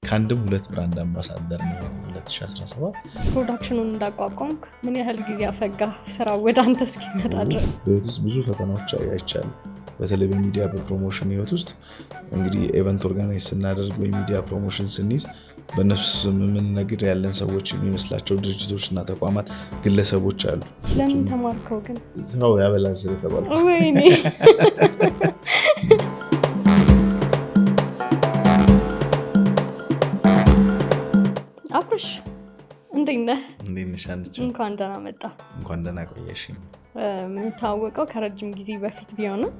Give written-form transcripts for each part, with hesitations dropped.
ከአንድም ሁለት ብራንድ አምባሳደር ነው 2017 ፕሮዳክሽኑን እንዳቋቋምክ ምን ያህል ጊዜ አፈጋ ስራ ወደ አንተ እስኪመጣ ድረስ? በህይወት ውስጥ ብዙ ፈተናዎች አይቻሉ። በተለይ በሚዲያ በፕሮሞሽን ህይወት ውስጥ እንግዲህ ኤቨንት ኦርጋናይዝ ስናደርግ ወይ ሚዲያ ፕሮሞሽን ስንይዝ በእነሱ ስም የምንነግድ ያለን ሰዎች የሚመስላቸው ድርጅቶችና ተቋማት፣ ግለሰቦች አሉ። ለምን ተማርከው ግን? ስራው ያበላል ስለተባልኩ። ወይኔ አብርሽ እንዴት ነህ? እንዴት ነሽ? እንኳን ደህና መጣ። እንኳን ደህና ቆየሽ። የምንተዋወቀው ከረጅም ጊዜ በፊት ቢሆንም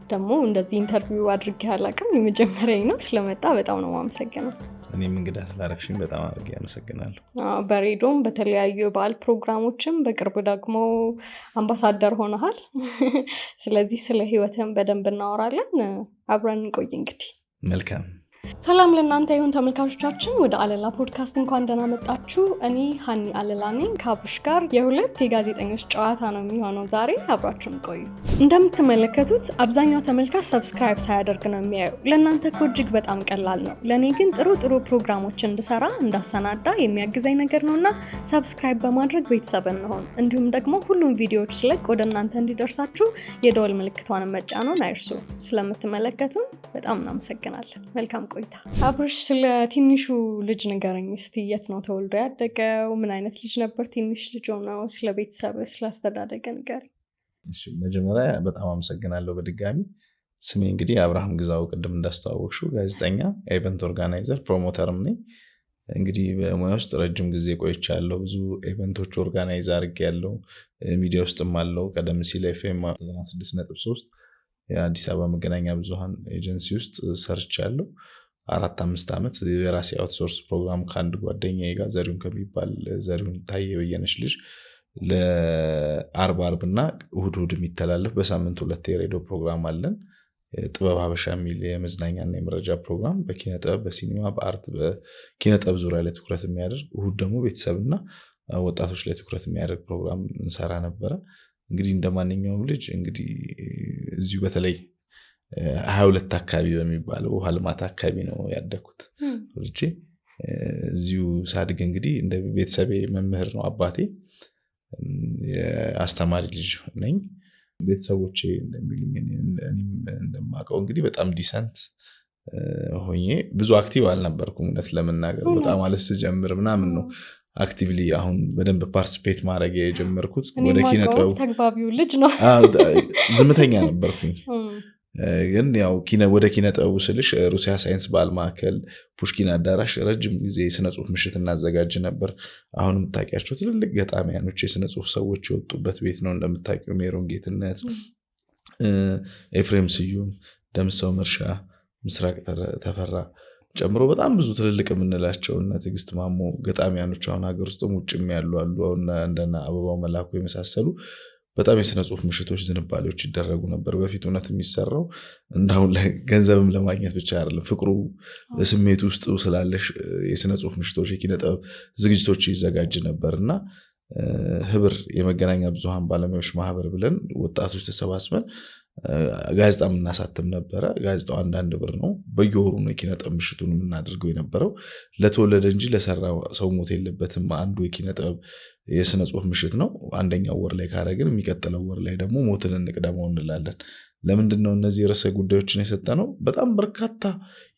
ደግሞ እንደዚህ ኢንተርቪው አድርጌ አላውቅም፣ የመጀመሪያዬ ነው። ስለመጣ በጣም ነው የማመሰግነው። እኔም እንግዳ ስላደረግሽኝ በጣም አድርጌ አመሰግናለሁ። በሬዲዮም በተለያዩ የበዓል ፕሮግራሞችም በቅርቡ ደግሞ አምባሳደር ሆነሃል። ስለዚህ ስለ ህይወትህም በደንብ እናወራለን። አብረን እንቆይ እንግዲህ። መልካም። ሰላም ለእናንተ ይሁን ተመልካቾቻችን፣ ወደ አለላ ፖድካስት እንኳን ደህና መጣችሁ። እኔ ሀኒ አለላ ነኝ። ከአብርሽ ጋር የሁለት የጋዜጠኞች ጨዋታ ነው የሚሆነው ዛሬ። አብራችሁን ቆዩ። እንደምትመለከቱት አብዛኛው ተመልካች ሰብስክራይብ ሳያደርግ ነው የሚያየው። ለእናንተ እኮ እጅግ በጣም ቀላል ነው። ለእኔ ግን ጥሩ ጥሩ እንድሰራ እንዳሰናዳ የሚያግዘኝ ነገር ነው እና ሰብስክራይብ በማድረግ ቤተሰብ እንሆን። እንዲሁም ደግሞ ሁሉም ቪዲዮዎች ስለቅ ወደ እናንተ እንዲደርሳችሁ የደወል ምልክቷን መጫኑን አይርሱ። ስለምትመለከቱን በጣም እናመሰግናለን። መልካም ቆይታ። አብርሽ፣ ስለ ትንሹ ልጅ ንገረኝ እስቲ። የት ነው ተወልዶ ያደገው? ምን አይነት ልጅ ነበር? ትንሽ ልጅ ነው? ስለ ቤተሰብ ስለ አስተዳደገ ንገረኝ። መጀመሪያ በጣም አመሰግናለሁ በድጋሚ። ስሜ እንግዲህ አብርሃም ግዛው፣ ቅድም እንዳስተዋወቅሽው ጋዜጠኛ፣ ኢቨንት ኦርጋናይዘር፣ ፕሮሞተርም ነኝ። እንግዲህ በሙያ ውስጥ ረጅም ጊዜ ቆይቻለሁ። ብዙ ኢቨንቶች ኦርጋናይዝ አድርጌያለሁ። ሚዲያ ውስጥም አለው። ቀደም ሲል ኤፍኤም 96.3 የአዲስ አበባ መገናኛ ብዙሃን ኤጀንሲ ውስጥ ሰርቻለሁ 4-5 ዓመት። የራሴ አውትሶርስ ፕሮግራም ከአንድ ጓደኛዬ ጋር ዘሪሁን ከሚባል ዘሪሁን ታየ በየነሽ ልጅ ለአርብ እና እሁድ የሚተላለፍ በሳምንት 2 የሬዲዮ ፕሮግራም አለን። ጥበብ ሀበሻ የሚል የመዝናኛና የመረጃ ፕሮግራም በኪነጥበብ፣ በሲኒማ፣ በአርት፣ በኪነጥበብ ዙሪያ ላይ ትኩረት የሚያደርግ፣ እሁድ ደግሞ ቤተሰብና ወጣቶች ላይ ትኩረት የሚያደርግ ፕሮግራም እንሰራ ነበረ። እንግዲህ እንደማንኛውም ልጅ እንግዲህ እዚሁ በተለይ 22 አካባቢ በሚባለው ውሃ ልማት አካባቢ ነው ያደኩት። ልጅ እዚሁ ሳድግ እንግዲህ እንደ ቤተሰቤ መምህር ነው አባቴ፣ የአስተማሪ ልጅ ነኝ። ቤተሰቦቼ እንደሚሉኝ እኔም እንደማውቀው እንግዲህ በጣም ዲሰንት ሆኜ ብዙ አክቲቭ አልነበርኩም። እውነት ለመናገር በጣም ማለት ስጀምር ምናምን ነው አክቲቭሊ አሁን በደንብ ፓርቲሲፔት ማድረግ የጀመርኩት። ወደ ኪነጥበቡ ተግባቢው ልጅ ነው። ዝምተኛ ነበርኩኝ። ግን ያው ወደ ኪነጥበቡ ስልሽ ሩሲያ ሳይንስ ባህል ማዕከል ፑሽኪን አዳራሽ ረጅም ጊዜ የስነ ጽሁፍ ምሽት እናዘጋጅ ነበር። አሁን የምታውቂያቸው ትልልቅ ገጣሚያኖች የስነ ጽሁፍ ሰዎች የወጡበት ቤት ነው። እንደምታውቂው ሜሮን ጌትነት፣ ኤፍሬም ስዩም፣ ደምሰው መርሻ፣ ምስራቅ ተፈራ ጨምሮ በጣም ብዙ ትልልቅ የምንላቸው እና ትዕግስት ማሞ ገጣሚያኖች አሁን ሀገር ውስጥም ውጭም ያሉ አሉ። እንደና አበባው መላኩ የመሳሰሉ በጣም የስነ ጽሁፍ ምሽቶች፣ ዝንባሌዎች ይደረጉ ነበር። በፊት እውነት የሚሰራው እንዳሁን ላይ ገንዘብም ለማግኘት ብቻ አይደለም፣ ፍቅሩ ስሜት ውስጥ ስላለሽ የስነ ጽሁፍ ምሽቶች፣ የኪነጥበብ ዝግጅቶች ይዘጋጅ ነበር እና ህብር የመገናኛ ብዙሃን ባለሙያዎች ማህበር ብለን ወጣቶች ተሰባስበን ጋዜጣ የምናሳትም ነበረ። ጋዜጣው 1 ብር ነው። በየወሩ ነው የኪነጥበብ ምሽቱን የምናደርገው የነበረው። ለተወለደ እንጂ ለሰራ ሰው ሞት የለበትም አንዱ የኪነጥበብ የስነ ጽሁፍ ምሽት ነው። አንደኛው ወር ላይ ካረግን የሚቀጥለው ወር ላይ ደግሞ ሞትን እንቅደመው እንላለን። ለምንድነው እነዚህ ርዕሰ ጉዳዮችን የሰጠነው? በጣም በርካታ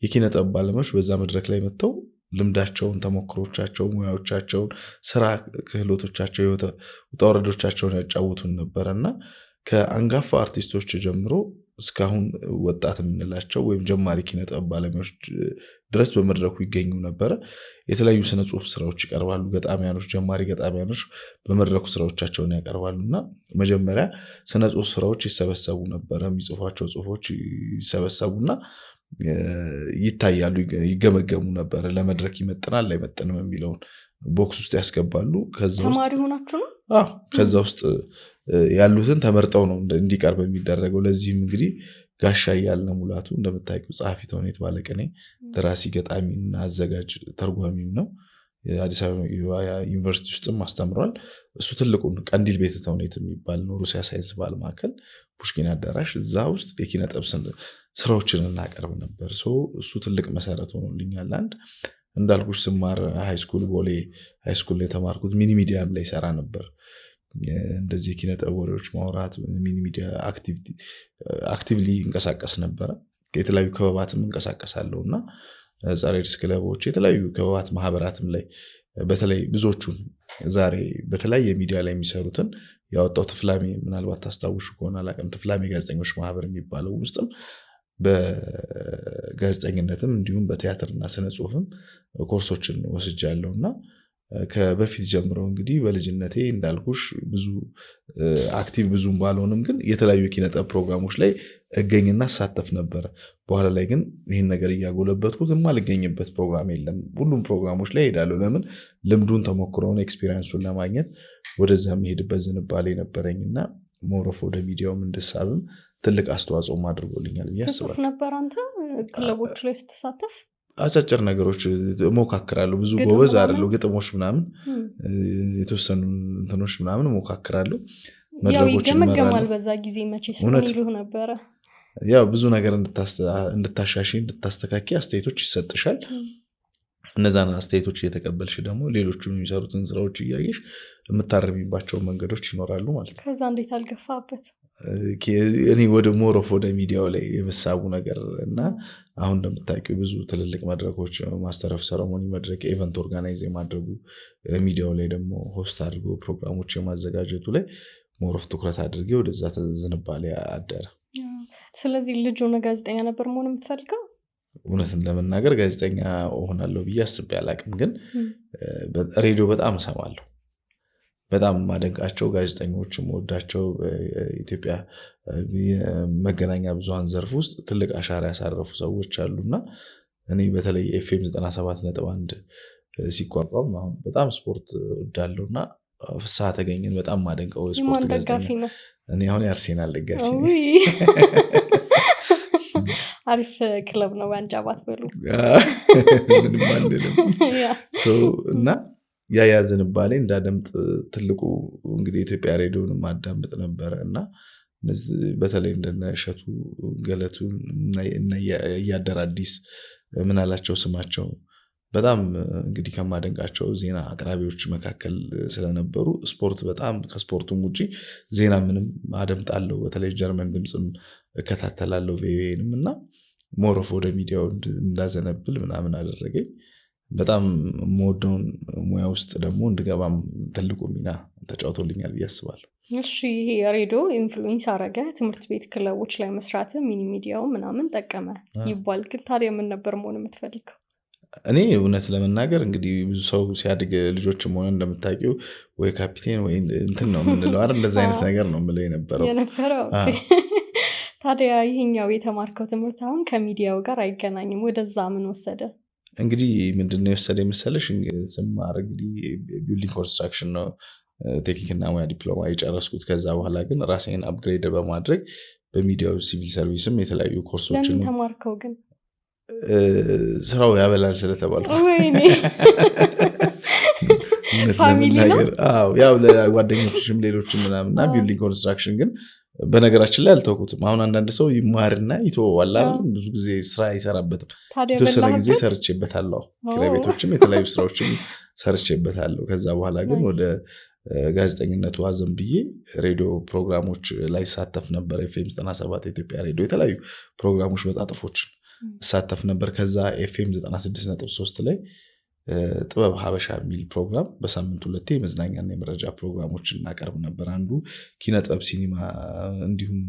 የኪነጥበብ ባለሙያዎች በዛ መድረክ ላይ መጥተው ልምዳቸውን፣ ተሞክሮቻቸውን፣ ሙያዎቻቸውን፣ ስራ ክህሎቶቻቸው፣ ውጣ ውረዶቻቸውን ያጫውቱን ነበርና ከአንጋፋ አርቲስቶች ጀምሮ እስካሁን ወጣት የምንላቸው ወይም ጀማሪ ኪነጥበብ ባለሙያዎች ድረስ በመድረኩ ይገኙ ነበረ። የተለያዩ ስነ ጽሁፍ ስራዎች ይቀርባሉ። ገጣሚያኖች፣ ጀማሪ ገጣሚያኖች በመድረኩ ስራዎቻቸውን ያቀርባሉና መጀመሪያ ስነ ጽሁፍ ስራዎች ይሰበሰቡ ነበረ። የሚጽፏቸው ጽሁፎች ይሰበሰቡና ይታያሉ፣ ይገመገሙ ነበረ። ለመድረክ ይመጥናል አይመጥንም የሚለውን ቦክስ ውስጥ ያስገባሉ። ተማሪ ሆናችሁ ነው? ከዛ ውስጥ ያሉትን ተመርጠው ነው እንዲቀርብ የሚደረገው። ለዚህም እንግዲህ ጋሻ እያልነ ሙላቱ እንደምታውቂው ጸሐፊ ተውኔት ባለቅኔ፣ ደራሲ፣ ገጣሚና አዘጋጅ ተርጓሚም ነው። የአዲስ አበባ ዩኒቨርሲቲ ውስጥም አስተምሯል። እሱ ትልቁን ቀንዲል ቤተ ተውኔት የሚባል ነው ሩሲያ ሳይንስ ባህል ማዕከል ፑሽኪን አዳራሽ፣ እዛ ውስጥ የኪነጥበብ ስራዎችን እናቀርብ ነበር። እሱ ትልቅ መሰረት ሆኖልኛል። አንድ እንዳልኩሽ ስማር ሃይስኩል ቦሌ ሃይስኩል ላይ የተማርኩት ሚኒ ሚዲያም ላይ ሰራ ነበር። እንደዚህ ኪነ ጥበብ ወሬዎች ማውራት ሚኒ ሚዲያ አክቲቭሊ እንቀሳቀስ ነበረ። የተለያዩ ክበባትም እንቀሳቀሳለሁ እና ጸረ ኤድስ ክለቦች የተለያዩ ክበባት ማህበራትም ላይ በተለይ ብዙዎቹን ዛሬ በተለያየ ሚዲያ ላይ የሚሰሩትን ያወጣው ትፍላሜ ምናልባት ታስታውሹ ከሆነ አላውቅም። ትፍላሜ ጋዜጠኞች ማህበር የሚባለው ውስጥም በጋዜጠኝነትም እንዲሁም በቲያትርና ስነ ጽሁፍም ኮርሶችን ወስጃለሁ እና ከበፊት ጀምሮ እንግዲህ በልጅነቴ እንዳልኩሽ ብዙ አክቲቭ ብዙም ባልሆንም ግን የተለያዩ ኪነጥበብ ፕሮግራሞች ላይ እገኝና ሳተፍ ነበር። በኋላ ላይ ግን ይህን ነገር እያጎለበትኩት የማልገኝበት ፕሮግራም የለም። ሁሉም ፕሮግራሞች ላይ ሄዳለሁ። ለምን ልምዱን ተሞክሮውን ኤክስፒሪየንሱን ለማግኘት ወደዛ የሚሄድበት ዝንባሌ ነበረኝና ሞሮፍ ወደ ሚዲያውም እንድሳብም ትልቅ አስተዋጽኦም አድርጎልኛል ብዬ አስባለሁ። ነበር አንተ ክለቦች ላይ ስትሳተፍ? አጫጭር ነገሮች ሞካክራለሁ። ብዙ ጎበዝ አይደለሁ። ግጥሞች ምናምን የተወሰኑ እንትኖች ምናምን ሞካክራለሁ። መድረኮች ይገመገማል በዛ ጊዜ መቼስ ምን ይሉ ነበር? ያው ብዙ ነገር እንድታሻሺ እንድታስተካኪ አስተያየቶች ይሰጥሻል። እነዛን አስተያየቶች እየተቀበልሽ ደግሞ ሌሎቹን የሚሰሩትን ስራዎች እያየሽ የምታረሚባቸው መንገዶች ይኖራሉ ማለት ነው። ከዛ እንዴት አልገፋበት? እኔ ወደ ሞሮፍ ወደ ሚዲያው ላይ የመሳቡ ነገር እና አሁን እንደምታውቂው ብዙ ትልልቅ መድረኮች ማስተር ኦፍ ሰረሞኒ መድረክ ኢቨንት ኦርጋናይዝ የማድረጉ ሚዲያው ላይ ደግሞ ሆስት አድርጎ ፕሮግራሞች የማዘጋጀቱ ላይ ሞሮፍ ትኩረት አድርጌ ወደዛ ዝንባሌ አደረ። ስለዚህ ልጅ ሆነ ጋዜጠኛ ነበር መሆን የምትፈልገው? እውነትን ለመናገር ጋዜጠኛ እሆናለሁ ብዬ አስቤ አላቅም። ግን ሬዲዮ በጣም እሰማለሁ። በጣም ማደንቃቸው ጋዜጠኞች ወዳቸው ኢትዮጵያ የመገናኛ ብዙሃን ዘርፍ ውስጥ ትልቅ አሻራ ያሳረፉ ሰዎች አሉና እኔ በተለይ ኤፍኤም 97.1 ሲቋቋም አሁን በጣም ስፖርት ወዳለውና ፍስሐ ተገኘን በጣም ማደንቀው ስፖርት ጋዜጠኛ። እኔ አሁን የአርሴናል ደጋፊ ነኝ። አሪፍ ክለብ ነው ዋንጫ ባትበሉ ምንም አንልም። እና ያ ዝንባሌ እንዳደምጥ ትልቁ እንግዲህ ኢትዮጵያ ሬዲዮን ማዳምጥ ነበረ እና በተለይ እንደነ እሸቱ ገለቱ እና እያደር አዲስ ምን አላቸው ስማቸው በጣም እንግዲህ ከማደንቃቸው ዜና አቅራቢዎች መካከል ስለነበሩ ስፖርት በጣም ከስፖርቱም ውጪ ዜና ምንም አደምጣለሁ። በተለይ ጀርመን ድምፅም እከታተላለሁ ቪኦኤንም እና ሞሮፍ ወደ ሚዲያው እንዳዘነብል ምናምን አደረገኝ። በጣም የምወደውን ሙያ ውስጥ ደግሞ እንድገባም ትልቁ ሚና ተጫውቶልኛል ብዬ አስባለሁ። እሺ ይሄ ሬዲዮ ኢንፍሉዌንስ አረገ፣ ትምህርት ቤት ክለቦች ላይ መስራት ሚኒ ሚዲያው ምናምን ጠቀመ ይባል። ግን ታዲያ ምን ነበር መሆን የምትፈልገው? እኔ እውነት ለመናገር እንግዲህ ብዙ ሰው ሲያድግ ልጆችም ሆነ እንደምታውቂው ወይ ካፒቴን ወይ እንትን ነው የምንለው አይደል? እንደዛ አይነት ነገር ነው የምለው የነበረው። ታዲያ ይሄኛው የተማርከው ትምህርት አሁን ከሚዲያው ጋር አይገናኝም። ወደዛ ምን ወሰደ? እንግዲህ ምንድነው የወሰደ መሰለሽ? ስማር እንግዲህ ቢልዲንግ ኮንስትራክሽን ነው ቴክኒክና ሙያ ዲፕሎማ የጨረስኩት። ከዛ በኋላ ግን ራሴን አፕግሬድ በማድረግ በሚዲያው ሲቪል ሰርቪስም የተለያዩ ኮርሶችን ለምን ተማርከው ግን? ስራው ያበላል ስለተባልኩ። ፋሚሊ ነው? አዎ ያው ለጓደኞችም ሌሎችም ምናምንና ቢልዲንግ ኮንስትራክሽን ግን በነገራችን ላይ አልተውኩትም። አሁን አንዳንድ ሰው ይማርና ይተወዋል አይደል? ብዙ ጊዜ ስራ አይሰራበትም። የተወሰነ ጊዜ ሰርቼበታለሁ። ኪራይ ቤቶችም የተለያዩ ስራዎችም ሰርቼበታለሁ። ከዛ በኋላ ግን ወደ ጋዜጠኝነቱ አዘን ብዬ ሬዲዮ ፕሮግራሞች ላይ ሳተፍ ነበር። ኤፍኤም 97 ኢትዮጵያ ሬዲዮ የተለያዩ ፕሮግራሞች መጣጥፎችን ሳተፍ ነበር። ከዛ ኤፍኤም 96.3 ላይ ጥበብ ሀበሻ የሚል ፕሮግራም በሳምንት 2 የመዝናኛና የመረጃ ፕሮግራሞችን እናቀርብ ነበር። አንዱ ኪነጥበብ ሲኒማ እንዲሁም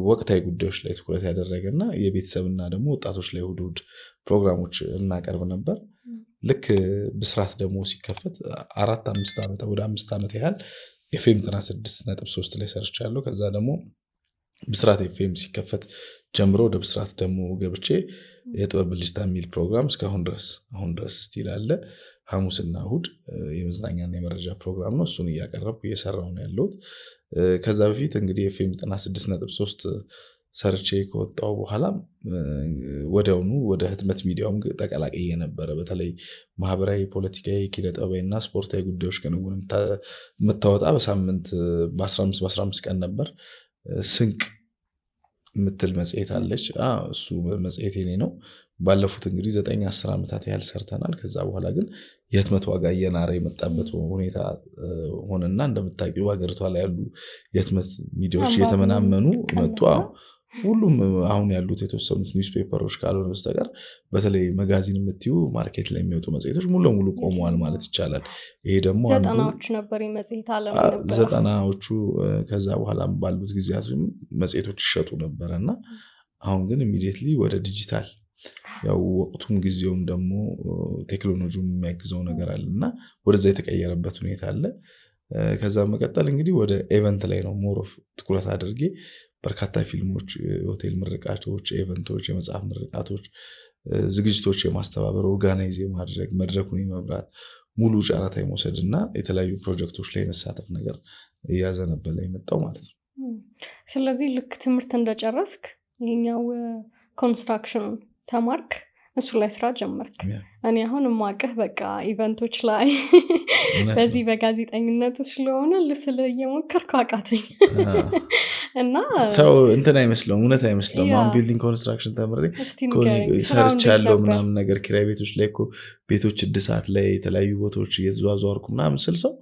ወቅታዊ ጉዳዮች ላይ ትኩረት ያደረገና የቤተሰብና ደግሞ ወጣቶች ላይ እሑድ ፕሮግራሞች እናቀርብ ነበር። ልክ ብስራት ደግሞ ሲከፈት 4-5 ዓመት ወደ 5 ዓመት ያህል ኤፍኤም 96.3 ላይ ሰርቻለሁ። ከዛ ደግሞ ብስራት ኤፍኤም ሲከፈት ጀምሮ ወደ ብስራት ደግሞ ገብቼ የጥበብ ብልጭታ የሚል ፕሮግራም እስካሁን ድረስ ስቲል አለ። ሐሙስና እሑድ የመዝናኛና የመረጃ ፕሮግራም ነው። እሱን እያቀረብኩ እየሰራሁ ነው ያለሁት። ከዛ በፊት እንግዲህ ኤፍኤም 96.3 ሰርቼ ከወጣሁ በኋላ ወዲያውኑ ወደ ህትመት ሚዲያውም ተቀላቅዬ ነበረ። በተለይ ማህበራዊ፣ ፖለቲካዊ፣ ኪነጥበባዊና ስፖርታዊ ጉዳዮች ክንውን የምታወጣ በሳምንት በ15 ቀን ነበር። ስንቅ የምትል መጽሔት አለች። እሱ መጽሔት የኔ ነው። ባለፉት እንግዲህ 9-10 ዓመታት ያህል ሰርተናል። ከዛ በኋላ ግን የህትመት ዋጋ እየናረ የመጣበት ሁኔታ ሆነና እንደምታውቂው ሀገሪቷ ላይ ያሉ የህትመት ሚዲያዎች እየተመናመኑ መጡ። ሁሉም አሁን ያሉት የተወሰኑት ኒውስፔፐሮች ካልሆነ በስተቀር በተለይ መጋዚን የምትዩ ማርኬት ላይ የሚወጡ መጽሔቶች ሙሉ ለሙሉ ቆመዋል ማለት ይቻላል። ይሄ ደግሞ ዘጠናዎቹ ነበር የመጽሔት ዓለም ነበር። ዘጠናዎቹ ከዛ በኋላ ባሉት ጊዜያት መጽሔቶች ይሸጡ ነበረ እና አሁን ግን ኢሚዲየትሊ ወደ ዲጂታል ያው ወቅቱም ጊዜውም ደግሞ ቴክኖሎጂውም የሚያግዘው ነገር አለ እና ወደዛ የተቀየረበት ሁኔታ አለ። ከዛ መቀጠል እንግዲህ ወደ ኤቨንት ላይ ነው ሞሮፍ ትኩረት አድርጌ በርካታ ፊልሞች፣ ሆቴል ምርቃቶች፣ ኤቨንቶች፣ የመጽሐፍ ምርቃቶች፣ ዝግጅቶች የማስተባበር ኦርጋናይዝ የማድረግ መድረኩን የመብራት ሙሉ ጨረታ የመውሰድ እና የተለያዩ ፕሮጀክቶች ላይ የመሳተፍ ነገር እያዘነበለ የመጣው ማለት ነው። ስለዚህ ልክ ትምህርት እንደጨረስክ ይሄኛው ኮንስትራክሽን ተማርክ፣ እሱ ላይ ስራ ጀመርክ። እኔ አሁን ማቀህ በቃ ኢቨንቶች ላይ በዚህ በጋዜጠኝነቱ ስለሆነ ልስል እየሞከርኩ አቃተኝ እና ሰው እንትን አይመስለውም፣ እውነት አይመስለውም። አሁን ቢልዲንግ ኮንስትራክሽን ተምሬ ሰርቻለሁ ምናምን ነገር ኪራይ ቤቶች ላይ እኮ ቤቶች እድሳት ላይ የተለያዩ ቦታዎች እየተዟዟርኩ ምናምን ስል ሰው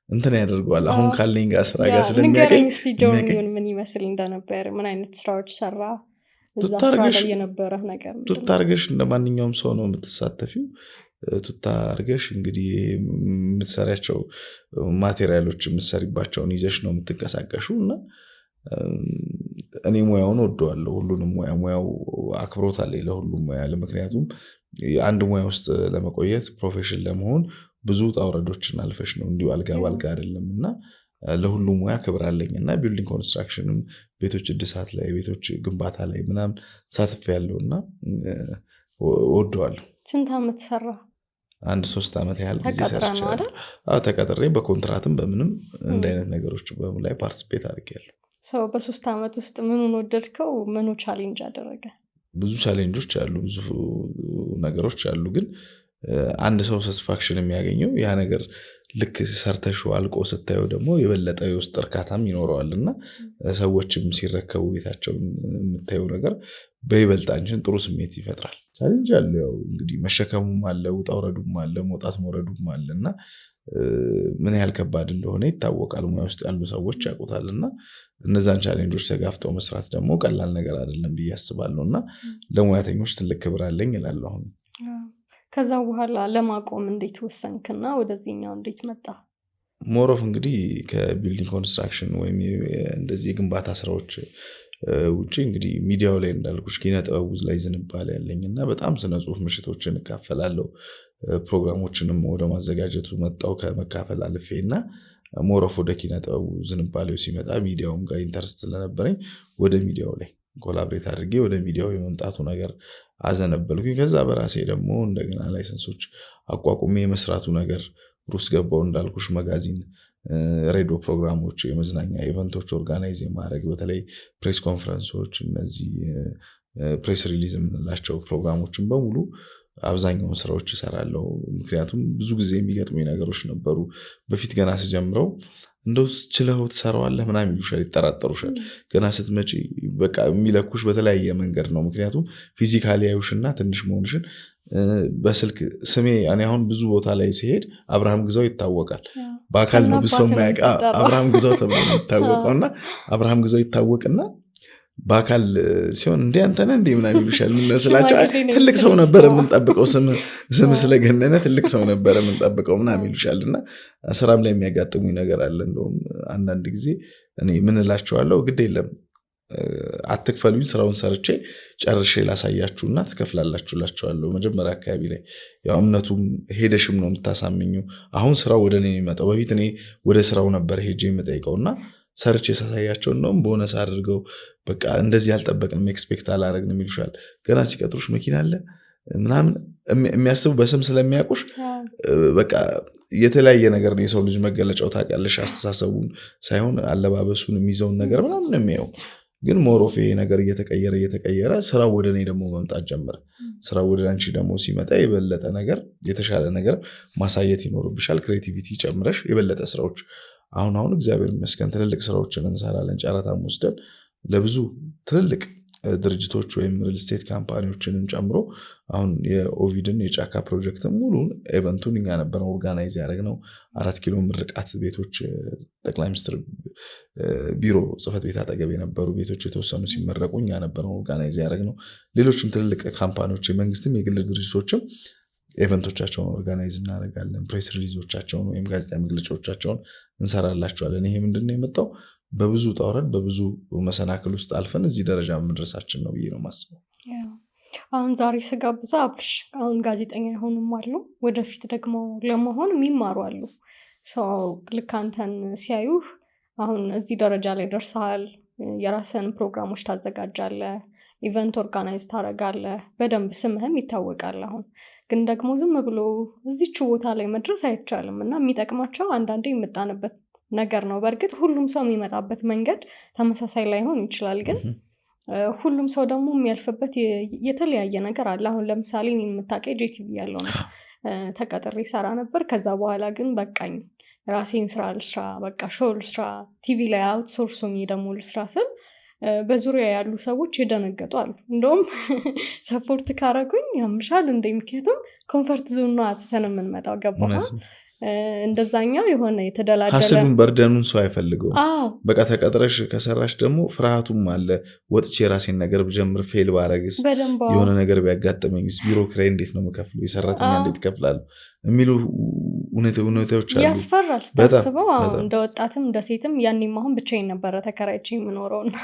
እንትን ያደርገዋል። አሁን ካለኝ ጋር ስራ ጋር ስለሚያገኝ ጆርኒውን ምን ይመስል እንደነበር፣ ምን አይነት ስራዎች ሰራ፣ እዛ ስራ ላይ የነበረ ነገር ቱታ አርገሽ እንደማንኛውም ሰው ነው የምትሳተፊው። ቱታ አርገሽ እንግዲህ የምትሰሪያቸው ማቴሪያሎች የምትሰሪባቸውን ይዘሽ ነው የምትንቀሳቀሹ እና እኔ ሙያውን ወደዋለሁ። ሁሉንም ሙያው አክብሮት አለኝ ለሁሉም ሙያ። ምክንያቱም አንድ ሙያ ውስጥ ለመቆየት ፕሮፌሽን ለመሆን ብዙ ውጣ ውረዶችን አልፈሽ ነው፣ እንዲሁ አልጋ ባልጋ አይደለም እና ለሁሉም ሙያ ክብር አለኝ እና ቢልዲንግ ኮንስትራክሽንም ቤቶች እድሳት ላይ ቤቶች ግንባታ ላይ ምናምን ተሳትፌያለሁ እና ወደዋለሁ። ስንት ዓመት ሰራ? አንድ 3 ዓመት ያህል ጊዜ ሰርቻለሁ። ተቀጥሬ በኮንትራትም በምንም እንደ አይነት ነገሮች ላይ ፓርቲሲፔት አድርጌያለሁ። ሰው በ3 ዓመት ውስጥ ምኑን ወደድከው? ምኑ ቻሌንጅ አደረገ? ብዙ ቻሌንጆች አሉ፣ ብዙ ነገሮች አሉ። ግን አንድ ሰው ሳቲስፋክሽን የሚያገኘው ያ ነገር ልክ ሰርተሹ አልቆ ስታየው ደግሞ የበለጠ የውስጥ እርካታም ይኖረዋል እና ሰዎችም ሲረከቡ ቤታቸውን የምታየው ነገር በይበልጥ አንቺን ጥሩ ስሜት ይፈጥራል። ቻሌንጅ አለ፣ ያው እንግዲህ መሸከሙም አለ፣ ውጣ ውረዱም አለ፣ መውጣት መውረዱም አለ እና ምን ያህል ከባድ እንደሆነ ይታወቃል። ሙያ ውስጥ ያሉ ሰዎች ያውቁታል እና እነዛን ቻሌንጆች ተጋፍጠው መስራት ደግሞ ቀላል ነገር አይደለም ብዬ አስባለሁ እና ለሙያተኞች ትልቅ ክብር አለኝ እላለሁ። አሁን ከዛ በኋላ ለማቆም እንዴት ወሰንክና ወደዚህኛው እንዴት መጣ? ሞሮፍ እንግዲህ ከቢልዲንግ ኮንስትራክሽን ወይም እንደዚህ የግንባታ ስራዎች ውጪ እንግዲህ ሚዲያው ላይ እንዳልኩሽ ኪነ ጥበቡ ላይ ዝንባሌ ያለኝ እና በጣም ስነ ጽሁፍ ምሽቶችን እካፈላለሁ። ፕሮግራሞችንም ወደ ማዘጋጀቱ መጣው ከመካፈል አልፌ እና ሞሮፍ ወደ ኪነ ጥበቡ ዝንባሌው ሲመጣ ሚዲያውም ጋር ኢንተረስት ስለነበረኝ ወደ ሚዲያው ላይ ኮላብሬት አድርጌ ወደ ሚዲያው የመምጣቱ ነገር አዘነበልኩኝ። ከዛ በራሴ ደግሞ እንደገና ላይሰንሶች አቋቁሜ የመስራቱ ነገር ሩስ ገባው። እንዳልኩሽ መጋዚን፣ ሬዲዮ ፕሮግራሞች፣ የመዝናኛ ኢቨንቶች ኦርጋናይዝ የማድረግ በተለይ ፕሬስ ኮንፈረንሶች፣ እነዚህ ፕሬስ ሪሊዝ የምንላቸው ፕሮግራሞችን በሙሉ አብዛኛውን ስራዎች ይሰራለሁ። ምክንያቱም ብዙ ጊዜ የሚገጥሙኝ ነገሮች ነበሩ። በፊት ገና ስጀምረው እንደው ችለው ትሰራዋለህ ምናምን ይሉሻል፣ ይጠራጠሩሻል። ገና ስትመጪ በቃ የሚለኩሽ በተለያየ መንገድ ነው። ምክንያቱም ፊዚካሊ ያዩሽና ትንሽ መሆንሽን በስልክ ስሜ እኔ አሁን ብዙ ቦታ ላይ ሲሄድ አብርሃም ግዛው ይታወቃል። በአካል ነው ብሶ ማያውቅ አብርሃም ግዛው ተብሎ ይታወቀውና አብርሃም ግዛው ይታወቅና በአካል ሲሆን እንዴ አንተነ እንዴ ምናምን ይሉሻል። ምን መስላችሁ? ትልቅ ሰው ነበር የምንጠብቀው፣ ስም ስለገነነ ትልቅ ሰው ነበር የምንጠብቀው ምናምን ይሉሻልና ስራም ላይ የሚያጋጥሙኝ ነገር አለ። እንደውም አንዳንድ ጊዜ እኔ ምን እላቸዋለሁ፣ ግድ የለም አትክፈሉኝ፣ ስራውን ሰርቼ ጨርሼ ላሳያችሁና ትከፍላላችሁ እላቸዋለሁ። መጀመሪያ አካባቢ ላይ ያው እምነቱም ሄደሽም ነው የምታሳምኙ። አሁን ስራው ወደ እኔ የሚመጣው፣ በፊት እኔ ወደ ስራው ነበር ሄጄ የምጠይቀውና ሰርቼ ሳሳያቸው እንደውም ቦነስ አድርገው በቃ እንደዚህ ያልጠበቅንም ኤክስፔክት አላረግንም ይሉሻል። ገና ሲቀጥሩሽ መኪና አለ ምናምን የሚያስቡ በስም ስለሚያውቁሽ በቃ የተለያየ ነገር ነው። የሰው ልጅ መገለጫው ታውቂያለሽ፣ አስተሳሰቡን ሳይሆን አለባበሱን የሚይዘውን ነገር ምናምን ነው የሚያየው። ግን ሞሮፍ ይሄ ነገር እየተቀየረ ስራው ወደ እኔ ደግሞ መምጣት ጀመረ። ስራው ወደ አንቺ ደግሞ ሲመጣ የበለጠ ነገር የተሻለ ነገር ማሳየት ይኖርብሻል። ክሬቲቪቲ ጨምረሽ የበለጠ ስራዎች አሁን እግዚአብሔር ይመስገን ትልልቅ ስራዎችን እንሰራለን። ጨረታም ወስደን ለብዙ ትልልቅ ድርጅቶች ወይም ሪል ስቴት ካምፓኒዎችንም ጨምሮ አሁን የኦቪድን የጫካ ፕሮጀክት ሙሉን ኤቨንቱን እኛ ነበረን ኦርጋናይዝ ያደረግነው። 4 ኪሎ ምርቃት ቤቶች ጠቅላይ ሚኒስትር ቢሮ ጽህፈት ቤት አጠገብ የነበሩ ቤቶች የተወሰኑ ሲመረቁ እኛ ነበረን ኦርጋናይዝ ያደረግነው። ሌሎችም ትልልቅ ካምፓኒዎች የመንግስትም የግል ድርጅቶችም ኤቨንቶቻቸውን ኦርጋናይዝ እናደርጋለን። ፕሬስ ሪሊዞቻቸውን ወይም ጋዜጣ መግለጫዎቻቸውን እንሰራላቸዋለን። ይሄ ምንድነው የመጣው በብዙ ጣውረድ በብዙ መሰናክል ውስጥ አልፈን እዚህ ደረጃ መድረሳችን ነው ብዬ ነው ማስበው። አሁን ዛሬ ስጋብዛ አብርሽ አሁን ጋዜጠኛ የሆኑም አሉ፣ ወደፊት ደግሞ ለመሆን የሚማሩ አሉ። ልክ አንተን ሲያዩ አሁን እዚህ ደረጃ ላይ ደርሰሃል፣ የራስን ፕሮግራሞች ታዘጋጃለህ፣ ኢቨንት ኦርጋናይዝ ታደርጋለህ፣ በደንብ ስምህም ይታወቃል። አሁን ግን ደግሞ ዝም ብሎ እዚች ቦታ ላይ መድረስ አይቻልም እና የሚጠቅማቸው አንዳንዴ የምጣንበት ነገር ነው። በእርግጥ ሁሉም ሰው የሚመጣበት መንገድ ተመሳሳይ ላይሆን ይችላል፣ ግን ሁሉም ሰው ደግሞ የሚያልፍበት የተለያየ ነገር አለ። አሁን ለምሳሌ እኔን የምታውቀኝ ጄቲቪ ያለው ነው ተቀጥሬ ሰራ ነበር። ከዛ በኋላ ግን በቃኝ ራሴን ስራ ልስራ፣ በቃ ሾው ልስራ፣ ቲቪ ላይ አውትሶርስ ሆኜ ደግሞ ልስራ ስል በዙሪያ ያሉ ሰዎች የደነገጡ አሉ። እንደውም ሰፖርት ካረጉኝ ያምሻል እንደ ምክንያቱም ኮንፈርት ዞን ነው አትተን የምንመጣው ገባህ? እንደዛኛው የሆነ የተደላደለ ሀስቡን በርደኑን ሰው አይፈልገውም። በቃ ተቀጥረሽ ከሰራሽ ደግሞ ፍርሃቱም አለ። ወጥቼ የራሴን ነገር ብጀምር ፌል ባረግስ፣ የሆነ ነገር ቢያጋጥመኝስ፣ ቢሮ ኪራይ እንዴት ነው የምከፍለው፣ የሰራተኛ እንዴት እከፍላለሁ የሚሉ ሁኔታዎች አሉ። ያስፈራል ስታስበው። እንደ ወጣትም እንደ ሴትም ያኔም አሁን ብቻዬን ነበረ ተከራይቼ የምኖረውና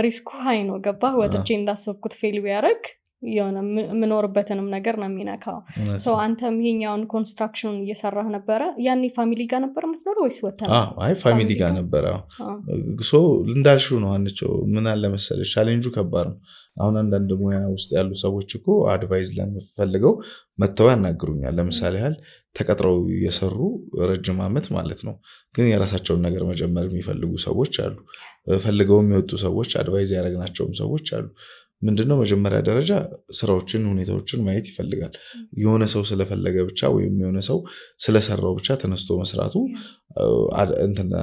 ሪስኩ ሀይ ነው ገባህ? ወጥቼ እንዳሰብኩት ፌል ቢያረግ የሆነ የምኖርበትንም ነገር ነው የሚነካው። አንተም ይሄኛውን ኮንስትራክሽኑን እየሰራህ ነበረ። ያኔ ፋሚሊ ጋር ነበር የምትኖረው ወይስ ወተህ? አይ ፋሚሊ ጋር ነበረ። እንዳልሽው ነው አንቺው ምን አለ መሰለሽ ቻሌንጁ ከባድ ነው። አሁን አንዳንድ ሙያ ውስጥ ያሉ ሰዎች እኮ አድቫይዝ ለምፈልገው መተው ያናግሩኛል። ለምሳሌ ያህል ተቀጥረው የሰሩ ረጅም ዓመት ማለት ነው፣ ግን የራሳቸውን ነገር መጀመር የሚፈልጉ ሰዎች አሉ። ፈልገው የሚወጡ ሰዎች አድቫይዝ ያደረግናቸውም ሰዎች አሉ። ምንድነው መጀመሪያ ደረጃ ስራዎችን ሁኔታዎችን ማየት ይፈልጋል። የሆነ ሰው ስለፈለገ ብቻ ወይም የሆነ ሰው ስለሰራው ብቻ ተነስቶ መስራቱ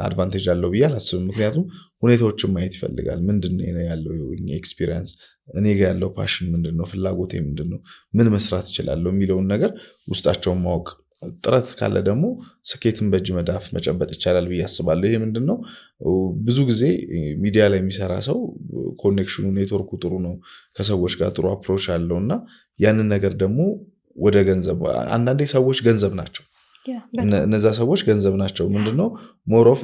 አድቫንቴጅ አለው ብዬ አላስብም። ምክንያቱም ሁኔታዎችን ማየት ይፈልጋል። ምንድነው ያለው ኤክስፒሪየንስ፣ እኔ ጋር ያለው ፓሽን ምንድነው፣ ፍላጎቴ ምንድነው፣ ምን መስራት እችላለሁ የሚለውን ነገር ውስጣቸውን ማወቅ ጥረት ካለ ደግሞ ስኬትን በእጅ መዳፍ መጨበጥ ይቻላል ብዬ አስባለሁ። ይሄ ምንድነው ብዙ ጊዜ ሚዲያ ላይ የሚሰራ ሰው ኮኔክሽኑ ኔትወርኩ ጥሩ ነው፣ ከሰዎች ጋር ጥሩ አፕሮች አለው እና ያንን ነገር ደግሞ ወደ ገንዘብ አንዳንዴ ሰዎች ገንዘብ ናቸው። እነዛ ሰዎች ገንዘብ ናቸው። ምንድነው ሞር ኦፍ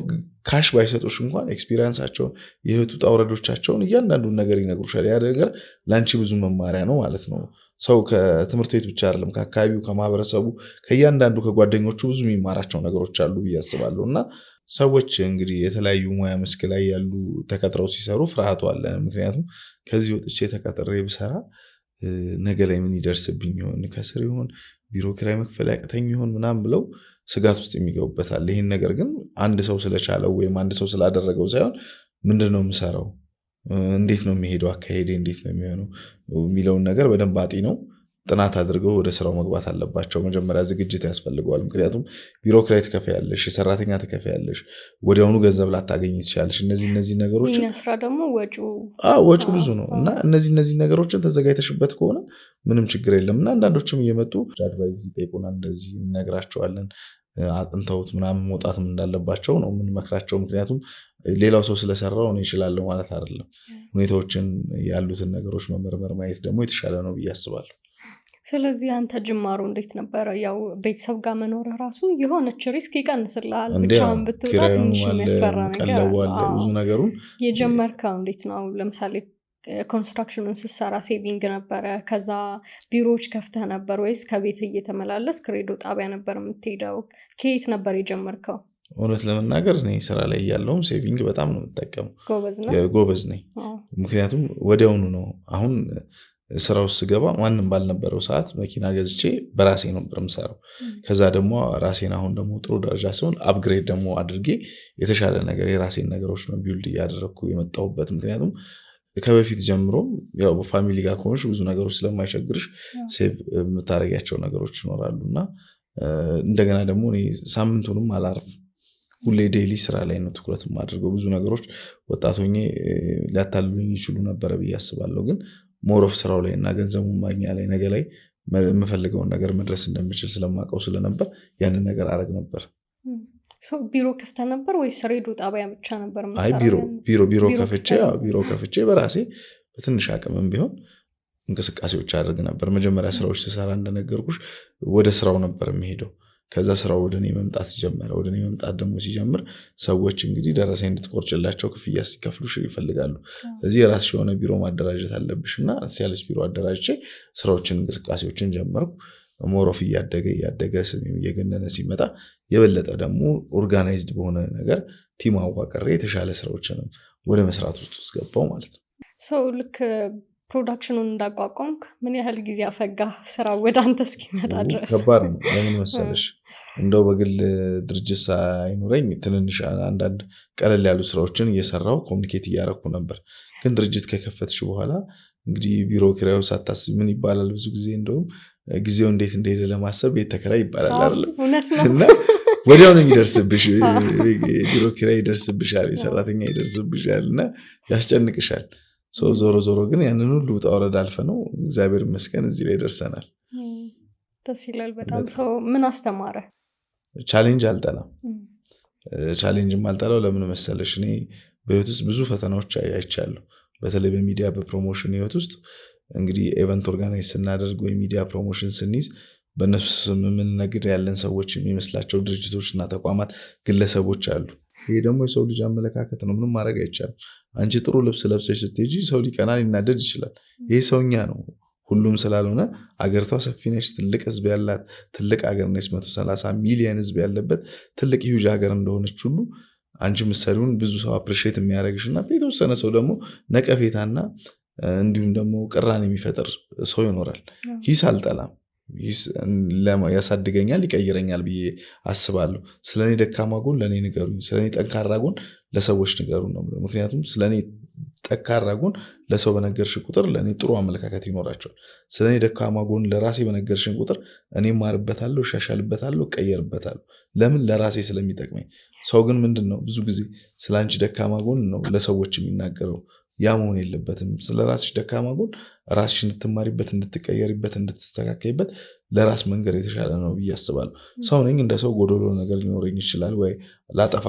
ካሽ ባይሰጡሽ እንኳን ኤክስፒሪየንሳቸውን የህይወት ውጣ ውረዶቻቸውን እያንዳንዱን ነገር ይነግሩሻል። ያ ነገር ለአንቺ ብዙ መማሪያ ነው ማለት ነው። ሰው ከትምህርት ቤት ብቻ አይደለም ከአካባቢው ከማህበረሰቡ ከእያንዳንዱ ከጓደኞቹ ብዙ የሚማራቸው ነገሮች አሉ ብዬ አስባለሁ። እና ሰዎች እንግዲህ የተለያዩ ሙያ መስክ ላይ ያሉ ተቀጥረው ሲሰሩ ፍርሃቱ አለ። ምክንያቱም ከዚህ ወጥቼ ተቀጥሬ ብሰራ ነገ ላይ ምን ይደርስብኝ ይሆን፣ ከስር ይሆን፣ ቢሮ ኪራይ መክፈል ያቅተኝ ይሆን ምናምን ብለው ስጋት ውስጥ የሚገቡበታል። ይህን ነገር ግን አንድ ሰው ስለቻለው ወይም አንድ ሰው ስላደረገው ሳይሆን ምንድነው የምሰራው፣ እንዴት ነው የሚሄደው፣ አካሄዴ እንዴት ነው የሚሆነው የሚለውን ነገር በደንብ አጢነው ጥናት አድርገው ወደ ስራው መግባት አለባቸው። መጀመሪያ ዝግጅት ያስፈልገዋል። ምክንያቱም ቢሮ ኪራይ ትከፍያለሽ፣ የሰራተኛ ትከፍያለሽ፣ ወዲያውኑ ገንዘብ ላታገኝ ትችላለሽ። እነዚህ ነገሮች ስራ ደግሞ ወጪው ብዙ ነው እና እነዚህ ነገሮችን ተዘጋጅተሽበት ከሆነ ምንም ችግር የለም። እና አንዳንዶችም እየመጡ አድቫይዝ ይጠይቁናል፣ እንደዚህ እነግራቸዋለን። አጥንተውት ምናምን መውጣትም እንዳለባቸው ነው የምንመክራቸው። ምክንያቱም ሌላው ሰው ስለሰራው እኔ እችላለሁ ማለት አይደለም። ሁኔታዎችን ያሉትን ነገሮች መመርመር ማየት ደግሞ የተሻለ ነው ብዬ አስባለሁ። ስለዚህ አንተ ጅማሩ እንዴት ነበረ? ያው ቤተሰብ ጋር መኖር ራሱ የሆነች ሪስክ ይቀንስልሃል። ብቻውን ብትወጣ ትንሽ የሚያስፈራ ነገር ብዙ ነገሩን የጀመርከው እንዴት ነው? ለምሳሌ ኮንስትራክሽኑን ስትሰራ ሴቪንግ ነበረ? ከዛ ቢሮዎች ከፍተህ ነበር ወይስ ከቤት እየተመላለስክ ሬዲዮ ጣቢያ ነበር የምትሄደው? ከየት ነበር የጀመርከው? እውነት ለመናገር እኔ ስራ ላይ ያለውም ሴቪንግ በጣም ነው የምጠቀመው። ጎበዝ ነኝ። ምክንያቱም ወዲያውኑ ነው አሁን ስራው ስገባ ማንም ባልነበረው ሰዓት መኪና ገዝቼ በራሴ ነበር የምሰራው። ከዛ ደግሞ ራሴን አሁን ደግሞ ጥሩ ደረጃ ሲሆን አፕግሬድ ደግሞ አድርጌ የተሻለ ነገር የራሴን ነገሮች ነው ቢልድ እያደረግኩ የመጣሁበት። ምክንያቱም ከበፊት ጀምሮ ያው በፋሚሊ ጋር ከሆንሽ ብዙ ነገሮች ስለማይቸግርሽ ሴቭ የምታደርጊያቸው ነገሮች ይኖራሉ እና እንደገና ደግሞ እኔ ሳምንቱንም አላርፍም። ሁሌ ዴይሊ ስራ ላይ ነው ትኩረት የማደርገው። ብዙ ነገሮች ወጣት ሆኜ ሊያታልሉኝ ይችሉ ነበረ ብዬ አስባለሁ። ግን ሞር ኦፍ ስራው ላይ እና ገንዘቡን ማግኛ ላይ ነገ ላይ የምፈልገውን ነገር መድረስ እንደምችል ስለማውቀው ስለነበር ያንን ነገር አረግ ነበር። ቢሮ ከፍተህ ነበር ወይስ ሬዲዮ ጣቢያ ብቻ ነበር የምትሰራው? ቢሮ ከፍቼ በራሴ በትንሽ አቅምም ቢሆን እንቅስቃሴዎች አድርግ ነበር። መጀመሪያ ስራዎች ስሰራ እንደነገርኩሽ ወደ ስራው ነበር የሚሄደው። ከዛ ስራው ወደ እኔ መምጣት ጀመረ። ወደ እኔ መምጣት ደግሞ ሲጀምር ሰዎች እንግዲህ ደረሰኝ እንድትቆርጭላቸው ክፍያ ሲከፍሉሽ ይፈልጋሉ። ስለዚህ የራስሽ የሆነ ቢሮ ማደራጀት አለብሽና ያለች ቢሮ አደራጅቼ ስራዎችን እንቅስቃሴዎችን ጀመርኩ። ሞሮፍ እያደገ ስሜም እየገነነ ሲመጣ የበለጠ ደግሞ ኦርጋናይዝድ በሆነ ነገር ቲም አዋቅሬ የተሻለ ስራዎችን ወደ መስራት ውስጥ ገባው ማለት ነው። ልክ ፕሮዳክሽኑን እንዳቋቋምክ ምን ያህል ጊዜ አፈጋ ስራ ወደ አንተ እስኪመጣ ድረስ? ከባድ ነው። ለምን መሰለሽ እንደው በግል ድርጅት ሳይኖረኝ ትንንሽ አንዳንድ ቀለል ያሉ ስራዎችን እየሰራው ኮሚኒኬት እያደረኩ ነበር። ግን ድርጅት ከከፈትሽ በኋላ እንግዲህ ቢሮ ኪራዩ ሳታስብ ምን ይባላል ብዙ ጊዜ እንደውም ጊዜው እንዴት እንደሄደ ለማሰብ ቤት ተከራይ ይባላል አይደል? እና ወዲያው ነው የሚደርስብሽ። ቢሮ ኪራይ ይደርስብሻል፣ የሰራተኛ ይደርስብሻል እና ያስጨንቅሻል። ዞሮ ዞሮ ግን ያንን ሁሉ ውጣ ውረድ አልፈ ነው እግዚአብሔር ይመስገን እዚህ ላይ ደርሰናል። ደስ ይላል በጣም። ምን አስተማረ? ቻሌንጅ አልጠላም። ቻሌንጅም አልጠላው ለምን መሰለሽ እኔ በህይወት ውስጥ ብዙ ፈተናዎች አይቻለሁ። በተለይ በሚዲያ በፕሮሞሽን ህይወት ውስጥ እንግዲህ ኢቨንት ኦርጋናይዝ ስናደርግ ወይ ሚዲያ ፕሮሞሽን ስንይዝ በእነሱ ስም የምንነግድ ያለን ሰዎች የሚመስላቸው ድርጅቶችና ተቋማት፣ ግለሰቦች አሉ። ይሄ ደግሞ የሰው ልጅ አመለካከት ነው። ምንም ማድረግ አይቻልም። አንቺ ጥሩ ልብስ ለብሰሽ ስትሄጂ ሰው ሊቀና ሊናደድ ይችላል። ይሄ ሰውኛ ነው። ሁሉም ስላልሆነ አገርቷ ሰፊ ነች፣ ትልቅ ህዝብ ያላት ትልቅ ሀገር ነች። 130 ሚሊዮን ህዝብ ያለበት ትልቅ ሂውጅ ሀገር እንደሆነች ሁሉ አንቺ ምሳሌውን ብዙ ሰው አፕሪሺየት የሚያደርግሽና የተወሰነ ሰው ደግሞ ነቀፌታና እንዲሁም ደግሞ ቅራን የሚፈጥር ሰው ይኖራል። ሂስ አልጠላም። ያሳድገኛል፣ ይቀይረኛል ብዬ አስባለሁ። ስለኔ ደካማ ጎን ለኔ ንገሩኝ፣ ስለኔ ጠንካራ ጎን ለሰዎች ንገሩ ነው። ምክንያቱም ስለኔ ጠንካራ ጎን ለሰው በነገርሽ ቁጥር ለኔ ጥሩ አመለካከት ይኖራቸዋል። ስለኔ ደካማ ጎን ለራሴ በነገርሽን ቁጥር እኔ ማርበታለሁ፣ እሻሻልበታለሁ፣ እቀየርበታለሁ። ለምን? ለራሴ ስለሚጠቅመኝ። ሰው ግን ምንድነው ብዙ ጊዜ ስለአንቺ ደካማ ጎን ነው ለሰዎች የሚናገረው። ያ መሆን የለበትም። ስለ ራስሽ ደካማ ጎን ራስሽ እንድትማሪበት፣ እንድትቀየሪበት፣ እንድትስተካከይበት ለራስ መንገድ የተሻለ ነው ብዬ አስባለሁ። ሰው ነኝ፣ እንደ ሰው ጎዶሎ ነገር ሊኖረኝ ይችላል ወይ ላጠፋ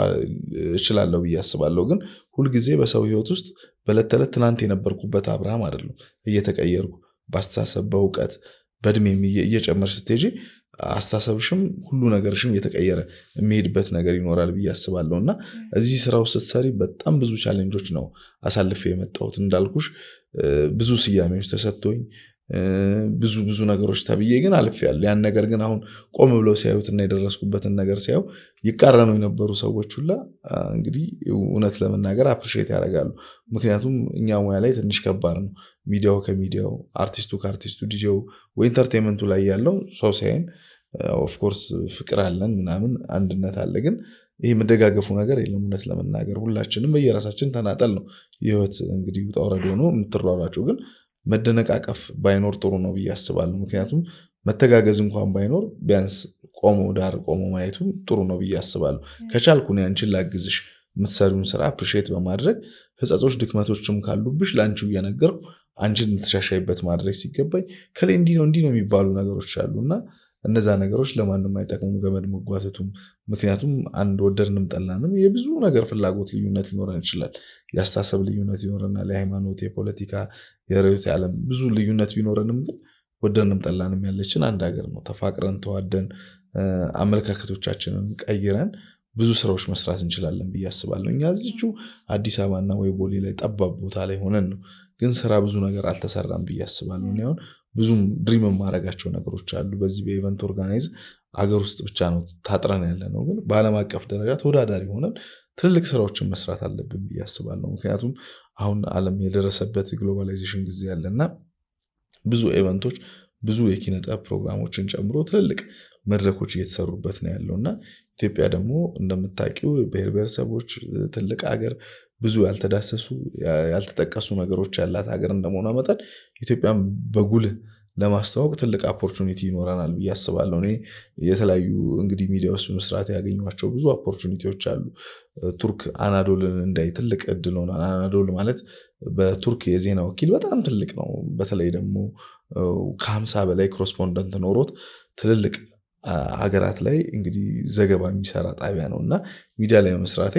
እችላለሁ ብዬ አስባለሁ። ግን ሁልጊዜ በሰው ህይወት ውስጥ በዕለት ተዕለት ትናንት የነበርኩበት አብርሃም አይደለም። እየተቀየርኩ በአስተሳሰብ በእውቀት በእድሜም እየጨመርሽ ስትሄጂ አስተሳሰብሽም ሁሉ ነገርሽም እየተቀየረ የሚሄድበት ነገር ይኖራል ብዬ አስባለሁ። እና እዚህ ስራ ውስጥ ስትሰሪ በጣም ብዙ ቻሌንጆች ነው አሳልፌ የመጣሁት። እንዳልኩሽ ብዙ ስያሜዎች ተሰጥቶኝ ብዙ ነገሮች ተብዬ ግን አልፌያለሁ። ያን ነገር ግን አሁን ቆም ብለው ሲያዩትና የደረስኩበትን ነገር ሲያዩ ይቃረኑ የነበሩ ሰዎች ሁላ እንግዲህ እውነት ለመናገር አፕሪሺየት ያደርጋሉ። ምክንያቱም እኛ ሙያ ላይ ትንሽ ከባድ ነው። ሚዲያው ከሚዲያው፣ አርቲስቱ ከአርቲስቱ፣ ዲጄው ወይ ኢንተርቴንመንቱ ላይ ያለው ሰው ሳይን ኦፍኮርስ ፍቅር አለን ምናምን አንድነት አለ። ግን ይህ መደጋገፉ ነገር የለም። እውነት ለመናገር ሁላችንም በየራሳችን ተናጠል ነው የህይወት እንግዲህ ውጣ ውረድ ሆኖ የምትሯሯቸው። ግን መደነቃቀፍ ባይኖር ጥሩ ነው ብዬ አስባለሁ። ምክንያቱም መተጋገዝ እንኳን ባይኖር ቢያንስ ቆሞ ዳር ቆሞ ማየቱ ጥሩ ነው ብዬ አስባለሁ። ከቻልኩ እኔ አንቺን ላግዝሽ፣ የምትሰሪውን ስራ አፕሪሺየት በማድረግ ህጸጾች፣ ድክመቶችም ካሉብሽ ለአንቺ እየነገርኩ አንቺን የምትሻሻይበት ማድረግ ሲገባኝ ከላይ እንዲህ ነው የሚባሉ ነገሮች አሉና እነዛ ነገሮች ለማንም አይጠቅሙም፣ ገመድ መጓተቱም። ምክንያቱም አንድ ወደድንም ጠላንም የብዙ ነገር ፍላጎት ልዩነት ሊኖረን ይችላል። የአስተሳሰብ ልዩነት ይኖረናል፣ የሃይማኖት፣ የፖለቲካ፣ የርዕዮተ ዓለም ብዙ ልዩነት ቢኖረንም ግን ወደድንም ጠላንም ያለችን አንድ ሀገር ነው። ተፋቅረን ተዋደን አመለካከቶቻችንን ቀይረን ብዙ ስራዎች መስራት እንችላለን ብዬ አስባለሁ። እኛ እዚቹ አዲስ አበባና ወይ ቦሌ ላይ ጠባብ ቦታ ላይ ሆነን ነው ግን ስራ ብዙ ነገር አልተሰራም ብዬ አስባለሁ። እኔ አሁን ብዙም ድሪም የማደርጋቸው ነገሮች አሉ። በዚህ በኢቨንት ኦርጋናይዝ አገር ውስጥ ብቻ ነው ታጥረን ያለ ነው። ግን በዓለም አቀፍ ደረጃ ተወዳዳሪ ሆነን ትልልቅ ስራዎችን መስራት አለብን ብዬ አስባለሁ። ምክንያቱም አሁን ዓለም የደረሰበት ግሎባላይዜሽን ጊዜ ያለና ብዙ ኢቨንቶች ብዙ የኪነጥበብ ፕሮግራሞችን ጨምሮ ትልልቅ መድረኮች እየተሰሩበት ነው ያለውና ኢትዮጵያ ደግሞ እንደምታውቂው ብሔር ብሔረሰቦች ትልቅ ሀገር ብዙ ያልተዳሰሱ ያልተጠቀሱ ነገሮች ያላት ሀገር እንደመሆኗ መጠን ኢትዮጵያን በጉልህ ለማስተዋወቅ ትልቅ ኦፖርቹኒቲ ይኖረናል ብዬ አስባለሁ። እኔ የተለያዩ እንግዲህ ሚዲያ ውስጥ በመስራት ያገኟቸው ብዙ ኦፖርቹኒቲዎች አሉ። ቱርክ አናዶልን እንዳይ ትልቅ እድል ሆኗል። አናዶል ማለት በቱርክ የዜና ወኪል በጣም ትልቅ ነው። በተለይ ደግሞ ከ50 በላይ ኮረስፖንደንት ኖሮት ትልልቅ ሀገራት ላይ እንግዲህ ዘገባ የሚሰራ ጣቢያ ነው እና ሚዲያ ላይ መስራቴ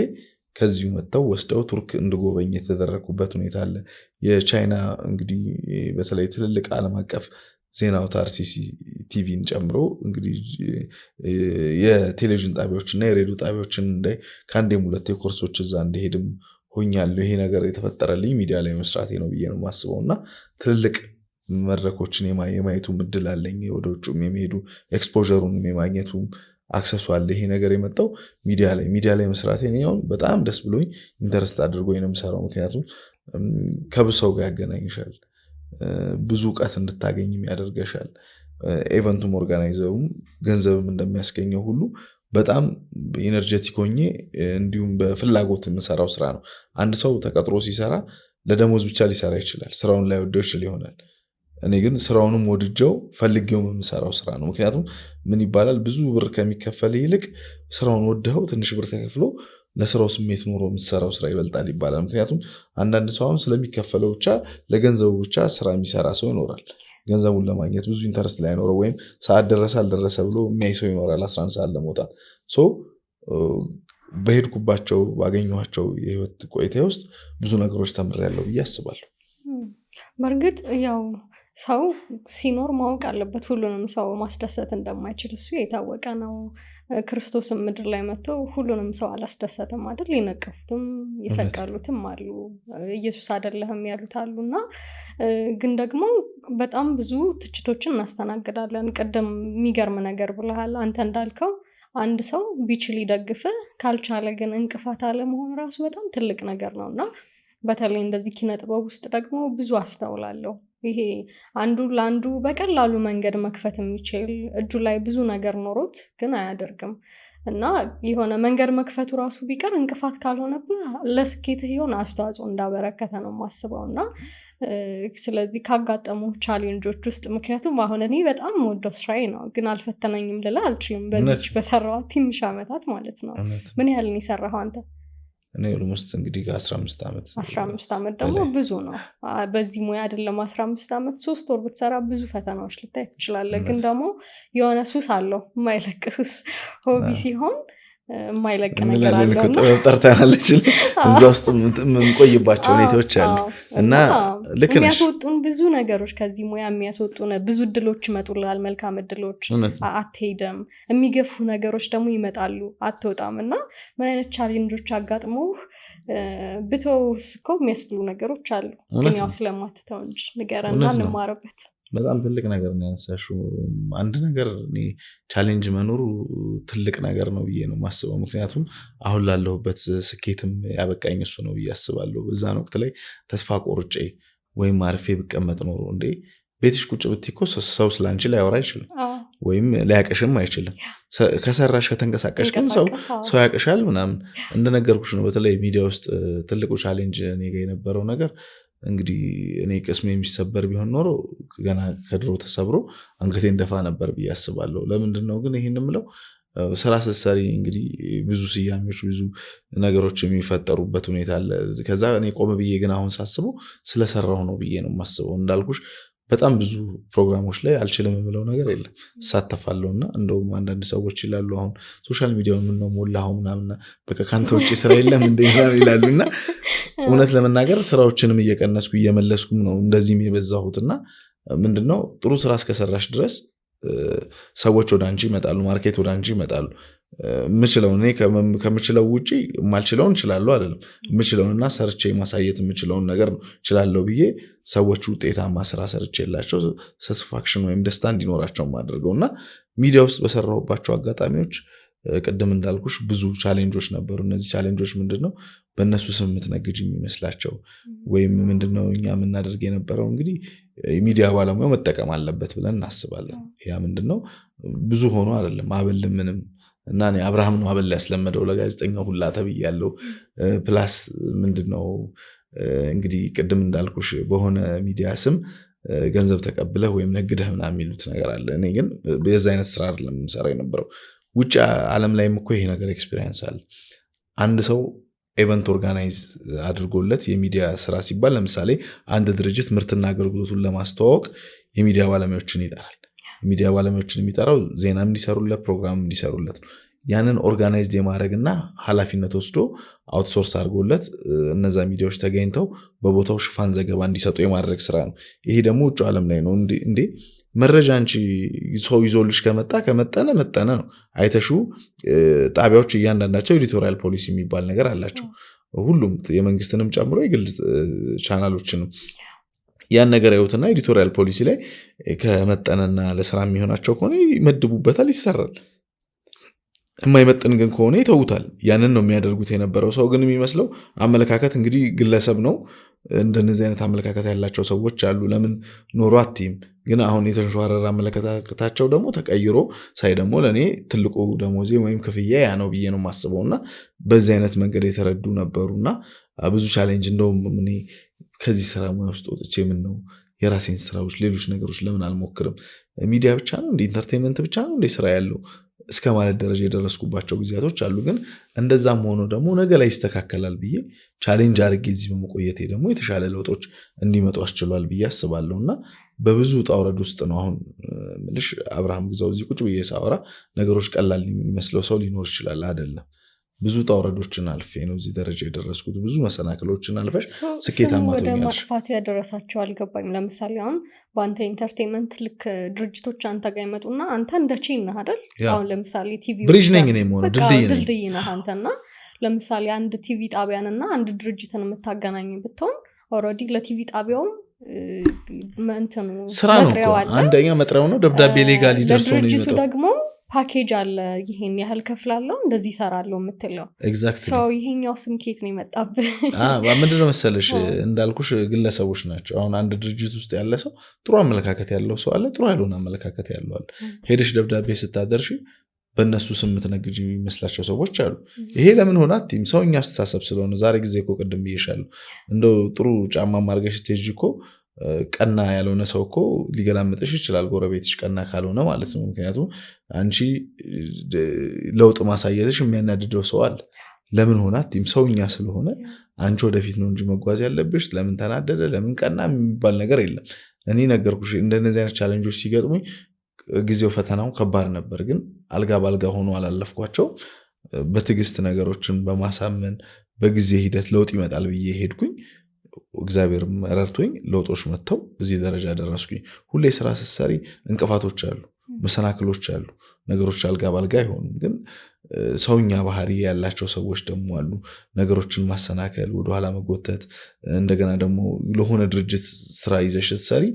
ከዚሁ መጥተው ወስደው ቱርክ እንድጎበኝ የተደረኩበት ሁኔታ አለ። የቻይና እንግዲህ በተለይ ትልልቅ ዓለም አቀፍ ዜና አውታር ሲሲቲቪን ጨምሮ እንግዲህ የቴሌቪዥን ጣቢያዎችና የሬዲዮ ጣቢያዎችን እንዳይ ከአንዴም ሁለቴ ኮርሶች እዛ እንደሄድም ሆኛለሁ። ይሄ ነገር የተፈጠረልኝ ሚዲያ ላይ መስራቴ ነው ብዬ ነው የማስበው እና ትልልቅ መድረኮችን የማየቱ እድል አለኝ። ወደ ውጭም የሚሄዱ ኤክስፖዠሩንም የማግኘቱ አክሰሱ አለ። ይሄ ነገር የመጣው ሚዲያ ላይ መስራቴ ነው በጣም ደስ ብሎኝ ኢንተረስት አድርጎኝ ነው የምሰራው። ምክንያቱም ከብዙ ሰው ጋር ያገናኝሻል፣ ብዙ እውቀት እንድታገኝም ያደርገሻል። ኤቨንቱም ኦርጋናይዘሩም ገንዘብም እንደሚያስገኘው ሁሉ በጣም ኢነርጀቲክ ሆኜ እንዲሁም በፍላጎት የምሰራው ስራ ነው። አንድ ሰው ተቀጥሮ ሲሰራ ለደሞዝ ብቻ ሊሰራ ይችላል፣ ስራውን ላይወደው ይችል ይሆናል። እኔ ግን ስራውንም ወድጀው ፈልጌው የምሰራው ስራ ነው። ምክንያቱም ምን ይባላል ብዙ ብር ከሚከፈል ይልቅ ስራውን ወደኸው ትንሽ ብር ተከፍሎ ለስራው ስሜት ኖሮ የምትሰራው ስራ ይበልጣል ይባላል። ምክንያቱም አንዳንድ ሰው አሁን ስለሚከፈለው ብቻ ለገንዘቡ ብቻ ስራ የሚሰራ ሰው ይኖራል። ገንዘቡን ለማግኘት ብዙ ኢንተረስት ላይኖረው ወይም ሰዓት ደረሰ አልደረሰ ብሎ የሚያይ ሰው ይኖራል 11 ሰዓት ለመውጣት። በሄድኩባቸው ባገኘኋቸው የህይወት ቆይታ ውስጥ ብዙ ነገሮች ተምሬያለሁ ብዬ አስባለሁ። በእርግጥ ያው ሰው ሲኖር ማወቅ አለበት ሁሉንም ሰው ማስደሰት እንደማይችል፣ እሱ የታወቀ ነው። ክርስቶስም ምድር ላይ መጥቶ ሁሉንም ሰው አላስደሰተም አይደል? የነቀፉትም የሰቀሉትም አሉ፣ ኢየሱስ አይደለህም ያሉት አሉና ግን ደግሞ በጣም ብዙ ትችቶችን እናስተናግዳለን። ቅድም የሚገርም ነገር ብለሃል አንተ እንዳልከው አንድ ሰው ቢችል ይደግፍ፣ ካልቻለ ግን እንቅፋት አለመሆን ራሱ በጣም ትልቅ ነገር ነውና በተለይ እንደዚህ ኪነ ጥበብ ውስጥ ደግሞ ብዙ አስተውላለሁ። ይሄ አንዱ ለአንዱ በቀላሉ መንገድ መክፈት የሚችል እጁ ላይ ብዙ ነገር ኖሮት ግን አያደርግም እና የሆነ መንገድ መክፈቱ ራሱ ቢቀር እንቅፋት ካልሆነብህ ለስኬትህ የሆነ አስተዋጽኦ እንዳበረከተ ነው የማስበው። እና ስለዚህ ካጋጠሙ ቻሌንጆች ውስጥ ምክንያቱም አሁን እኔ በጣም ወደው ስራዬ ነው ግን አልፈተነኝም ልላ አልችልም። በዚች በሰራኋት ትንሽ ዓመታት ማለት ነው። ምን ያህል ነው የሰራኸው አንተ? እኔ ኦልሞስት እንግዲህ 15 ዓመት ደግሞ ብዙ ነው። በዚህ ሙያ አይደለም 15 ዓመት 3 ወር ብትሰራ ብዙ ፈተናዎች ልታይ ትችላለህ። ግን ደግሞ የሆነ ሱስ አለው፣ የማይለቅ ሱስ ሆቢ ሲሆን የማይለቅ ነገር አለውና ጠርተናለች እዛ ውስጥ የምንቆይባቸው ሁኔታዎች አሉ እና ልክ ነሽ። የሚያስወጡን ብዙ ነገሮች ከዚህ ሙያ የሚያስወጡን ብዙ እድሎች ይመጡልሃል፣ መልካም እድሎች። አትሄድም። የሚገፉ ነገሮች ደግሞ ይመጣሉ፣ አትወጣም። እና ምን አይነት ቻሌንጆች አጋጥመውህ ብተውስ እኮ የሚያስብሉ ነገሮች አሉ፣ ግን ያው ስለማትተው እንጂ ንገረና እንማርበት። በጣም ትልቅ ነገር ነው ያነሳሽው። አንድ ነገር እኔ ቻሌንጅ መኖሩ ትልቅ ነገር ነው ብዬ ነው የማስበው። ምክንያቱም አሁን ላለሁበት ስኬትም ያበቃኝ እሱ ነው ብዬ አስባለሁ። በዛን ወቅት ላይ ተስፋ ቆርጬ ወይም አርፌ ብቀመጥ ኖሮ እንዴ ቤትሽ ቁጭ ብትይ እኮ ሰው ስላንቺ ላያወራ አይችልም ወይም ላያቀሽም አይችልም። ከሰራሽ ከተንቀሳቀሽ ግን ሰው ያቀሻል ምናምን። እንደነገርኩሽ ነው። በተለይ ሚዲያ ውስጥ ትልቁ ቻሌንጅ እኔ ጋር የነበረው ነገር እንግዲህ እኔ ቅስሜ የሚሰበር ቢሆን ኖሮ ገና ከድሮ ተሰብሮ አንገቴን ደፋ ነበር ብዬ አስባለሁ። ለምንድን ነው ግን ይሄን የምለው? ስራ ስትሰሪ እንግዲህ ብዙ ስያሜዎች ብዙ ነገሮች የሚፈጠሩበት ሁኔታ አለ። ከዛ እኔ ቆም ብዬ ግን አሁን ሳስበው ስለሰራሁ ነው ብዬ ነው የማስበው። እንዳልኩሽ በጣም ብዙ ፕሮግራሞች ላይ አልችልም የምለው ነገር የለም፣ እሳተፋለሁ። እና እንደውም አንዳንድ ሰዎች ይላሉ አሁን ሶሻል ሚዲያው ምነው ሞላኸው ምናምን በቃ ካንተ ውጭ ስራ የለም እንደ ይላሉ። እና እውነት ለመናገር ስራዎችንም እየቀነስኩ እየመለስኩም ነው እንደዚህም የበዛሁትና ምንድነው ጥሩ ስራ እስከሰራሽ ድረስ ሰዎች ወደ አንቺ ይመጣሉ፣ ማርኬት ወደ አንቺ ይመጣሉ። ምችለው እኔ ከምችለው ውጪ ማልችለውን እችላለሁ አይደለም፣ ምችለውንና ሰርቼ ማሳየት የምችለውን ነገር ነው እችላለሁ ብዬ ሰዎች ውጤታማ ስራ ሰርቼላቸው ሳቲስፋክሽን ወይም ደስታ እንዲኖራቸው ማድረገውና ሚዲያ ውስጥ በሰራሁባቸው አጋጣሚዎች ቅድም እንዳልኩሽ ብዙ ቻሌንጆች ነበሩ። እነዚህ ቻሌንጆች ምንድነው በእነሱ ስም የምትነግጅ የሚመስላቸው ወይም ምንድነው እኛ የምናደርግ የነበረው እንግዲህ ሚዲያ ባለሙያው መጠቀም አለበት ብለን እናስባለን። ያ ምንድነው ብዙ ሆኖ አይደለም አበል ምንም እና እኔ አብርሃም ነው አበል ያስለመደው ለጋዜጠኛው ሁላ ተብያለሁ። ፕላስ ምንድነው እንግዲህ ቅድም እንዳልኩሽ በሆነ ሚዲያ ስም ገንዘብ ተቀብለህ ወይም ነግደህ ምናምን የሚሉት ነገር አለ። እኔ ግን በዛ አይነት ስራ አይደለም የምሰራው የነበረው። ውጭ ዓለም ላይም እኮ ይሄ ነገር ኤክስፒሪየንስ አለ። አንድ ሰው ኤቨንት ኦርጋናይዝ አድርጎለት የሚዲያ ስራ ሲባል ለምሳሌ አንድ ድርጅት ምርትና አገልግሎቱን ለማስተዋወቅ የሚዲያ ባለሙያዎችን ይጠራል። የሚዲያ ባለሙያዎችን የሚጠራው ዜና እንዲሰሩለት፣ ፕሮግራም እንዲሰሩለት ነው። ያንን ኦርጋናይዝድ የማድረግና ኃላፊነት ወስዶ አውትሶርስ አድርጎለት እነዛ ሚዲያዎች ተገኝተው በቦታው ሽፋን ዘገባ እንዲሰጡ የማድረግ ስራ ነው። ይሄ ደግሞ ውጭ ዓለም ላይ ነው። እንዴ መረጃ አንቺ ሰው ይዞልሽ ከመጠነ ነው። አይተሹ ጣቢያዎች እያንዳንዳቸው ኤዲቶሪያል ፖሊሲ የሚባል ነገር አላቸው። ሁሉም የመንግስትንም ጨምሮ የግል ቻናሎችንም ያን ነገር ያዩትና ኤዲቶሪያል ፖሊሲ ላይ ከመጠነና ለስራ የሚሆናቸው ከሆነ ይመድቡበታል፣ ይሰራል። የማይመጥን ግን ከሆነ ይተውታል። ያንን ነው የሚያደርጉት የነበረው። ሰው ግን የሚመስለው አመለካከት እንግዲህ ግለሰብ ነው። እንደነዚህ አይነት አመለካከት ያላቸው ሰዎች አሉ። ለምን ኖሮ አትይም። ግን አሁን የተንሸዋረረ አመለካከታቸው ደግሞ ተቀይሮ ሳይ ደግሞ ለእኔ ትልቁ ደሞዜ ወይም ክፍያ ያ ነው ብዬ ነው የማስበውና በዚህ አይነት መንገድ የተረዱ ነበሩና ብዙ ቻሌንጅ እንደውም እኔ ከዚህ ስራ ሙያ ውስጥ ወጥቼ ምን ነው የራሴን ስራዎች ሌሎች ነገሮች ለምን አልሞክርም? ሚዲያ ብቻ ነው እንደ ኢንተርቴንመንት ብቻ ነው እንደ ስራ ያለው እስከ ማለት ደረጃ የደረስኩባቸው ጊዜያቶች አሉ። ግን እንደዛም ሆኖ ደግሞ ነገ ላይ ይስተካከላል ብዬ ቻሌንጅ አድርጌ እዚህ በመቆየቴ ደግሞ የተሻለ ለውጦች እንዲመጡ አስችሏል ብዬ አስባለሁና በብዙ ውጣ ውረድ ውስጥ ነው አሁን ምልሽ አብርሃም ግዛው እዚህ ቁጭ ብዬ ሳወራ ነገሮች ቀላል የሚመስለው ሰው ሊኖር ይችላል። አይደለም። ብዙ ውጣ ውረዶችን አልፌ ነው እዚህ ደረጃ የደረስኩት። ብዙ መሰናክሎችን አልፈሽ ስኬታማ ወደ ማጥፋት ያደረሳቸው አልገባኝም። ለምሳሌ አሁን በአንተ ኢንተርቴንመንት ልክ ድርጅቶች አንተ ጋር ይመጡና አንተ እንደ ቼን ነህ አይደል? አሁን ለምሳሌ ቲቪ ብሪጅ ነኝ እኔ ሆነ ድልድይ ነህ አንተና ለምሳሌ አንድ ቲቪ ጣቢያንና አንድ ድርጅትን የምታገናኝ ብትሆን ኦልሬዲ ለቲቪ ጣቢያውም እንትኑ ስራ ነው። አንደኛ መጥሪያው ነው፣ ደብዳቤ ሌጋሊ ደርሶ ነው የሚመጣው። ድርጅቱ ደግሞ ፓኬጅ አለ፣ ይሄን ያህል ከፍላለሁ እንደዚህ እሰራለሁ የምትለው ሰው ይሄኛው ስምኬት ነው የመጣብህ። ምንድነው መሰለሽ እንዳልኩሽ ግለሰቦች ናቸው። አሁን አንድ ድርጅት ውስጥ ያለ ሰው ጥሩ አመለካከት ያለው ሰው አለ፣ ጥሩ ያልሆነ አመለካከት ያለው አለ። ሄደሽ ደብዳቤ ስታደርሺ በእነሱ ስም ትነግጂ የሚመስላቸው ሰዎች አሉ። ይሄ ለምን ሆነ አትይም። ሰውኛ አስተሳሰብ ስለሆነ ዛሬ ጊዜ እኮ ቅድም ብዬሻለሁ፣ እንደው ጥሩ ጫማ ማርገሽ ስቴጅ እኮ ቀና ያልሆነ ሰው እኮ ሊገላምጥሽ ይችላል፣ ጎረቤትሽ ቀና ካልሆነ ማለት ነው። ምክንያቱም አንቺ ለውጥ ማሳየትሽ የሚያናድደው ሰው አለ። ለምን ሆነ አትይም። ሰውኛ ስለሆነ አንቺ ወደፊት ነው እንጂ መጓዝ ያለብሽ። ለምን ተናደደ፣ ለምን ቀና የሚባል ነገር የለም። እኔ ነገርኩሽ እንደነዚህ አይነት ቻሌንጆች ሲገጥሙኝ ጊዜው ፈተናው ከባድ ነበር፣ ግን አልጋ ባልጋ ሆኖ አላለፍኳቸው። በትዕግስት ነገሮችን በማሳመን በጊዜ ሂደት ለውጥ ይመጣል ብዬ ሄድኩኝ። እግዚአብሔር ረድቶኝ ለውጦች መጥተው እዚህ ደረጃ ደረስኩኝ። ሁሌ ስራ ስትሰሪ እንቅፋቶች አሉ፣ መሰናክሎች አሉ። ነገሮች አልጋ ባልጋ አይሆኑም። ግን ሰውኛ ባህሪ ያላቸው ሰዎች ደግሞ አሉ። ነገሮችን ማሰናከል፣ ወደኋላ መጎተት። እንደገና ደግሞ ለሆነ ድርጅት ስራ ይዘሽ ስትሰሪ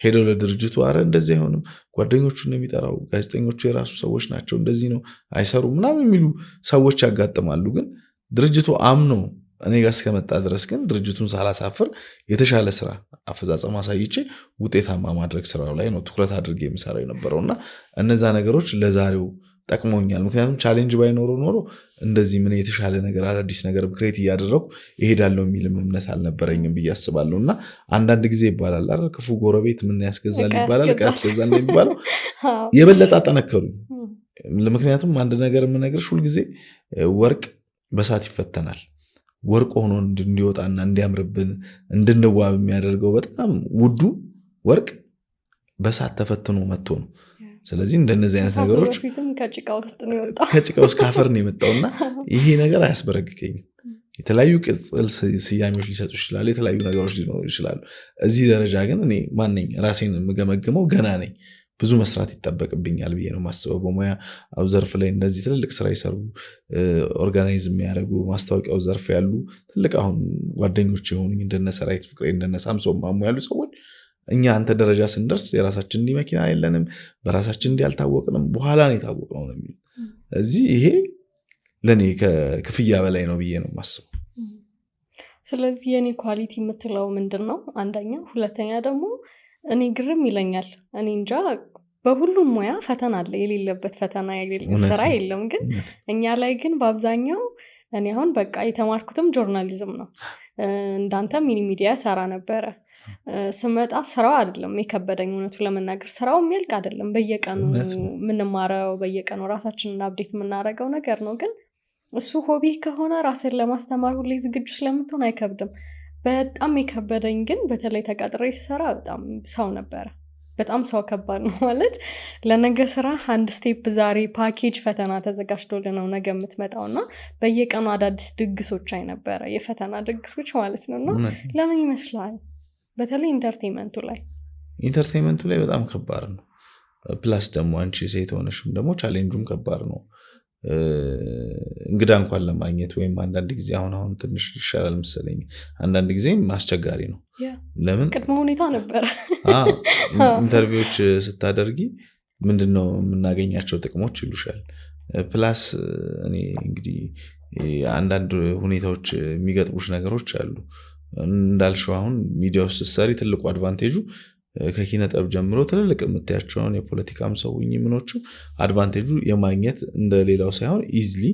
ሄደው ለድርጅቱ አረ እንደዚህ አይሆንም፣ ጓደኞቹን ነው የሚጠራው፣ ጋዜጠኞቹ የራሱ ሰዎች ናቸው፣ እንደዚህ ነው አይሰሩም ምናምን የሚሉ ሰዎች ያጋጥማሉ። ግን ድርጅቱ አምኖ እኔ ጋር እስከመጣ ድረስ ግን ድርጅቱን ሳላሳፍር የተሻለ ስራ አፈጻጸም አሳይቼ ውጤታማ ማድረግ ስራው ላይ ነው ትኩረት አድርጌ የምሰራው የነበረውና እነዛ ነገሮች ለዛሬው ጠቅሞኛል። ምክንያቱም ቻሌንጅ ባይኖሩ ኖሮ እንደዚህ ምን የተሻለ ነገር አዳዲስ ነገር ክሬት እያደረኩ እሄዳለሁ የሚል እምነት አልነበረኝም ብዬ አስባለሁ። እና አንዳንድ ጊዜ ይባላል አይደል ክፉ ጎረቤት ምን ያስገዛል ይባላል፣ ዕቃ ያስገዛል የሚባለው የበለጠ አጠነከሩኝ። ምክንያቱም አንድ ነገር የምነግርሽ ሁልጊዜ ወርቅ በሳት ይፈተናል። ወርቅ ሆኖ እንዲወጣና እንዲያምርብን እንድንዋብ የሚያደርገው በጣም ውዱ ወርቅ በሳት ተፈትኖ መጥቶ ነው። ስለዚህ እንደነዚህ አይነት ነገሮች ከጭቃ ውስጥ ካፈር ነው የመጣውና ይሄ ነገር አያስበረግገኝም። የተለያዩ ቅጽል ስያሜዎች ሊሰጡ ይችላሉ፣ የተለያዩ ነገሮች ሊኖሩ ይችላሉ። እዚህ ደረጃ ግን እኔ ማንኝ ራሴን የምገመግመው ገና ነኝ። ብዙ መስራት ይጠበቅብኛል ብዬ ነው የማስበው። በሙያ ዘርፍ ላይ እንደዚህ ትልልቅ ስራ ይሰሩ ኦርጋናይዝ የሚያደርጉ ማስታወቂያው ዘርፍ ያሉ ትልቅ አሁን ጓደኞች የሆኑኝ እንደነ ሰራዊት ፍቅሬ እንደነ ሳምሶን ማሙ ያሉ ሰዎች እኛ አንተ ደረጃ ስንደርስ የራሳችን እንዲህ መኪና የለንም፣ በራሳችን እንዲህ አልታወቅንም፣ በኋላ ነው የታወቅነው ነው የሚሉት። እዚህ ይሄ ለእኔ ከክፍያ በላይ ነው ብዬ ነው የማስበው። ስለዚህ የኔ ኳሊቲ የምትለው ምንድን ነው? አንደኛ። ሁለተኛ ደግሞ እኔ ግርም ይለኛል። እኔ እንጃ በሁሉም ሙያ ፈተና አለ፣ የሌለበት ፈተና ስራ የለም። ግን እኛ ላይ ግን በአብዛኛው እኔ አሁን በቃ የተማርኩትም ጆርናሊዝም ነው። እንዳንተ ሚኒ ሚዲያ ሰራ ነበረ። ስመጣ ስራው አይደለም የከበደኝ እውነቱ ለመናገር ስራው የሚያልቅ አይደለም በየቀኑ ምንማረው በየቀኑ ራሳችንን አፕዴት የምናደርገው ነገር ነው ግን እሱ ሆቢ ከሆነ ራስን ለማስተማር ሁሌ ዝግጁ ስለምትሆን አይከብድም በጣም የከበደኝ ግን በተለይ ተቀጥሬ ስሰራ በጣም ሰው ነበረ በጣም ሰው ከባድ ነው ማለት ለነገ ስራ አንድ ስቴፕ ዛሬ ፓኬጅ ፈተና ተዘጋጅቶልህ ነው ነገ የምትመጣውና በየቀኑ አዳዲስ ድግሶች አይነበረ የፈተና ድግሶች ማለት ነውና ለምን ይመስላል በተለይ ኢንተርቴይንመንቱ ላይ በጣም ከባድ ነው ፕላስ ደግሞ አንቺ ሴት ሆነሽም ደግሞ ቻሌንጁም ከባድ ነው እንግዳ እንኳን ለማግኘት ወይም አንዳንድ ጊዜ አሁን ትንሽ ይሻላል መሰለኝ አንዳንድ ጊዜም አስቸጋሪ ነው ለምን ቅድመ ሁኔታ ነበር ኢንተርቪዎች ስታደርጊ ምንድነው የምናገኛቸው ጥቅሞች ይሉሻል ፕላስ እኔ እንግዲህ አንዳንድ ሁኔታዎች የሚገጥሙሽ ነገሮች አሉ እንዳልሽው አሁን ሚዲያ ውስጥ ስትሰሪ ትልቁ አድቫንቴጁ ከኪነ ጥበብ ጀምሮ ትልልቅ የምታያቸውን የፖለቲካም ሰውኝ ምኖቹ አድቫንቴጁ የማግኘት እንደሌላው ሳይሆን ኢዝሊ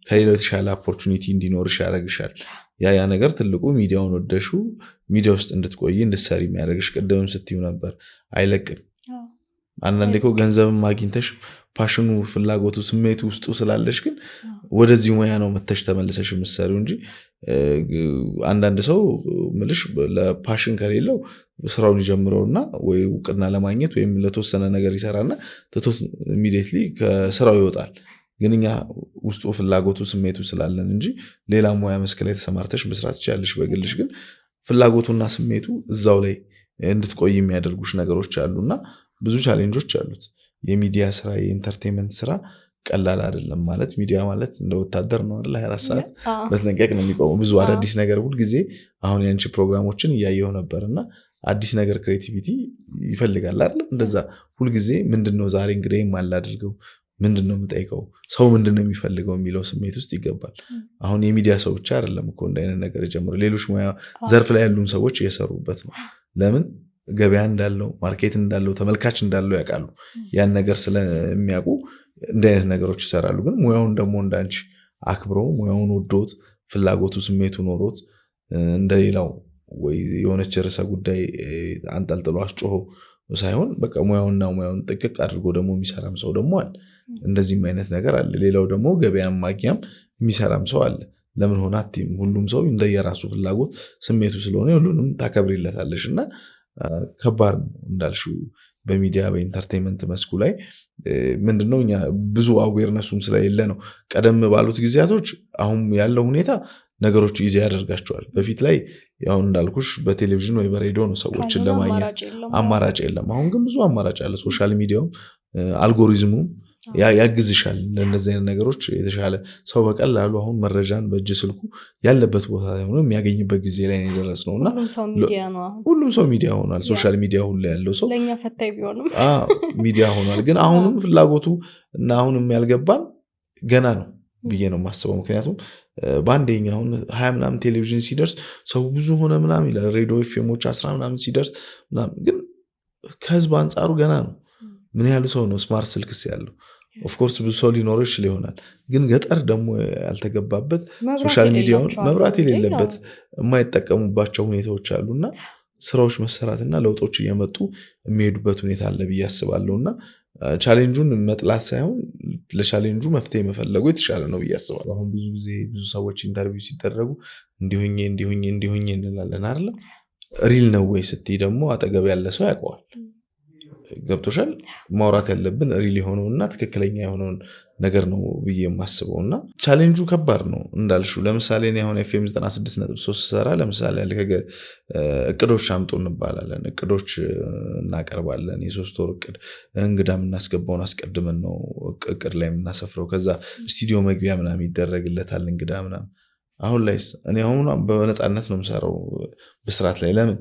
ከሌላው የተሻለ ኦፖርቹኒቲ እንዲኖርሽ ያደርግሻል ያ ነገር ትልቁ ሚዲያውን ወደሹ ሚዲያ ውስጥ እንድትቆይ እንድትሰሪ የሚያደርግሽ ቀደምም ስትዩ ነበር አይለቅም አንዳንዴ እኮ ገንዘብም ማግኝተሽ ፓሽኑ ፍላጎቱ ስሜቱ ውስጡ ስላለሽ ግን ወደዚህ ሙያ ነው መተሽ ተመልሰሽ የምትሰሪው እንጂ አንዳንድ ሰው ምልሽ ለፓሽን ከሌለው ስራውን ይጀምረውና ወይ እውቅና ለማግኘት ወይም ለተወሰነ ነገር ይሰራና ተቶት ኢሚዲየትሊ ከስራው ይወጣል ግን እኛ ውስጡ ፍላጎቱ ስሜቱ ስላለን እንጂ ሌላ ሙያ መስክ ላይ ተሰማርተሽ መስራት ይችላልሽ በግልሽ ግን ፍላጎቱና ስሜቱ እዛው ላይ እንድትቆይ የሚያደርጉሽ ነገሮች አሉና ብዙ ቻሌንጆች አሉት የሚዲያ ስራ የኢንተርቴይንመንት ስራ ቀላል አይደለም ማለት ሚዲያ ማለት እንደ ወታደር ነው አይደል 24 ሰዓት በተጠንቀቅ ነው የሚቆመው ብዙ አዳዲስ ነገር ሁሉ ጊዜ አሁን ያንቺ ፕሮግራሞችን እያየው ነበርና አዲስ ነገር ክሬቲቪቲ ይፈልጋል አይደል እንደዛ ሁሉ ጊዜ ምንድነው ዛሬ እንግዲህ ማላደርገው ምንድነው የምጠይቀው ሰው ምንድነው የሚፈልገው የሚለው ስሜት ውስጥ ይገባል አሁን የሚዲያ ሰው ብቻ አይደለም እኮ እንደዚህ ነገር ጀምሮ ሌሎች ሙያ ዘርፍ ላይ ያሉም ሰዎች እየሰሩበት ነው ለምን ገበያ እንዳለው ማርኬት እንዳለው ተመልካች እንዳለው ያውቃሉ ያን ነገር ስለሚያውቁ እንደ አይነት ነገሮች ይሰራሉ ግን ሙያውን ደግሞ እንዳንቺ አክብሮ ሙያውን ወዶት ፍላጎቱ ስሜቱ ኖሮት እንደሌላው ወይ የሆነች ርዕሰ ጉዳይ አንጠልጥሎ አስጮሆ ሳይሆን በቃ ሙያውን ጥቅቅ አድርጎ ደግሞ የሚሰራም ሰው ደግሞ አለ እንደዚህም አይነት ነገር አለ ሌላው ደግሞ ገበያም ማግኛም የሚሰራም ሰው አለ ለምን ሆነ አትይም ሁሉም ሰው እንደየራሱ ፍላጎት ስሜቱ ስለሆነ ሁሉንም ታከብሪለታለሽና ከባድ ነው እንዳልሽው በሚዲያ በኢንተርቴይንመንት መስኩ ላይ ምንድነው እኛ ብዙ አዌርነሱም ስለሌለ ነው ቀደም ባሉት ጊዜያቶች አሁን ያለው ሁኔታ ነገሮች ይዘ ያደርጋቸዋል በፊት ላይ ያው እንዳልኩሽ በቴሌቪዥን ወይ በሬዲዮ ነው ሰዎችን ለማግኘት አማራጭ የለም አሁን ግን ብዙ አማራጭ አለ ሶሻል ሚዲያው አልጎሪዝሙ ያግዝሻል እንደዚህ አይነት ነገሮች የተሻለ ሰው በቀላሉ አሁን መረጃን በእጅ ስልኩ ያለበት ቦታ ላይ ሆኖ የሚያገኝበት ጊዜ ላይ ደረስነውና ሁሉም ሰው ሚዲያ ሆኗል ሶሻል ሚዲያ ሁሉ ያለው ሰው ለኛ ፈታይ ቢሆንም ሚዲያ ሆኗል ግን አሁንም ፍላጎቱ እና አሁንም ያልገባን ገና ነው ብዬ ነው የማስበው ምክንያቱም ባንዴኛ አሁን 20 ምናምን ቴሌቪዥን ሲደርስ ሰው ብዙ ሆነ ምናምን ይላል ሬዲዮ ኤፍኤሞች 10 ምናምን ሲደርስ ምናምን ግን ከህዝብ አንጻሩ ገና ነው ምን ያህሉ ሰው ነው ስማርት ስልክስ ያለው ኦፍ ኮርስ ብዙ ሰው ሊኖር ይችላል ግን ገጠር ደግሞ ያልተገባበት ሶሻል ሚዲያውን መብራት የሌለበት የማይጠቀሙባቸው ሁኔታዎች አሉና ስራዎች መሰራትና ለውጦች እየመጡ የሚሄዱበት ሁኔታ አለ ብዬ አስባለሁና ቻሌንጁን መጥላት ሳይሆን ለቻሌንጁ መፍትሄ መፈለጉ የተሻለ ነው ብዬ አስባለሁ አሁን ብዙ ጊዜ ብዙ ሰዎች ኢንተርቪው ሲደረጉ እንዲሁኝ እንላለን አይደል ሪል ነው ወይ ስትይ ደግሞ አጠገብ ያለ ሰው ያውቀዋል ገብቶሻል ማውራት ያለብን ሪል የሆነውና ትክክለኛ የሆነውን ነገር ነው ብዬ የማስበውና ቻሌንጁ ከባድ ነው እንዳልሽው ለምሳሌ እኔ አሁን ኤፍኤም 96.3 ሰራ ለምሳሌ እቅዶች አምጡ እንባላለን እቅዶች እናቀርባለን የሶስት ወር እቅድ እንግዳም እናስገባውን አስቀድመን ነው እቅድ ላይ የምናሰፍረው ከዛ ስቱዲዮ መግቢያ ምናምን ይደረግለታል እንግዳ ምናምን አሁን ላይስ እኔ አሁን በነፃነት ነው የምሰራው በስራት ላይ ለምን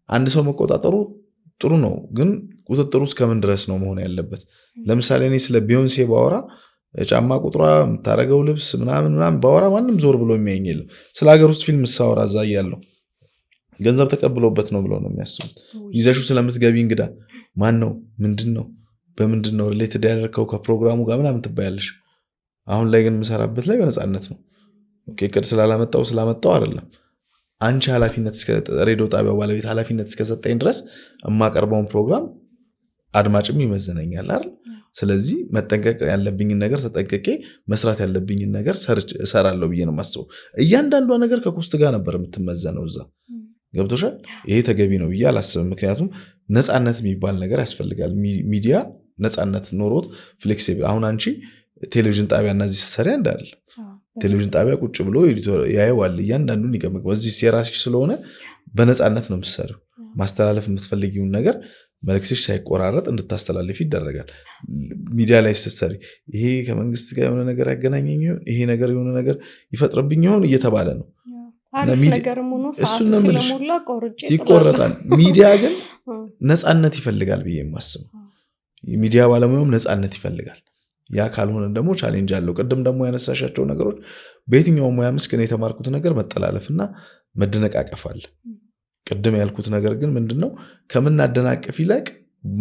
አንድ ሰው መቆጣጠሩ ጥሩ ነው ግን ቁጥጥሩ እስከምን ድረስ ነው መሆን ያለበት ለምሳሌ እኔ ስለ ቢዮንሴ ባወራ ጫማ ቁጥሯ የምታረገው ልብስ ምናምን ባወራ ማንም ዞር ብሎ የሚያየኝ የለም ስለ ሀገር ውስጥ ፊልም ሳወራ እዛ ያለው ገንዘብ ተቀብሎበት ነው ብሎ ነው የሚያስቡት ይዘሹ ስለምትገቢ እንግዳ ማን ነው ምንድነው በምንድነው ሪሌትድ ያደረከው ከፕሮግራሙ ጋር ምናምን ትባያለሽ አሁን ላይ ግን የምሰራበት ላይ በነፃነት ነው ኦኬ ቅድ ስላመጣው አይደለም አንቺ ኃላፊነት እስከ ሬዲዮ ጣቢያው ባለቤት ኃላፊነት እስከሰጠኝ ድረስ የማቀርበውን ፕሮግራም አድማጭም ይመዝነኛል አይደል? ስለዚህ መጠንቀቅ ያለብኝን ነገር ተጠንቅቄ መስራት ያለብኝን ነገር እሰራለሁ ብዬ ነው የማስበው። እያንዳንዷ ነገር ከኮስት ጋር ነበር የምትመዘነው እዛ። ገብቶሻል? ይሄ ተገቢ ነው ብዬ አላስብም። ምክንያቱም ነፃነት የሚባል ነገር ያስፈልጋል። ሚዲያ ነፃነት ኖሮት ፍሌክሲብል። አሁን አንቺ ቴሌቪዥን ጣቢያ እና እዚህ ስትሰሪ አንድ አይደል? ቴሌቪዥን ጣቢያ ቁጭ ብሎ ኤዲቶር ያየዋል፣ እያንዳንዱን ይገመግማል። እዚህ የራስሽ ስለሆነ በነፃነት ነው የምትሰሪው። ማስተላለፍ የምትፈልጊውን ነገር መልእክትሽ ሳይቆራረጥ እንድታስተላልፍ ይደረጋል። ሚዲያ ላይ ስትሰሪ ይሄ ከመንግስት ጋር የሆነ ነገር ያገናኘኝ ይሆን፣ ይሄ ነገር የሆነ ነገር ይፈጥርብኝ ይሆን እየተባለ ነው። ይቆረጣል። ሚዲያ ግን ነፃነት ይፈልጋል ብዬ የማስበው ሚዲያ ባለሙያውም ነፃነት ይፈልጋል። ያ ካልሆነ ደግሞ ቻሌንጅ አለው። ቅድም ደግሞ ያነሳሻቸው ነገሮች በየትኛው ሙያ መስክ ነው የተማርኩት ነገር መጠላለፍና መደነቃቀፍ አለ። ቅድም ያልኩት ነገር ግን ምንድነው ከምናደናቀፍ ይልቅ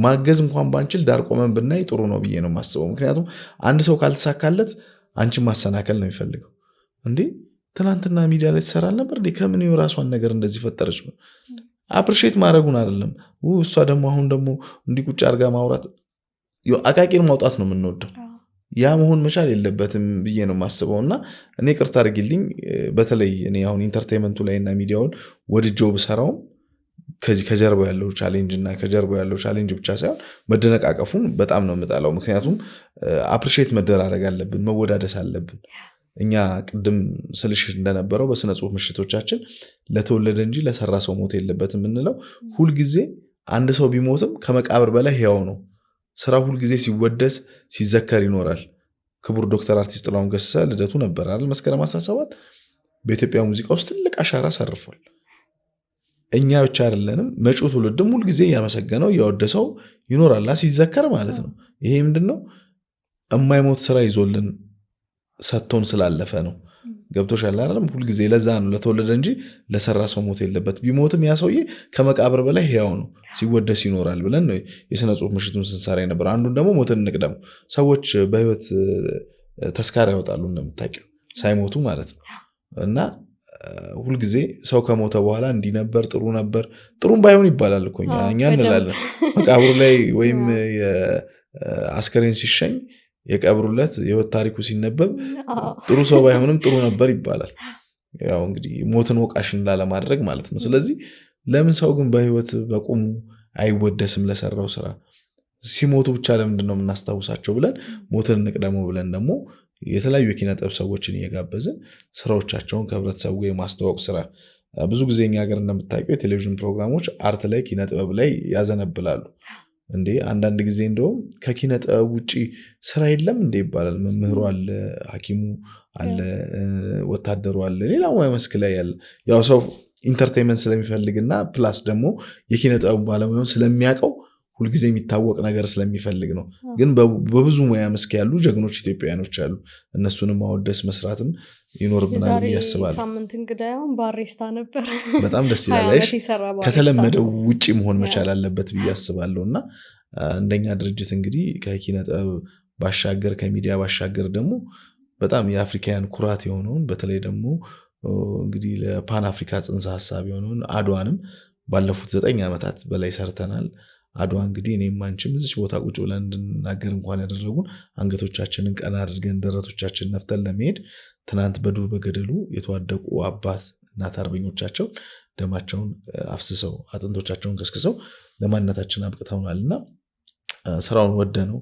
ማገዝ እንኳን ባንችል ዳር ቆመን ብናይ ጥሩ ነው ብዬ ነው የማስበው። ምክንያቱም አንድ ሰው ካልተሳካለት አንቺን ማሰናከል ነው የሚፈልገው። እንዴ ትናንትና ሚዲያ ላይ ትሰራል ነበር እንዴ ከምን የራሷን ነገር እንደዚህ ፈጠረች ነው አፕሪሺየት ማድረጉን አይደለም። እሷ ደግሞ አሁን ደግሞ እንዲህ ቁጭ አድርጋ ማውራት አቃቂር ማውጣት ነው የምንወደው። ያ መሆን መቻል የለበትም ብዬ ነው የማስበው። እና እኔ ቅርታ አድርጊልኝ፣ በተለይ እኔ አሁን ኢንተርቴንመንቱ ላይ እና ሚዲያውን ወድጄው ብሰራውም ከጀርባው ያለው ቻሌንጅ እና ከጀርባው ያለው ቻሌንጅ ብቻ ሳይሆን መደነቃቀፉን በጣም ነው የምጠላው። ምክንያቱም አፕሪሺየት መደራረግ አለብን፣ መወዳደስ አለብን። እኛ ቅድም ስልሽ እንደነበረው በስነ ጽሁፍ ምሽቶቻችን ለተወለደ እንጂ ለሰራ ሰው ሞት የለበትም የምንለው ሁልጊዜ አንድ ሰው ቢሞትም ከመቃብር በላይ ሕያው ነው። ስራ ሁልጊዜ ሲወደስ ሲዘከር ይኖራል። ክቡር ዶክተር አርቲስት ጥላሁን ገሰሰ ልደቱ ነበር አይደል? መስከረም 17 በኢትዮጵያ ሙዚቃ ውስጥ ትልቅ አሻራ ሰርፏል። እኛ ብቻ አይደለንም፣ መጪው ትውልድም ሁልጊዜ እያመሰገነው እያወደሰው ይኖራል ሲዘከር ማለት ነው። ይሄ ምንድነው የማይሞት ስራ ይዞልን ሰጥቶን ስላለፈ ነው። ገብቶሻል አይደለም? ሁልጊዜ ለዛ ነው ለተወለደ እንጂ ለሰራ ሰው ሞት የለበት። ቢሞትም ያ ሰውዬ ከመቃብር በላይ ሕያው ነው፣ ሲወደስ ይኖራል ብለን ነው የስነ ጽሁፍ ምሽቱን ስንሰራ ነበር። አንዱን ደግሞ ሞትን እንቅደም። ሰዎች በህይወት ተስካር ያወጣሉ እንደምታውቂው ሳይሞቱ ማለት ነው። እና ሁልጊዜ ሰው ከሞተ በኋላ እንዲህ ነበር፣ ጥሩ ነበር፣ ጥሩም ባይሆን ይባላል እኮ እኛ እንላለን። መቃብሩ ላይ ወይም አስከሬን ሲሸኝ የቀብሩለት የህይወት ታሪኩ ሲነበብ ጥሩ ሰው ባይሆንም ጥሩ ነበር ይባላል። ያው እንግዲህ ሞትን ወቃሽ ላለማድረግ ማለት ነው። ስለዚህ ለምን ሰው ግን በህይወት በቁሙ አይወደስም ለሰራው ስራ? ሲሞቱ ብቻ ለምንድን ነው የምናስታውሳቸው ብለን ሞትን እንቅደመው ብለን ደግሞ የተለያዩ የኪነ ጥበብ ሰዎችን እየጋበዝን ስራዎቻቸውን ከህብረተሰቡ የማስተዋወቅ ስራ ብዙ ጊዜ እኛ ሀገር እንደምታውቂው የቴሌቪዥን ፕሮግራሞች አርት ላይ ኪነ ጥበብ ላይ ያዘነብላሉ። እንዴ አንዳንድ ጊዜ እንደውም ከኪነ ጥበብ ውጪ ስራ የለም እንዴ ይባላል። መምህሩ አለ፣ ሐኪሙ አለ፣ ወታደሩ አለ፣ ሌላ ሙያ መስክ ላይ ያለ ያው ሰው ኢንተርቴይንመንት ስለሚፈልግና ፕላስ ደግሞ የኪነ ጥበብ ባለሙያውን ስለሚያውቀው ሁልጊዜ የሚታወቅ ነገር ስለሚፈልግ ነው። ግን በብዙ ሙያ መስክ ያሉ ጀግኖች ኢትዮጵያውያኖች አሉ። እነሱንም ማወደስ መስራትም ይኖርብናል ብዬ አስባለሁ። ሳምንት እንግዳውን ባሬስታ ነበር። በጣም ደስ ይላል። ከተለመደው ውጪ መሆን መቻል አለበት ብዬ አስባለሁ። እና እንደኛ ድርጅት እንግዲህ ከኪነ ጥበብ ባሻገር ከሚዲያ ባሻገር ደግሞ በጣም የአፍሪካውያን ኩራት የሆነውን በተለይ ደግሞ እንግዲህ ለፓን አፍሪካ ጽንሰ ሐሳብ የሆነውን አድዋንም ባለፉት 9 ዓመታት በላይ ሰርተናል። አድዋ እንግዲህ እኔም አንቺም እዚህ ቦታ ቁጭ ብለን እንድናገር እንኳን ያደረጉን አንገቶቻችንን ቀና አድርገን ደረቶቻችንን ነፍተን ለመሄድ ትናንት በዱር በገደሉ የተዋደቁ አባት እናት አርበኞቻቸው ደማቸውን አፍስሰው አጥንቶቻቸውን ከስክሰው ለማንነታችን አብቅተውናልና ስራውን ወደነው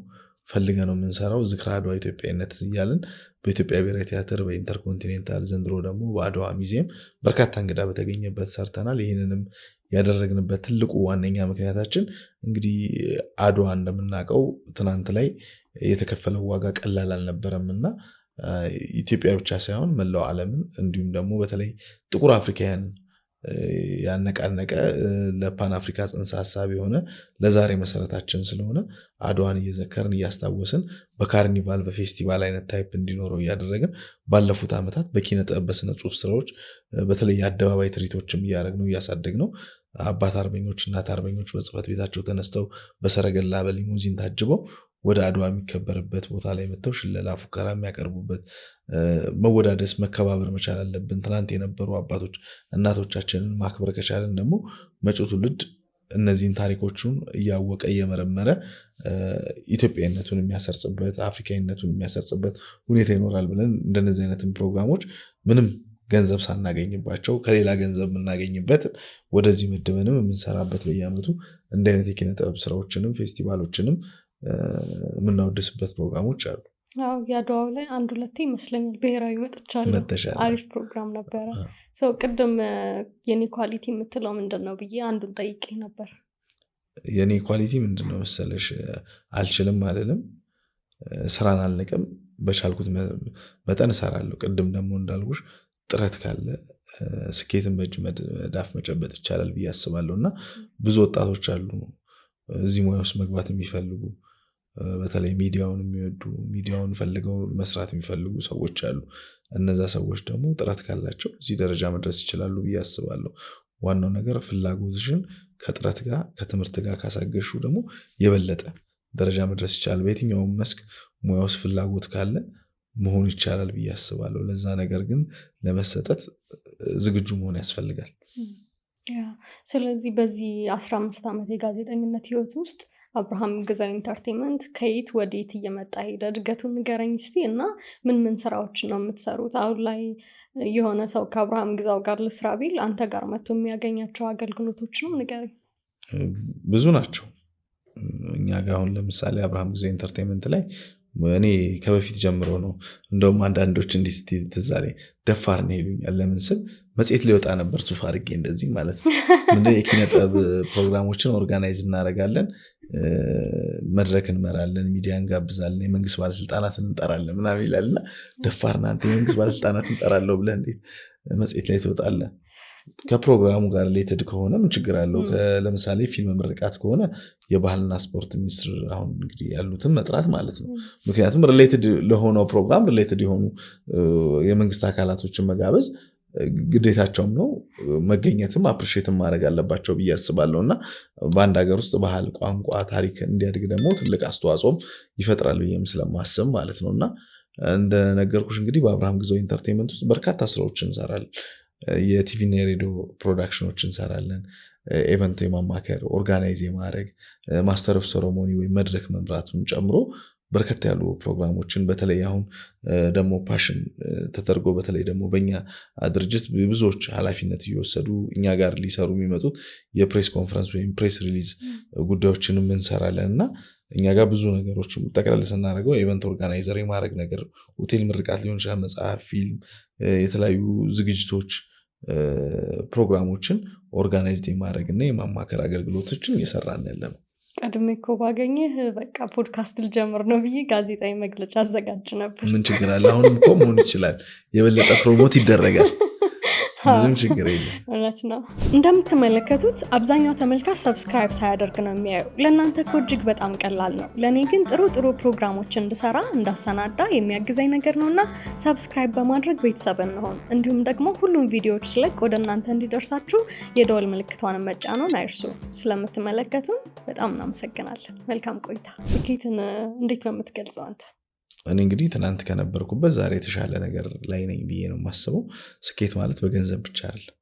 ፈልገ ነው የምንሰራው። ዝክረ አድዋ ኢትዮጵያዊነት እያልን በኢትዮጵያ ብሔራዊ ቲያትር በኢንተርኮንቲኔንታል ዘንድሮ ደግሞ በአድዋ ሙዚየም በርካታ እንግዳ በተገኘበት ሰርተናል። ይህንንም ያደረግንበት ትልቁ ዋነኛ ምክንያታችን እንግዲህ አድዋ እንደምናውቀው ትናንት ላይ የተከፈለው ዋጋ ቀላል አልነበረም እና ኢትዮጵያ ብቻ ሳይሆን መላው ዓለምን እንዲሁም ደግሞ በተለይ ጥቁር አፍሪካውያን ያነቃነቀ ለፓን አፍሪካ ጽንሰ ሐሳብ የሆነ ለዛሬ መሰረታችን ስለሆነ አድዋን እየዘከርን እያስታወስን በካርኒቫል በፌስቲቫል አይነት ታይፕ እንዲኖረው እያደረግን ባለፉት ዓመታት በኪነ ጥበብ በስነ ጽሁፍ ስራዎች በተለይ የአደባባይ ትርኢቶችም እያደረግነው እያሳደግነው አባት አርበኞች እናት አርበኞች በጽፈት ቤታቸው ተነስተው በሰረገላ በሊሙዚን ታጅበው ወደ አድዋ የሚከበርበት ቦታ ላይ መጥተው ሽለላ ፉከራ የሚያቀርቡበት መወዳደስ መከባበር መቻል አለብን። ትናንት የነበሩ አባቶች እናቶቻችንን ማክበር ከቻለን ደግሞ መጪው ትውልድ እነዚህን ታሪኮቹን እያወቀ እየመረመረ ኢትዮጵያዊነቱን የሚያሰርጽበት አፍሪካዊነቱን የሚያሰርጽበት ሁኔታ ይኖራል ብለን እንደነዚህ አይነትን ፕሮግራሞች ምንም ገንዘብ ሳናገኝባቸው ከሌላ ገንዘብ የምናገኝበት ወደዚህ ምድብንም የምንሰራበት በየዓመቱ እንደ አይነት የኪነ ጥበብ ስራዎችንም ፌስቲቫሎችንም የምናወድስበት ፕሮግራሞች አሉ። አዎ የአድዋው ላይ 1-2 ይመስለኛል ብሔራዊ መጥቻለሁ። አሪፍ ፕሮግራም ነበረ። ሰው ቅድም የኔ ኳሊቲ የምትለው ምንድነው ብዬ አንዱን ጠይቄ ነበር። የኔ ኳሊቲ ምንድነው መሰለሽ? አልችልም አይደለም፣ ስራን አልንቅም፣ በቻልኩት መጠን እሰራለሁ። ቅድም ደግሞ እንዳልኩሽ ጥረት ካለ ስኬትን በእጅ መዳፍ መጨበጥ ይቻላል ብዬ አስባለሁ። እና ብዙ ወጣቶች አሉ እዚህ ሙያ ውስጥ መግባት የሚፈልጉ በተለይ ሚዲያውን የሚወዱ ሚዲያውን ፈልገው መስራት የሚፈልጉ ሰዎች አሉ። እነዛ ሰዎች ደግሞ ጥረት ካላቸው እዚህ ደረጃ መድረስ ይችላሉ ብዬ አስባለሁ። ዋናው ነገር ፍላጎትሽን ከጥረት ጋር ከትምህርት ጋር ካሳገሹ ደግሞ የበለጠ ደረጃ መድረስ ይቻላል። በየትኛውም መስክ ሙያ ውስጥ ፍላጎት ካለ መሆን ይቻላል ብዬ አስባለሁ። ለዛ ነገር ግን ለመሰጠት ዝግጁ መሆን ያስፈልጋል። ስለዚህ በዚህ 15 ዓመት የጋዜጠኝነት ህይወት ውስጥ አብርሃም ግዛው ኢንተርቴይንመንት ከየት ወዴት እየመጣ ሄደ? እድገቱን ንገረኝ እስቲ። እና ምን ስራዎችን ነው የምትሰሩት? አሁን ላይ የሆነ ሰው ከአብርሃም ግዛው ጋር ልስራ ቢል አንተ ጋር መጥቶ የሚያገኛቸው አገልግሎቶች ነው ንገረኝ። ብዙ ናቸው። እኛ ጋር አሁን ለምሳሌ አብርሃም ግዛው ኢንተርቴይንመንት ላይ እኔ ከበፊት ጀምሮ ነው እንደውም አንዳንዶች እንዲህ ትዝ አለኝ ደፋር ነው ይሉኛል። ለምን ስል መጽሔት ሊወጣ ነበር ሱፍ አድርጌ እንደዚህ ማለት ነው። የኪነ ጥበብ ፕሮግራሞችን ኦርጋናይዝ እናደርጋለን፣ መድረክ እንመራለን፣ ሚዲያ እንጋብዛለን፣ የመንግስት ባለስልጣናትን እንጠራለን ምናምን ይላልና ደፋር ነህ አንተ የመንግስት ባለስልጣናትን እንጠራለሁ ብለህ እንዴት መጽሔት ላይ ትወጣለህ? ከፕሮግራሙ ጋር ሪሌትድ ከሆነ ምን ችግር አለው? ለምሳሌ ፊልም ምርቃት ከሆነ የባህልና ስፖርት ሚኒስትር አሁን እንግዲህ ያሉትን መጥራት ማለት ነው። ምክንያቱም ሪሌትድ ለሆነው ፕሮግራም ሪሌትድ የሆኑ የመንግስት አካላቶችን መጋበዝ ግዴታቸውም ነው። መገኘትም አፕሪሼትም ማድረግ አለባቸው ብዬ አስባለሁ። እና በአንድ ሀገር ውስጥ ባህል፣ ቋንቋ፣ ታሪክ እንዲያድግ ደግሞ ትልቅ አስተዋጽኦም ይፈጥራል ብዬም ስለማስብ ማለት ነው። እና እንደነገርኩሽ እንግዲህ በአብርሃም ግዛው ኢንተርቴይንመንት ውስጥ በርካታ ስራዎችን እንሰራለን። የቲቪና የሬዲዮ ፕሮዳክሽኖች እንሰራለን። ኤቨንት የማማከር ኦርጋናይዝ የማድረግ ማስተር ኦፍ ሴሬሞኒ ወይም መድረክ መምራቱን ጨምሮ በርከት ያሉ ፕሮግራሞችን በተለይ አሁን ደግሞ ፓሽን ተደርጎ በተለይ ደግሞ በእኛ ድርጅት ብዙዎች ኃላፊነት እየወሰዱ እኛ ጋር ሊሰሩ የሚመጡት የፕሬስ ኮንፈረንስ ወይም ፕሬስ ሪሊዝ ጉዳዮችንም እንሰራለን። እና እኛ ጋር ብዙ ነገሮች ጠቅላላ ስናደርገው ኤቨንት ኦርጋናይዘር የማድረግ ነገር ሆቴል ምርቃት ሊሆን ይችላል፣ መጽሐፍ፣ ፊልም፣ የተለያዩ ዝግጅቶች ፕሮግራሞችን ኦርጋናይዝድ የማድረግ እና የማማከር አገልግሎቶችን እየሰራን ያለነው። ቀድሜ እኮ ባገኘህ በቃ ፖድካስት ልጀምር ነው ብዬ ጋዜጣዊ መግለጫ አዘጋጅ ነበር። ምን ችግር አለ? አሁንም እኮ መሆን ይችላል። የበለጠ ፕሮሞት ይደረጋል። ምንም ችግር የለም። እውነት ነው። እንደምትመለከቱት አብዛኛው ተመልካች ሰብስክራይብ ሳያደርግ ነው የሚያየው። ለእናንተ እኮ እጅግ በጣም ቀላል ነው። ለእኔ ግን ጥሩ ፕሮግራሞችን እንድሰራ እንዳሰናዳ የሚያግዘኝ ነገር ነውና ሰብስክራይብ በማድረግ ቤተሰብ እንሆን። እንዲሁም ደግሞ ሁሉም ቪዲዮዎች ስለቅ ወደ እናንተ እንዲደርሳችሁ የደወል ምልክቷን መጫኑን አይርሱ። ስለምትመለከቱን በጣም እናመሰግናለን። መልካም ቆይታ። ስኬትን እንዴት ነው የምትገልጸው አንተ? እኔ እንግዲህ ትናንት ከነበርኩበት ዛሬ የተሻለ ነገር ላይ ነኝ ብዬ ነው የማስበው። ስኬት ማለት በገንዘብ ብቻ አይደለም።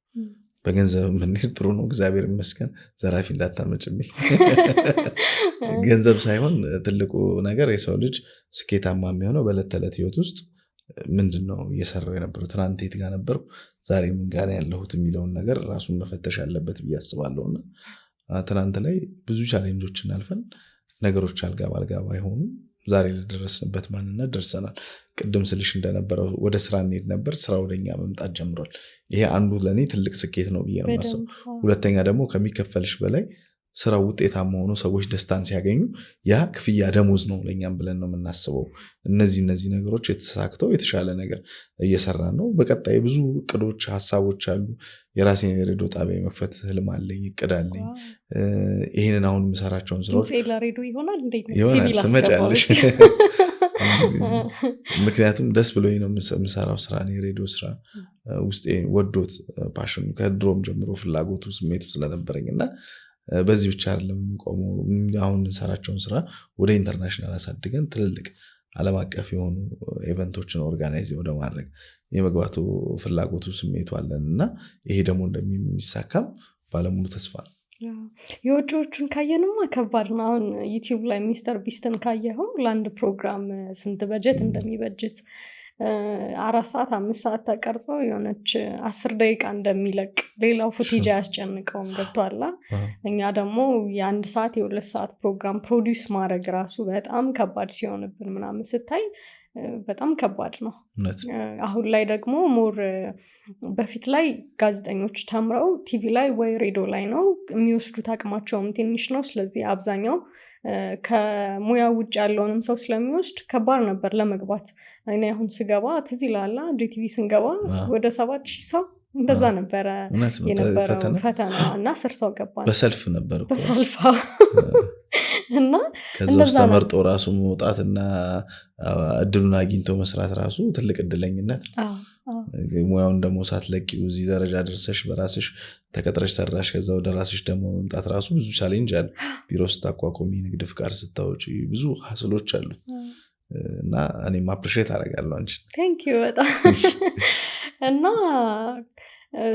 በገንዘብ ምንሄድ ጥሩ ነው፣ እግዚአብሔር ይመስገን። ዘራፊ እንዳታመጭብኝ። ገንዘብ ሳይሆን ትልቁ ነገር የሰው ልጅ ስኬታማ የሚሆነው በዕለት ተዕለት ህይወት ውስጥ ምንድነው እየሰራው የነበረው፣ ትናንት የት ጋር ነበርኩ፣ ዛሬ ምን ጋር ያለሁት የሚለውን ነገር ራሱን መፈተሽ አለበት ብዬ አስባለሁ። እና ትናንት ላይ ብዙ ቻሌንጆችን አልፈን ነገሮች አልጋ ባልጋ ባይሆኑ ዛሬ ለደረስንበት ማንነት ደርሰናል። ቅድም ስልሽ እንደነበረው ወደ ስራ እንሄድ ነበር፣ ስራ ወደኛ መምጣት ጀምሯል። ይሄ አንዱ ለእኔ ትልቅ ስኬት ነው ብዬ ነው የማስበው። ሁለተኛ ደግሞ ከሚከፈልሽ በላይ ስራ ውጤታማ ሆኖ ሰዎች ደስታን ሲያገኙ ያ ክፍያ ደሞዝ ነው ለእኛም ብለን ነው የምናስበው። እነዚህ ነገሮች የተሳክተው የተሻለ ነገር እየሰራን ነው። በቀጣይ ብዙ እቅዶች፣ ሀሳቦች አሉ። የራሴን የሬዲዮ ጣቢያ መክፈት ህልም አለኝ፣ እቅድ አለኝ። ይህንን አሁን የምሰራቸውን ስራዎች ሬዲዮ ይሆናል ትመጫለሽ። ምክንያቱም ደስ ብሎኝ ነው የምሰራው ስራ። የሬዲዮ ስራ ውስጤ ወዶት ፓሽኑ ከድሮም ጀምሮ ፍላጎቱ ስሜቱ ስለነበረኝ እና በዚህ ብቻ አይደለም ቆሞ አሁን እንሰራቸውን ስራ ወደ ኢንተርናሽናል አሳድገን ትልልቅ ዓለም አቀፍ የሆኑ ኢቨንቶችን ኦርጋናይዝ ወደ ማድረግ የመግባቱ ፍላጎቱ ስሜቱ አለን እና ይሄ ደግሞ እንደሚሳካም ባለሙሉ ተስፋ ነው። የውጭዎቹን ካየንማ ከባድ ነው። አሁን ዩቲዩብ ላይ ሚስተር ቢስትን ካየኸው ለአንድ ፕሮግራም ስንት በጀት እንደሚበጀት 4 ሰዓት 5 ሰዓት ተቀርጾ የሆነች 10 ደቂቃ እንደሚለቅ ሌላው ፉቴጅ አያስጨንቀውም። ገብቷላ። እኛ ደግሞ የ1 ሰዓት የ2 ሰዓት ፕሮግራም ፕሮዲውስ ማድረግ ራሱ በጣም ከባድ ሲሆንብን ምናምን ስታይ በጣም ከባድ ነው። አሁን ላይ ደግሞ ሞር በፊት ላይ ጋዜጠኞች ተምረው ቲቪ ላይ ወይ ሬዲዮ ላይ ነው የሚወስዱት፣ አቅማቸውም ትንሽ ነው። ስለዚህ አብዛኛው ከሙያ ውጭ ያለውንም ሰው ስለሚወስድ ከባድ ነበር ለመግባት። እኔ አሁን ስገባ ትዝ ይላል ጂቲቪ ስንገባ ወደ 7000 ሰው እንደዛ ነበረ የነበረው ፈተና እና 10 ሰው ገባ። በሰልፍ ነበር በሰልፍ እና ከዛ ተመርጦ ራሱ መውጣትና እድሉን አግኝቶ መስራት ራሱ ትልቅ እድለኝነት ነው። ሙያውን ደግሞ ሳትለቂው እዚህ ደረጃ ደርሰሽ በራስሽ ተቀጥረሽ ሰራሽ፣ ከዛ ወደ ራስሽ ደግሞ መምጣት ራሱ ብዙ ቻሌንጅ አለ። ቢሮ ስታቋቁሚ፣ ንግድ ፍቃድ ስታወጪ ብዙ ሀስሎች አሉ እና እኔም አፕሪሼት አደርጋለሁ አንቺ። ቴንክ ዩ በጣም እና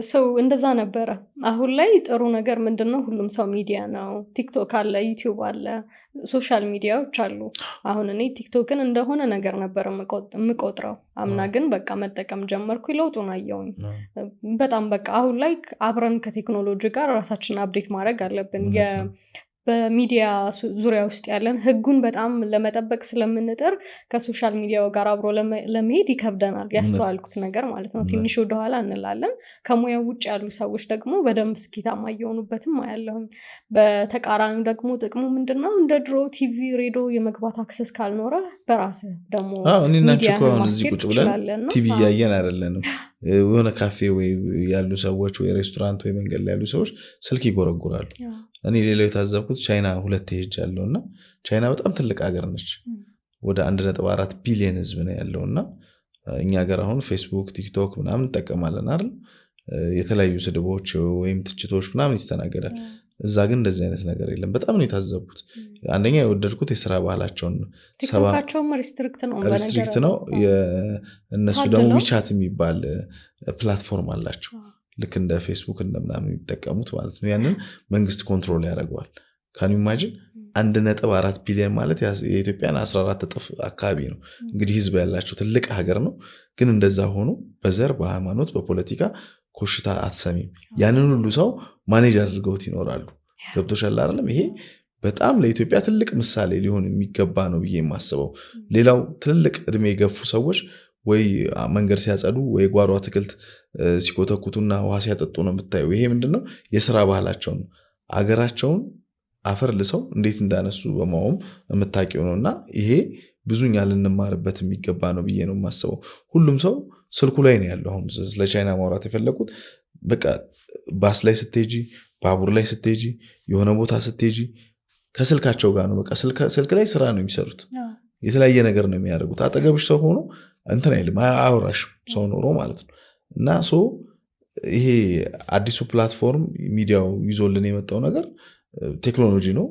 ሰው እንደዛ ነበረ። አሁን ላይ ጥሩ ነገር ምንድነው? ሁሉም ሰው ሚዲያ ነው። ቲክቶክ አለ፣ ዩቲዩብ አለ፣ ሶሻል ሚዲያዎች አሉ። አሁን እኔ ቲክቶክን እንደሆነ ነገር ነበር የምቆጥረው። አምና ግን በቃ መጠቀም ጀመርኩ፣ ለውጡን አየሁኝ በጣም። በቃ አሁን ላይ አብረን ከቴክኖሎጂ ጋር ራሳችንን አፕዴት ማድረግ አለብን። በሚዲያ ዙሪያ ውስጥ ያለን ህጉን በጣም ለመጠበቅ ስለምንጥር ከሶሻል ሚዲያው ጋር አብሮ ለመሄድ ይከብደናል። ያስተዋልኩት ነገር ማለት ነው። ትንሽ ወደኋላ እንላለን። ከሙያው ውጭ ያሉ ሰዎች ደግሞ በደንብ ስኬታማ እየሆኑበትም አያለሁኝ። በተቃራኒው ደግሞ ጥቅሙ ምንድነው? እንደ ድሮ ቲቪ ሬዲዮ የመግባት አክሰስ ካልኖረ በራስህ ደግሞ ሚዲያ ማስኬድ ትችላለህ። ቲቪ እያየን አይደለንም። የሆነ ካፌ ወይ ያሉ ሰዎች ወይ ሬስቶራንት ወይ መንገድ ላይ ያሉ ሰዎች ስልክ ይጎረጉራሉ። እኔ ሌላው የታዘብኩት ቻይና 2 ሄጃለሁ እና ቻይና በጣም ትልቅ ሀገር ነች። ወደ 1.4 ቢሊዮን ህዝብ ነው ያለው እና እኛ ሀገር አሁን ፌስቡክ፣ ቲክቶክ ምናምን እንጠቀማለን አይደል? የተለያዩ ስድቦች ወይም ትችቶች ምናምን ይስተናገዳል። እዛ ግን እንደዚህ አይነት ነገር የለም። በጣም ነው የታዘብኩት። አንደኛ የወደድኩት የስራ ባህላቸውን ነው። ቲክቶካቸውም ሪስትሪክት ነው። እነሱ ደግሞ ዊቻት የሚባል ፕላትፎርም አላቸው። ልክ እንደ ፌስቡክ እንደምናምን የሚጠቀሙት ማለት ነው። ያንን መንግስት ኮንትሮል ያደርገዋል። ካን ዩ ኢማጂን 1.4 ቢሊዮን ማለት የኢትዮጵያን 14 እጥፍ አካባቢ ነው። እንግዲህ ህዝብ ያላቸው ትልቅ ሀገር ነው። ግን እንደዛ ሆኖ በዘር በሃይማኖት በፖለቲካ ኮሽታ አትሰሚም። ያንን ሁሉ ሰው ማኔጅ አድርገውት ይኖራሉ። ገብቶሻል አይደለም? ይሄ በጣም ለኢትዮጵያ ትልቅ ምሳሌ ሊሆን የሚገባ ነው ብዬ የማስበው። ሌላው ትልልቅ እድሜ የገፉ ሰዎች ወይ መንገድ ሲያጸዱ ወይ ጓሮ አትክልት ሲኮተኩቱና ውሃ ሲያጠጡ ነው የምታየው። ይሄ ምንድነው? የስራ ባህላቸው ነው። አገራቸውን አፈር ልሰው እንዴት እንዳነሱ በማውም የምታውቂው ነው። እና ይሄ ብዙኛ ልንማርበት የሚገባ ነው ብዬ ነው የማስበው። ሁሉም ሰው ስልኩ ላይ ነው ያለው። አሁን ስለ ቻይና ማውራት የፈለኩት በቃ ባስ ላይ ስትሄጂ፣ ባቡር ላይ ስትሄጂ፣ የሆነ ቦታ ስትሄጂ ከስልካቸው ጋር ነው። በቃ ስልክ ላይ ስራ ነው የሚሰሩት። የተለያየ ነገር ነው የሚያደርጉት። አጠገብሽ ሰው ሆኖ እንትን አይልም፣ አያወራሽም ሰው ኖሮ ማለት ነው። እና ይሄ አዲሱ ፕላትፎርም ሚዲያው ይዞልን የመጣው ነገር ቴክኖሎጂ ነው።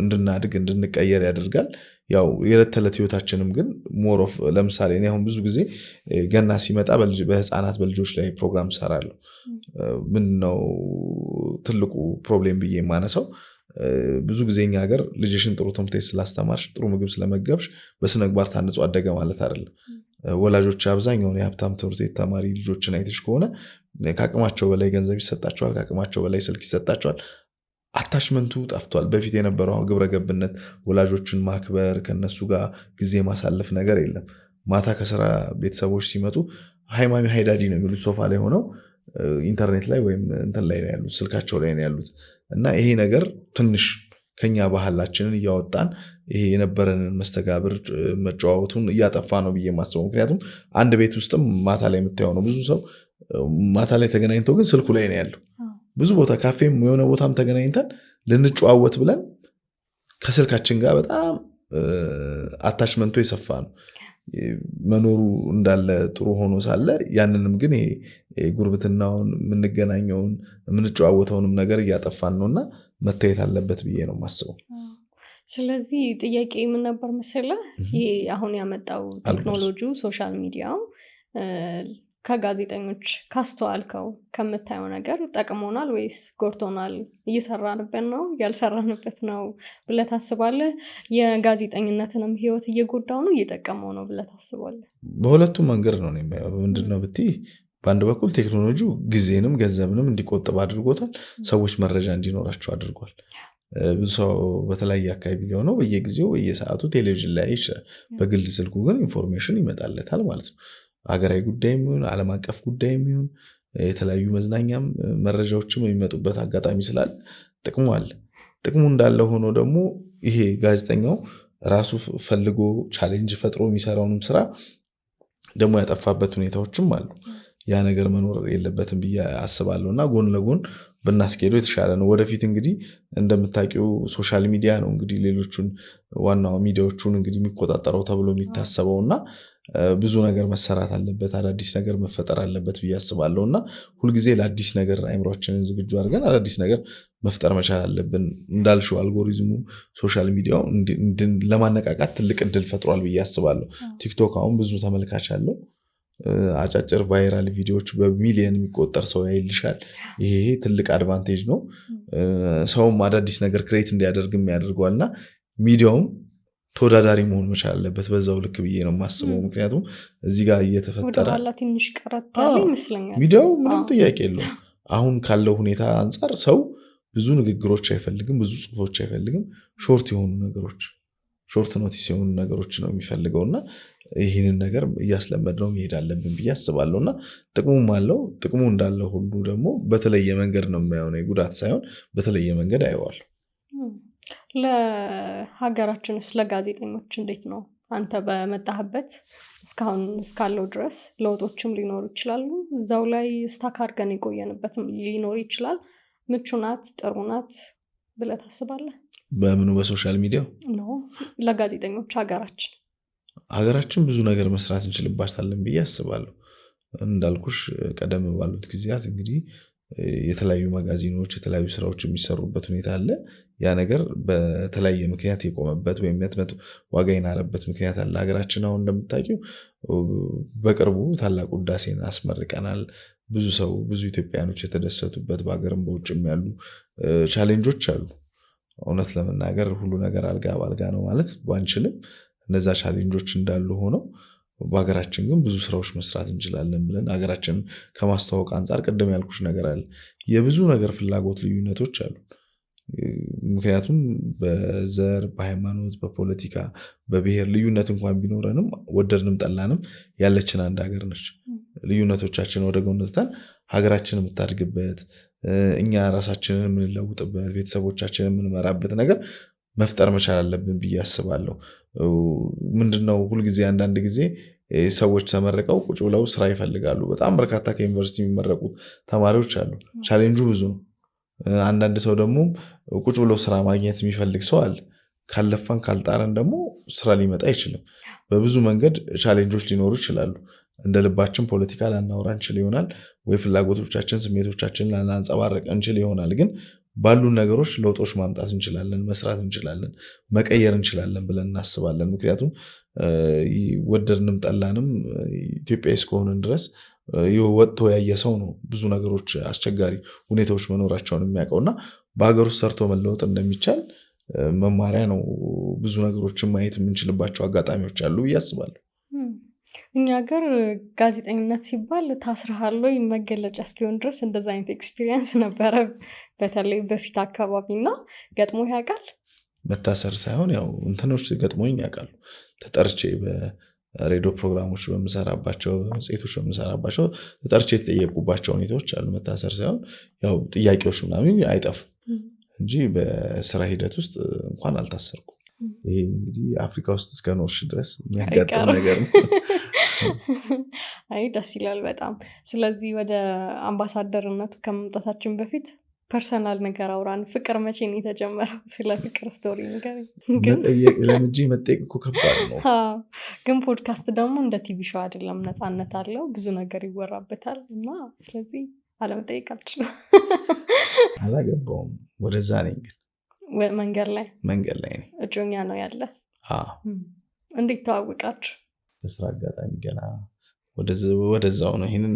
እንድናድግ እንድንቀየር ያደርጋል። ያው የዕለት ተዕለት ህይወታችንም ግን ሞር ኦፍ ለምሳሌ እኔ አሁን ብዙ ጊዜ ገና ሲመጣ በህፃናት በልጆች ላይ ፕሮግራም ሰራለሁ። ምንድነው ትልቁ ፕሮብሌም ብዬ የማነሳው ብዙ ጊዜ እኛ ሀገር ልጅሽን ጥሩ ትምህርት ቤት ስላስተማርሽ ጥሩ ምግብ ስለመገብሽ በስነ ምግባር ታንጾ አደገ ማለት አይደለም። ወላጆች አብዛኛውን የሀብታም ትምህርት ቤት ተማሪ ልጆችን አይተሽ ከሆነ ከአቅማቸው በላይ ገንዘብ ይሰጣቸዋል፣ ከአቅማቸው በላይ ስልክ ይሰጣቸዋል። አታችመንቱ ጠፍቷል። በፊት የነበረው ግብረ ገብነት፣ ወላጆችን ማክበር፣ ከነሱ ጋር ጊዜ ማሳለፍ ነገር የለም። ማታ ከስራ ቤተሰቦች ሲመጡ ሃይማሚ ሃይዳዲ ነው የሚሉት። ሶፋ ላይ ሆነው ኢንተርኔት ላይ ወይም እንትን ላይ ነው ያሉት፣ ስልካቸው ላይ ነው ያሉት። እና ይሄ ነገር ትንሽ ከኛ ባህላችንን እያወጣን ይሄ የነበረንን መስተጋብር መጨዋወቱን እያጠፋ ነው ብዬ ማስበው። ምክንያቱም አንድ ቤት ውስጥም ማታ ላይ የምታየው ነው። ብዙ ሰው ማታ ላይ ተገናኝተው ግን ስልኩ ላይ ነው ያለው። ብዙ ቦታ ካፌም የሆነ ቦታም ተገናኝተን ልንጨዋወት ብለን ከስልካችን ጋር በጣም አታችመንቱ የሰፋ ነው። መኖሩ እንዳለ ጥሩ ሆኖ ሳለ ያንንም ግን ጉርብትናውን የምንገናኘውን የምንጨዋወተውንም ነገር እያጠፋን ነውና መታየት አለበት ብዬ ነው የማስበው። ስለዚህ ጥያቄ ምን ነበር መሰለህ፣ ይሄ አሁን ያመጣው ቴክኖሎጂው ሶሻል ሚዲያው ከጋዜጠኞች ካስተዋልከው ከምታየው ነገር ጠቅሞናል ወይስ ጎድቶናል? እየሰራንበት ነው ያልሰራንበት ነው ብለህ ታስባለህ? የጋዜጠኝነትንም ህይወት እየጎዳው ነው እየጠቀመው ነው ብለህ ታስባለህ? በሁለቱም መንገድ ነው የሚያየው። ምንድነው ብትይ በአንድ በኩል ቴክኖሎጂው ጊዜንም ገንዘብንም እንዲቆጥብ አድርጎታል። ሰዎች መረጃ እንዲኖራቸው አድርጓል። ብዙ ሰው በተለያየ አካባቢ ሊሆነው በየጊዜው በየሰዓቱ ቴሌቪዥን ላይ ይችላል። በግል ስልኩ ግን ኢንፎርሜሽን ይመጣለታል ማለት ነው። ሀገራዊ ጉዳይም ይሁን ዓለም አቀፍ ጉዳይም ይሁን የተለያዩ መዝናኛም መረጃዎችም የሚመጡበት አጋጣሚ ስላለ ጥቅሙ አለ። ጥቅሙ እንዳለ ሆኖ ደግሞ ይሄ ጋዜጠኛው ራሱ ፈልጎ ቻሌንጅ ፈጥሮ የሚሰራውንም ስራ ደግሞ ያጠፋበት ሁኔታዎችም አሉ። ያ ነገር መኖር የለበትም ብዬ አስባለሁ እና ጎን ለጎን ብናስኬደው የተሻለ ነው። ወደፊት እንግዲህ እንደምታውቂው ሶሻል ሚዲያ ነው እንግዲህ ሌሎቹን ዋና ሚዲያዎቹን እንግዲህ የሚቆጣጠረው ተብሎ የሚታሰበው እና ብዙ ነገር መሰራት አለበት፣ አዳዲስ ነገር መፈጠር አለበት ብዬ አስባለሁ እና ሁልጊዜ ለአዲስ ነገር አእምሯችንን ዝግጁ አድርገን አዳዲስ ነገር መፍጠር መቻል አለብን። እንዳልሽው አልጎሪዝሙ ሶሻል ሚዲያው ለማነቃቃት ትልቅ እድል ፈጥሯል ብዬ አስባለሁ። ቲክቶክ አሁን ብዙ ተመልካች አለው። አጫጭር ቫይራል ቪዲዮዎች በሚሊየን የሚቆጠር ሰው ያይልሻል። ይሄ ትልቅ አድቫንቴጅ ነው። ሰውም አዳዲስ ነገር ክሬት እንዲያደርግም ያደርገዋልና ሚዲያውም ተወዳዳሪ መሆን መቻል አለበት በዛው ልክ ብዬ ነው የማስበው። ምክንያቱም እዚህ ጋር እየተፈጠረ ትንሽ ቀረት ያለ ይመስለኛል። ሚዲያው ምንም ጥያቄ የለውም። አሁን ካለው ሁኔታ አንጻር ሰው ብዙ ንግግሮች አይፈልግም፣ ብዙ ጽሁፎች አይፈልግም። ሾርት የሆኑ ነገሮች፣ ሾርት ኖቲስ የሆኑ ነገሮች ነው የሚፈልገው እና ይህንን ነገር እያስለመድነው መሄድ አለብን ብዬ አስባለሁ እና ጥቅሙም አለው። ጥቅሙ እንዳለ ሁሉ ደግሞ በተለየ መንገድ ነው የማየው፣ ጉዳት ሳይሆን በተለየ መንገድ አየዋለሁ። ለሀገራችን ስለ ጋዜጠኞች እንዴት ነው አንተ በመጣህበት እስካሁን እስካለው ድረስ ለውጦችም ሊኖሩ ይችላሉ፣ እዛው ላይ ስታክ አድርገን የቆየንበትም ሊኖር ይችላል። ምቹ ናት ጥሩ ናት ብለህ ታስባለህ? በምኑ በሶሻል ሚዲያው ነው ለጋዜጠኞች ሀገራችን ብዙ ነገር መስራት እንችልባታለን ብዬ አስባለሁ። እንዳልኩሽ ቀደም ባሉት ጊዜያት እንግዲህ የተለያዩ ማጋዚኖች የተለያዩ ስራዎች የሚሰሩበት ሁኔታ አለ። ያ ነገር በተለያየ ምክንያት የቆመበት ወይም የህትመት ዋጋ የናረበት ምክንያት አለ። ሀገራችን አሁን እንደምታውቂው በቅርቡ ታላቁ ህዳሴን አስመርቀናል። ብዙ ሰው ብዙ ኢትዮጵያኖች የተደሰቱበት በሀገርም በውጭም ያሉ ቻሌንጆች አሉ። እውነት ለመናገር ሁሉ ነገር አልጋ ባልጋ ነው ማለት ባንችልም እነዛ ቻሌንጆች እንዳሉ ሆነው በሀገራችን ግን ብዙ ስራዎች መስራት እንችላለን ብለን ሀገራችንን ከማስተዋወቅ አንጻር ቅድም ያልኩሽ ነገር አለ። የብዙ ነገር ፍላጎት ልዩነቶች አሉ። ምክንያቱም በዘር በሃይማኖት በፖለቲካ በብሔር ልዩነት እንኳን ቢኖረንም ወደድንም ጠላንም ያለችን አንድ ሀገር ነች። ልዩነቶቻችን ወደ ጎን ትተን ሀገራችን የምታድግበት እኛ ራሳችንን የምንለውጥበት ቤተሰቦቻችንን የምንመራበት ነገር መፍጠር መቻል አለብን ብዬ አስባለሁ። ምንድነው ሁልጊዜ አንዳንድ ጊዜ ሰዎች ተመርቀው ቁጭ ብለው ስራ ይፈልጋሉ። በጣም በርካታ ከዩኒቨርሲቲ የሚመረቁት ተማሪዎች አሉ። ቻሌንጁ ብዙ ነው። አንዳንድ ሰው ደግሞ ቁጭ ብሎ ስራ ማግኘት የሚፈልግ ሰው አለ። ካልለፋን ካልጣረን ደግሞ ስራ ሊመጣ አይችልም። በብዙ መንገድ ቻሌንጆች ሊኖሩ ይችላሉ። እንደ ልባችን ፖለቲካ ላናወራ እንችል ይሆናል ወይ ፍላጎቶቻችን ስሜቶቻችን ላናንጸባረቅ እንችል ይሆናል። ግን ባሉን ነገሮች ለውጦች ማምጣት እንችላለን፣ መስራት እንችላለን፣ መቀየር እንችላለን ብለን እናስባለን። ምክንያቱም ወደድንም ጠላንም ኢትዮጵያ እስከሆንን ድረስ ወጥቶ ያየ ሰው ነው ብዙ ነገሮች አስቸጋሪ ሁኔታዎች መኖራቸውን የሚያውቀውና በሀገር ውስጥ ሰርቶ መለወጥ እንደሚቻል መማሪያ ነው። ብዙ ነገሮችን ማየት የምንችልባቸው አጋጣሚዎች አሉ ብዬ አስባለሁ። እኛ ሀገር ጋዜጠኝነት ሲባል ታስረሃል ወይ መገለጫ እስኪሆን ድረስ እንደዛ አይነት ኤክስፒሪየንስ ነበረ። በተለይ በፊት አካባቢና ገጥሞ ያውቃል? መታሰር ሳይሆን ያው እንትኖች ገጥሞኝ ያውቃሉ። ተጠርቼ በሬዲዮ ፕሮግራሞች በምሰራባቸው መጽሔቶች በምሰራባቸው ተጠርቼ የተጠየቁባቸው ሁኔታዎች አሉ። መታሰር ሳይሆን ያው ጥያቄዎች ምናምን አይጠፉም እንጂ በስራ ሂደት ውስጥ እንኳን አልታሰርኩም። ይሄ እንግዲህ አፍሪካ ውስጥ እስከኖርሽ ድረስ የሚያጋጥም ነገር ነው። አይ ደስ ይላል በጣም። ስለዚህ ወደ አምባሳደርነቱ ከመምጣታችን በፊት ፐርሰናል ነገር አውራን። ፍቅር መቼ ነው የተጀመረው? ስለ ፍቅር ስቶሪ ነገር ለምጂ መጠየቅ እኮ ከባድ ነው። ግን ፖድካስት ደግሞ እንደ ቲቪ ሾው አይደለም፣ ነፃነት አለው፣ ብዙ ነገር ይወራበታል እና ስለዚህ አለመጠየቅ አልችልም። አላገባውም። ወደዛ ነኝ ግን መንገድ ላይ ነኝ። እጮኛ ነው ያለ? አዎ። እንዴት ተዋወቃችሁ? በስራ አጋጣሚ ገና ወደዛው ነው። ይሄንን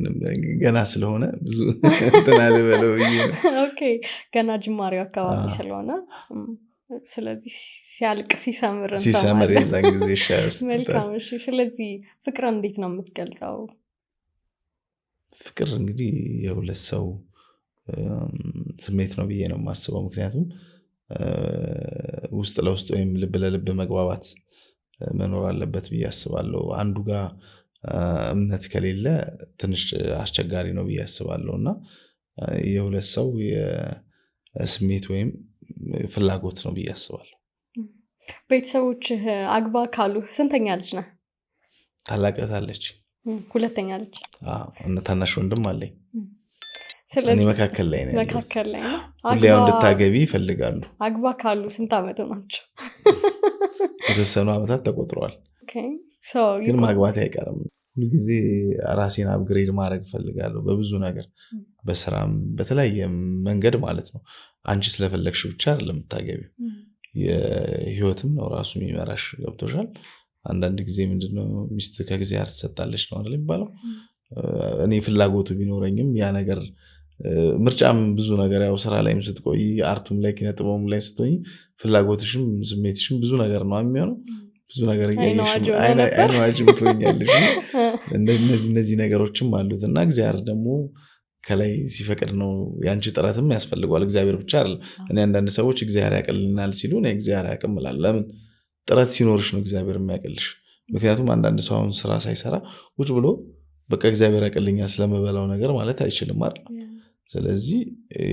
ገና ስለሆነ ብዙ እንትን አልበለው ብዬ ነው። ኦኬ፣ ገና ጅማሬው አካባቢ ስለሆነ ስለዚህ ሲያልቅ ሲሰምር የዛን ጊዜ ይሻላል። መልካም። እሺ፣ ስለዚህ ፍቅር እንዴት ነው የምትገልጸው? ፍቅር እንግዲህ የሁለት ሰው ስሜት ነው ብዬ ነው የማስበው። ምክንያቱም ውስጥ ለውስጥ ወይም ልብ ለልብ መግባባት መኖር አለበት ብዬ አስባለሁ። አንዱ ጋር እምነት ከሌለ ትንሽ አስቸጋሪ ነው ብዬ አስባለሁ። እና የሁለት ሰው የስሜት ወይም ፍላጎት ነው ብዬ አስባለሁ። ቤተሰቦችህ አግባ ካሉ ስንተኛ ልጅ ነህ? ታላቅ እህት አለች። ሁለተኛ ልጅ? እና ታናሽ ወንድም አለኝ። ስለዚህ መካከል ላይ ነው። ሁሌ እንድታገቢ ይፈልጋሉ። አግባ ካሉ ስንት ዓመቱ ናቸው? የተወሰኑ ዓመታት ተቆጥረዋል። ግን ማግባት አይቀርም። ሁልጊዜ ራሴን አፕግሬድ ማድረግ እፈልጋለሁ በብዙ ነገር፣ በስራም በተለያየ መንገድ ማለት ነው። አንቺ ስለፈለግሽ ብቻ አይደለም የምታገቢው፣ የህይወትም ነው ራሱ የሚመራሽ። ገብቶሻል? አንዳንድ ጊዜ ምንድነው ሚስት ከጊዜ ትሰጣለች ነው አይደል የሚባለው። እኔ ፍላጎቱ ቢኖረኝም ያ ነገር ምርጫም ብዙ ነገር ያው ስራ ላይም ስትቆይ አርቱም ላይ ኪነ ጥበቡም ላይ ስትሆኝ ፍላጎትሽም ስሜትሽም ብዙ ነገር ነው የሚሆነው። ብዙ ነገር አይኗጅም ትሆኛለሽ። እነዚህ ነገሮችም አሉት እና እግዚአብሔር ደግሞ ከላይ ሲፈቅድ ነው። ያንቺ ጥረትም ያስፈልገዋል። እግዚአብሔር ብቻ አይደለም። እኔ አንዳንድ ሰዎች እግዚአብሔር ያቀልልናል ሲሉ እኔ እግዚአብሔር ያቅም እላለሁ። ለምን? ጥረት ሲኖርሽ ነው እግዚአብሔር የሚያቀልሽ። ምክንያቱም አንዳንድ ሰው አሁን ስራ ሳይሰራ ቁጭ ብሎ በቃ እግዚአብሔር ያቀልኛል ስለመበላው ነገር ማለት አይችልም አይደል? ስለዚህ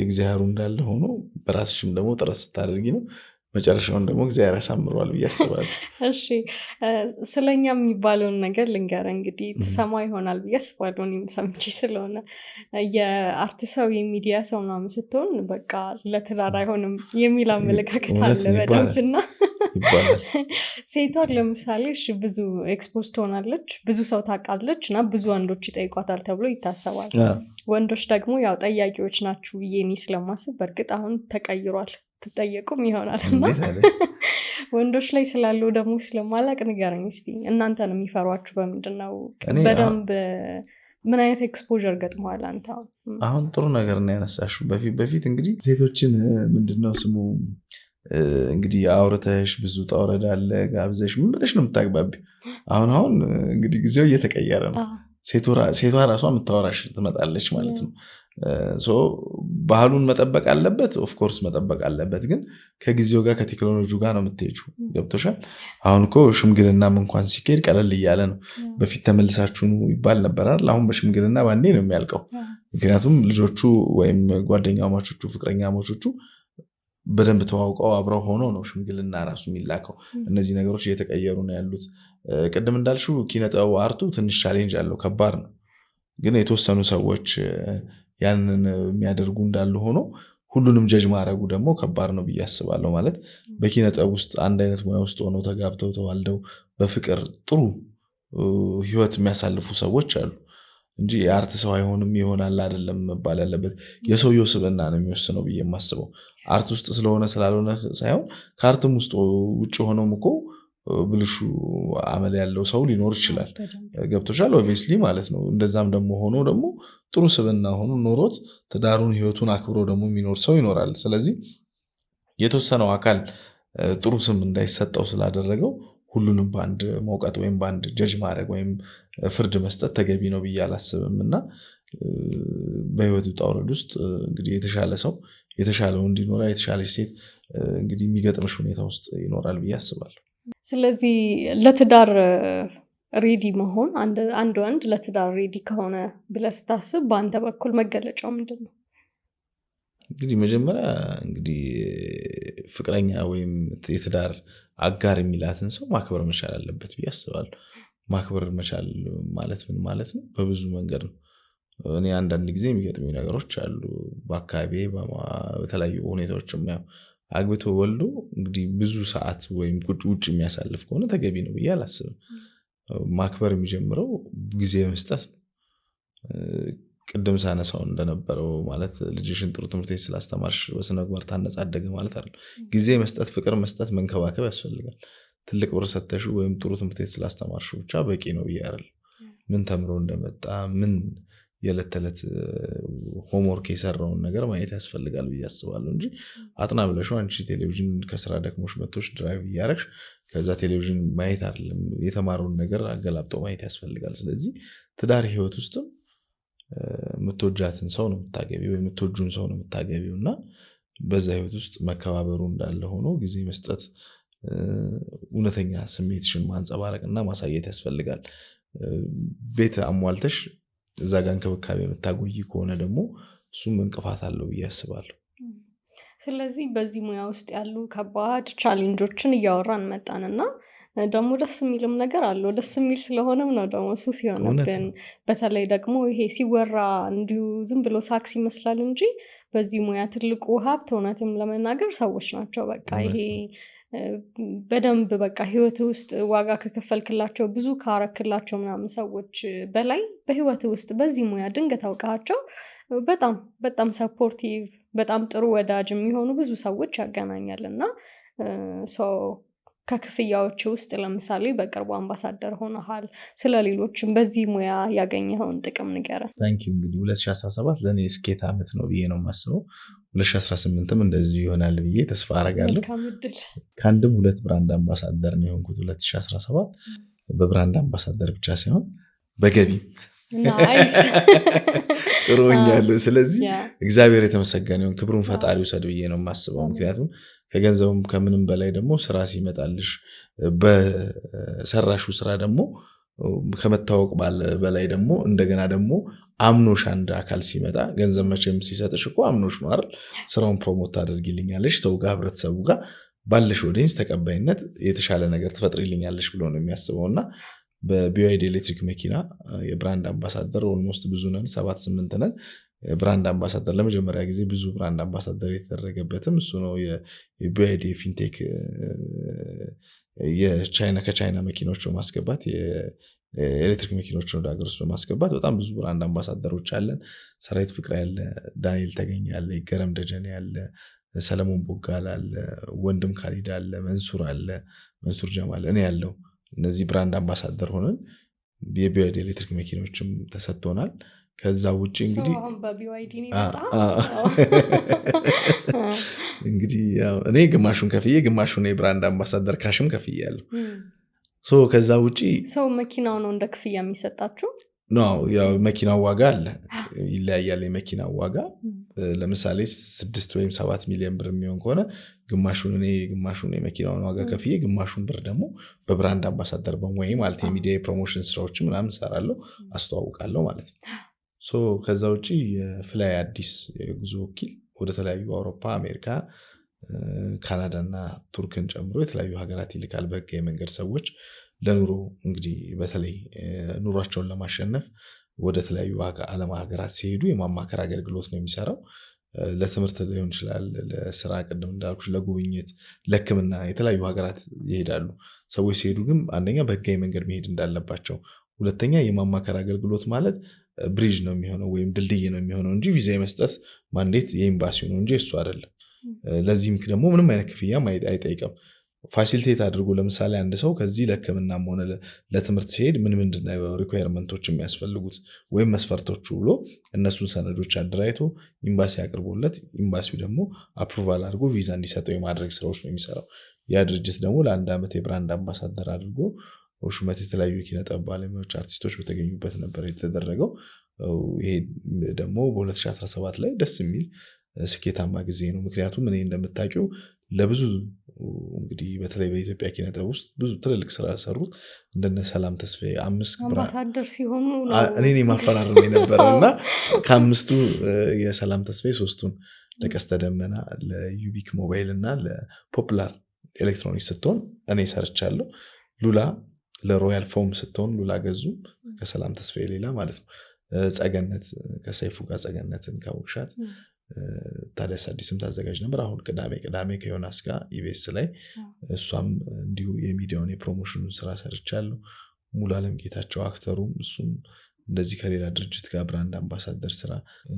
እግዚአብሔሩ እንዳለ ሆኖ በራስሽም ደግሞ ጥረት ስታደርጊ ነው መጨረሻውን ደግሞ እግዚአብሔር ያሳምረዋል ብዬ አስባለሁ። እሺ፣ ስለኛ የሚባለውን ነገር ልንገርህ። እንግዲህ ትሰማ ይሆናል ብዬ አስባለሁ። እኔም ሰምቼ ስለሆነ የአርት ሰው የሚዲያ ሰው ምናምን ስትሆን በቃ ለትዳር አይሆንም የሚል አመለካከት አለ በደንብና ሴቷን ለምሳሌ ብዙ ኤክስፖዝ ትሆናለች፣ ብዙ ሰው ታውቃለች እና ብዙ ወንዶች ይጠይቋታል ተብሎ ይታሰባል። ወንዶች ደግሞ ያው ጠያቂዎች ናችሁ ብዬ እኔ ስለማስብ፣ በእርግጥ አሁን ተቀይሯል ትጠየቁም ይሆናል እና ወንዶች ላይ ስላለው ደግሞ ስለማላቅ ንገረኝ እስቲ። እናንተን የሚፈሯችሁ በምንድን ነው? በደንብ ምን አይነት ኤክስፖዠር ገጥመዋል አንተ? አሁን ጥሩ ነገር ነው ያነሳሽው። በፊት እንግዲህ ሴቶችን ምንድነው ስሙ እንግዲህ አውርተሽ ብዙ ጣውረድ አለ ጋብዘሽ ምን ብለሽ ነው የምታግባቢ። አሁን እንግዲህ ጊዜው እየተቀየረ ነው። ሴቷ ራሷ የምታወራሽ ትመጣለች ማለት ነው። ባህሉን መጠበቅ አለበት፣ ኦፍኮርስ መጠበቅ አለበት። ግን ከጊዜው ጋር ከቴክኖሎጂው ጋር ነው የምትሄጂው። ገብቶሻል? አሁን እኮ ሽምግልናም እንኳን ሲካሄድ ቀለል እያለ ነው። በፊት ተመልሳችሁ ይባል ነበራል። አሁን በሽምግልና ባንዴ ነው የሚያልቀው። ምክንያቱም ልጆቹ ወይም ጓደኛሞቹ ፍቅረኛሞቹ በደንብ ተዋውቀው አብረው ሆኖ ነው ሽምግልና ራሱ የሚላከው። እነዚህ ነገሮች እየተቀየሩ ነው ያሉት። ቅድም እንዳልሽው ኪነጥበቡ አርቱ ትንሽ ቻሌንጅ አለው፣ ከባድ ነው። ግን የተወሰኑ ሰዎች ያንን የሚያደርጉ እንዳሉ ሆኖ ሁሉንም ጀጅ ማድረጉ ደግሞ ከባድ ነው ብዬ አስባለሁ። ማለት በኪነጥበብ ውስጥ አንድ አይነት ሙያ ውስጥ ሆነው ተጋብተው ተዋልደው በፍቅር ጥሩ ህይወት የሚያሳልፉ ሰዎች አሉ እንጂ የአርት ሰው አይሆንም ይሆናል አይደለም መባል ያለበት። የሰውየው ስብዕና ነው የሚወስነው ብዬ የማስበው። አርት ውስጥ ስለሆነ ስላልሆነ ሳይሆን ከአርትም ውስጥ ውጭ ሆነውም እኮ ብልሹ አመል ያለው ሰው ሊኖር ይችላል። ገብቶሻል? ኦብቪየስሊ ማለት ነው። እንደዛም ደግሞ ሆኖ ደግሞ ጥሩ ስብዕና ሆኖ ኖሮት ትዳሩን ህይወቱን አክብሮ ደግሞ የሚኖር ሰው ይኖራል። ስለዚህ የተወሰነው አካል ጥሩ ስም እንዳይሰጠው ስላደረገው ሁሉንም በአንድ መውቀት ወይም በአንድ ጀጅ ማድረግ ወይም ፍርድ መስጠት ተገቢ ነው ብዬ አላስብም። እና በህይወት ውጣ ውረድ ውስጥ እንግዲህ የተሻለ ሰው የተሻለው እንዲኖራ የተሻለች ሴት እንግዲህ የሚገጥምሽ ሁኔታ ውስጥ ይኖራል ብዬ አስባለሁ። ስለዚህ ለትዳር ሬዲ መሆን አንድ ወንድ ለትዳር ሬዲ ከሆነ ብለህ ስታስብ በአንተ በኩል መገለጫው ምንድን ነው? እንግዲህ መጀመሪያ እንግዲህ ፍቅረኛ ወይም የትዳር አጋር የሚላትን ሰው ማክበር መቻል አለበት ብዬ አስባለሁ። ማክበር መቻል ማለት ምን ማለት ነው? በብዙ መንገድ ነው። እኔ አንዳንድ ጊዜ የሚገጥሙ ነገሮች አሉ በአካባቢ በተለያዩ ሁኔታዎች አግብቶ ወልዶ እንግዲህ ብዙ ሰዓት ወይም ውጭ የሚያሳልፍ ከሆነ ተገቢ ነው ብዬ አላስብም። ማክበር የሚጀምረው ጊዜ መስጠት ነው። ቅድም ሳነሳው እንደነበረው ማለት ልጅሽን ጥሩ ትምህርት ቤት ስላስተማርሽ በስነ ምግባር ታነጻደገ ማለት አይደለም። ጊዜ መስጠት፣ ፍቅር መስጠት፣ መንከባከብ ያስፈልጋል። ትልቅ ብር ሰተሽው ወይም ጥሩ ትምህርት ቤት ስላስተማርሽው ብቻ በቂ ነው ብዬ አይደለም። ምን ተምሮ እንደመጣ ምን የዕለት ተዕለት ሆምወርክ የሰራውን ነገር ማየት ያስፈልጋል ብዬ አስባለሁ እንጂ አጥና ብለሽው አንቺ ቴሌቪዥን ከስራ ደክሞሽ መጥቶሽ ድራይቭ እያረግሽ ከዛ ቴሌቪዥን ማየት አይደለም። የተማረውን ነገር አገላብጦ ማየት ያስፈልጋል። ስለዚህ ትዳር ህይወት ውስጥም የምትወጃትን ሰው ነው የምታገቢው ወይ የምትወጁን ሰው ነው የምታገቢው እና በዛ ህይወት ውስጥ መከባበሩ እንዳለ ሆኖ ጊዜ መስጠት፣ እውነተኛ ስሜትሽን ማንጸባረቅና ማሳየት ያስፈልጋል። ቤት አሟልተሽ እዛ ጋር እንክብካቤ የምታጎይ ከሆነ ደግሞ እሱም እንቅፋት አለው ብዬ አስባለሁ። ስለዚህ በዚህ ሙያ ውስጥ ያሉ ከባድ ቻሌንጆችን እያወራን መጣንና ደግሞ ደስ የሚልም ነገር አለው። ደስ የሚል ስለሆነም ነው ደግሞ እሱ ሲሆንብን፣ በተለይ ደግሞ ይሄ ሲወራ እንዲሁ ዝም ብሎ ሳክስ ይመስላል እንጂ በዚህ ሙያ ትልቁ ሀብት እውነትም ለመናገር ሰዎች ናቸው። በቃ ይሄ በደንብ በቃ ህይወት ውስጥ ዋጋ ከከፈልክላቸው ብዙ ካረክላቸው ምናምን ሰዎች በላይ በህይወት ውስጥ በዚህ ሙያ ድንገት አውቃቸው በጣም በጣም ሰፖርቲቭ በጣም ጥሩ ወዳጅ የሚሆኑ ብዙ ሰዎች ያገናኛል እና ከክፍያዎች ውስጥ ለምሳሌ በቅርቡ አምባሳደር ሆነሃል። ስለሌሎችም በዚህ ሙያ ያገኘኸውን ጥቅም ንገረን። ታንኪዩ። እንግዲህ 2017 ለእኔ ስኬት ዓመት ነው ብዬ ነው የማስበው። 2018ም እንደዚሁ ይሆናል ብዬ ተስፋ አረጋለሁ። ከአንድም 2 ብራንድ አምባሳደር ነው የሆንኩት 2017። በብራንድ አምባሳደር ብቻ ሳይሆን በገቢ ጥሩ ሆኛለሁ። ስለዚህ እግዚአብሔር የተመሰገነ ይሁን፣ ክብሩን ፈጣሪ ውሰድ ብዬ ነው የማስበው። ምክንያቱም ከገንዘቡም ከምንም በላይ ደግሞ ስራ ሲመጣልሽ በሰራሹ ስራ ደግሞ ከመታወቅ በላይ ደግሞ እንደገና ደግሞ አምኖሽ አንድ አካል ሲመጣ ገንዘብ መቼም ሲሰጥሽ እኮ አምኖሽ ነው አይደል? ስራውን ፕሮሞት ታደርጊልኛለሽ፣ ሰው ጋር ህብረተሰቡ ጋር ባለሽ ኦዲየንስ ተቀባይነት የተሻለ ነገር ትፈጥሪልኛለሽ ብሎ ነው የሚያስበው እና በቢዋይዲ ኤሌክትሪክ መኪና የብራንድ አምባሳደር ኦልሞስት ብዙ ነን፣ 7-8 ነን። ብራንድ አምባሳደር ለመጀመሪያ ጊዜ ብዙ ብራንድ አምባሳደር የተደረገበትም እሱ ነው። የቢዋይዲ ፊንቴክ ከቻይና መኪኖች በማስገባት የኤሌክትሪክ መኪኖች ወደ ሀገር ውስጥ በማስገባት በጣም ብዙ ብራንድ አምባሳደሮች አለን። ሰራዊት ፍቅር ያለ፣ ዳንኤል ተገኘ ያለ፣ ገረም ደጀኔ ያለ፣ ሰለሞን ቦጋል አለ፣ ወንድም ካሊድ አለ፣ መንሱር አለ፣ መንሱር ጀማል፣ እኔ ያለው እነዚህ ብራንድ አምባሳደር ሆነን የቢዋይዲ ኤሌክትሪክ መኪኖችም ተሰጥቶናል። ከዛ ውጭ እንግዲህ እኔ ግማሹን ከፍዬ ግማሹን የብራንድ አምባሳደር ካሽም ከፍዬ ያለው። ከዛ ውጭ ሰው መኪናው ነው እንደ ክፍያ የሚሰጣችሁ ነው። ያው መኪናው ዋጋ አለ፣ ይለያያል። የመኪናው ዋጋ ለምሳሌ 6 ወይም 7 ሚሊዮን ብር የሚሆን ከሆነ ግማሹን የመኪናውን ዋጋ ከፍዬ ግማሹን ብር ደግሞ በብራንድ አምባሳደር በመሆኔ ማለት የሚዲያ የፕሮሞሽን ስራዎች ምናምን እሰራለሁ፣ አስተዋውቃለሁ ማለት ነው። ከዛ ውጭ የፍላይ አዲስ የጉዞ ወኪል ወደ ተለያዩ አውሮፓ፣ አሜሪካ፣ ካናዳ እና ቱርክን ጨምሮ የተለያዩ ሀገራት ይልካል በህጋዊ መንገድ ሰዎች ለኑሮ እንግዲህ በተለይ ኑሯቸውን ለማሸነፍ ወደ ተለያዩ ዓለም ሀገራት ሲሄዱ የማማከር አገልግሎት ነው የሚሰራው። ለትምህርት ሊሆን ይችላል፣ ለስራ፣ ቅድም እንዳልኩሽ ለጉብኝት፣ ለሕክምና የተለያዩ ሀገራት ይሄዳሉ ሰዎች። ሲሄዱ ግን አንደኛ በህጋዊ መንገድ መሄድ እንዳለባቸው፣ ሁለተኛ የማማከር አገልግሎት ማለት ብሪጅ ነው የሚሆነው ወይም ድልድይ ነው የሚሆነው እንጂ ቪዛ የመስጠት ማንዴት የኤምባሲው ነው እንጂ እሱ አይደለም። ለዚህም ደግሞ ምንም አይነት ክፍያ አይጠይቅም። ፋሲሊቴት አድርጎ ለምሳሌ አንድ ሰው ከዚህ ለሕክምናም ሆነ ለትምህርት ሲሄድ ምንድነው ሪኳየርመንቶች የሚያስፈልጉት ወይም መስፈርቶቹ ብሎ እነሱን ሰነዶች አደራጅቶ ኤምባሲ አቅርቦለት ኤምባሲው ደግሞ አፕሩቫል አድርጎ ቪዛ እንዲሰጠው የማድረግ ስራዎች ነው የሚሰራው። ያ ድርጅት ደግሞ ለ1 ዓመት የብራንድ አምባሳደር አድርጎ ሹመት የተለያዩ የኪነጥበብ ባለሙያዎች፣ አርቲስቶች በተገኙበት ነበር የተደረገው። ይሄ ደግሞ በ2017 ላይ ደስ የሚል ስኬታማ ጊዜ ነው። ምክንያቱም እኔ እንደምታውቂው ለብዙ እንግዲህ በተለይ በኢትዮጵያ ኪነጥበብ ውስጥ ብዙ ትልልቅ ስራ ሰሩት እንደነ ሰላም ተስፋዬ 5 አምባሳደር ሲሆኑ እኔ ማፈራረም የነበረው እና ከ5ቱ የሰላም ተስፋዬ 3ቱን ለቀስተ ደመና፣ ለዩቢክ ሞባይል እና ለፖፕላር ኤሌክትሮኒክስ ስትሆን እኔ ሰርቻለሁ። ሉላ ለሮያል ፎም ስትሆን ሉላ ገዙ ከሰላም ተስፋዬ ሌላ ማለት ነው። ጸገነት ከሰይፉ ጋር ጸገነትን ካወቅሻት ታዲያስ አዲስም ታዘጋጅ ነበር። አሁን ቅዳሜ ከዮናስ ጋር ኢቢኤስ ላይ እሷም እንዲሁ የሚዲያውን የፕሮሞሽኑን ስራ ሰርቻለሁ። ሙሉ አለም ጌታቸው አክተሩም እሱም እንደዚህ ከሌላ ድርጅት ጋር ብራንድ አምባሳደር ስራ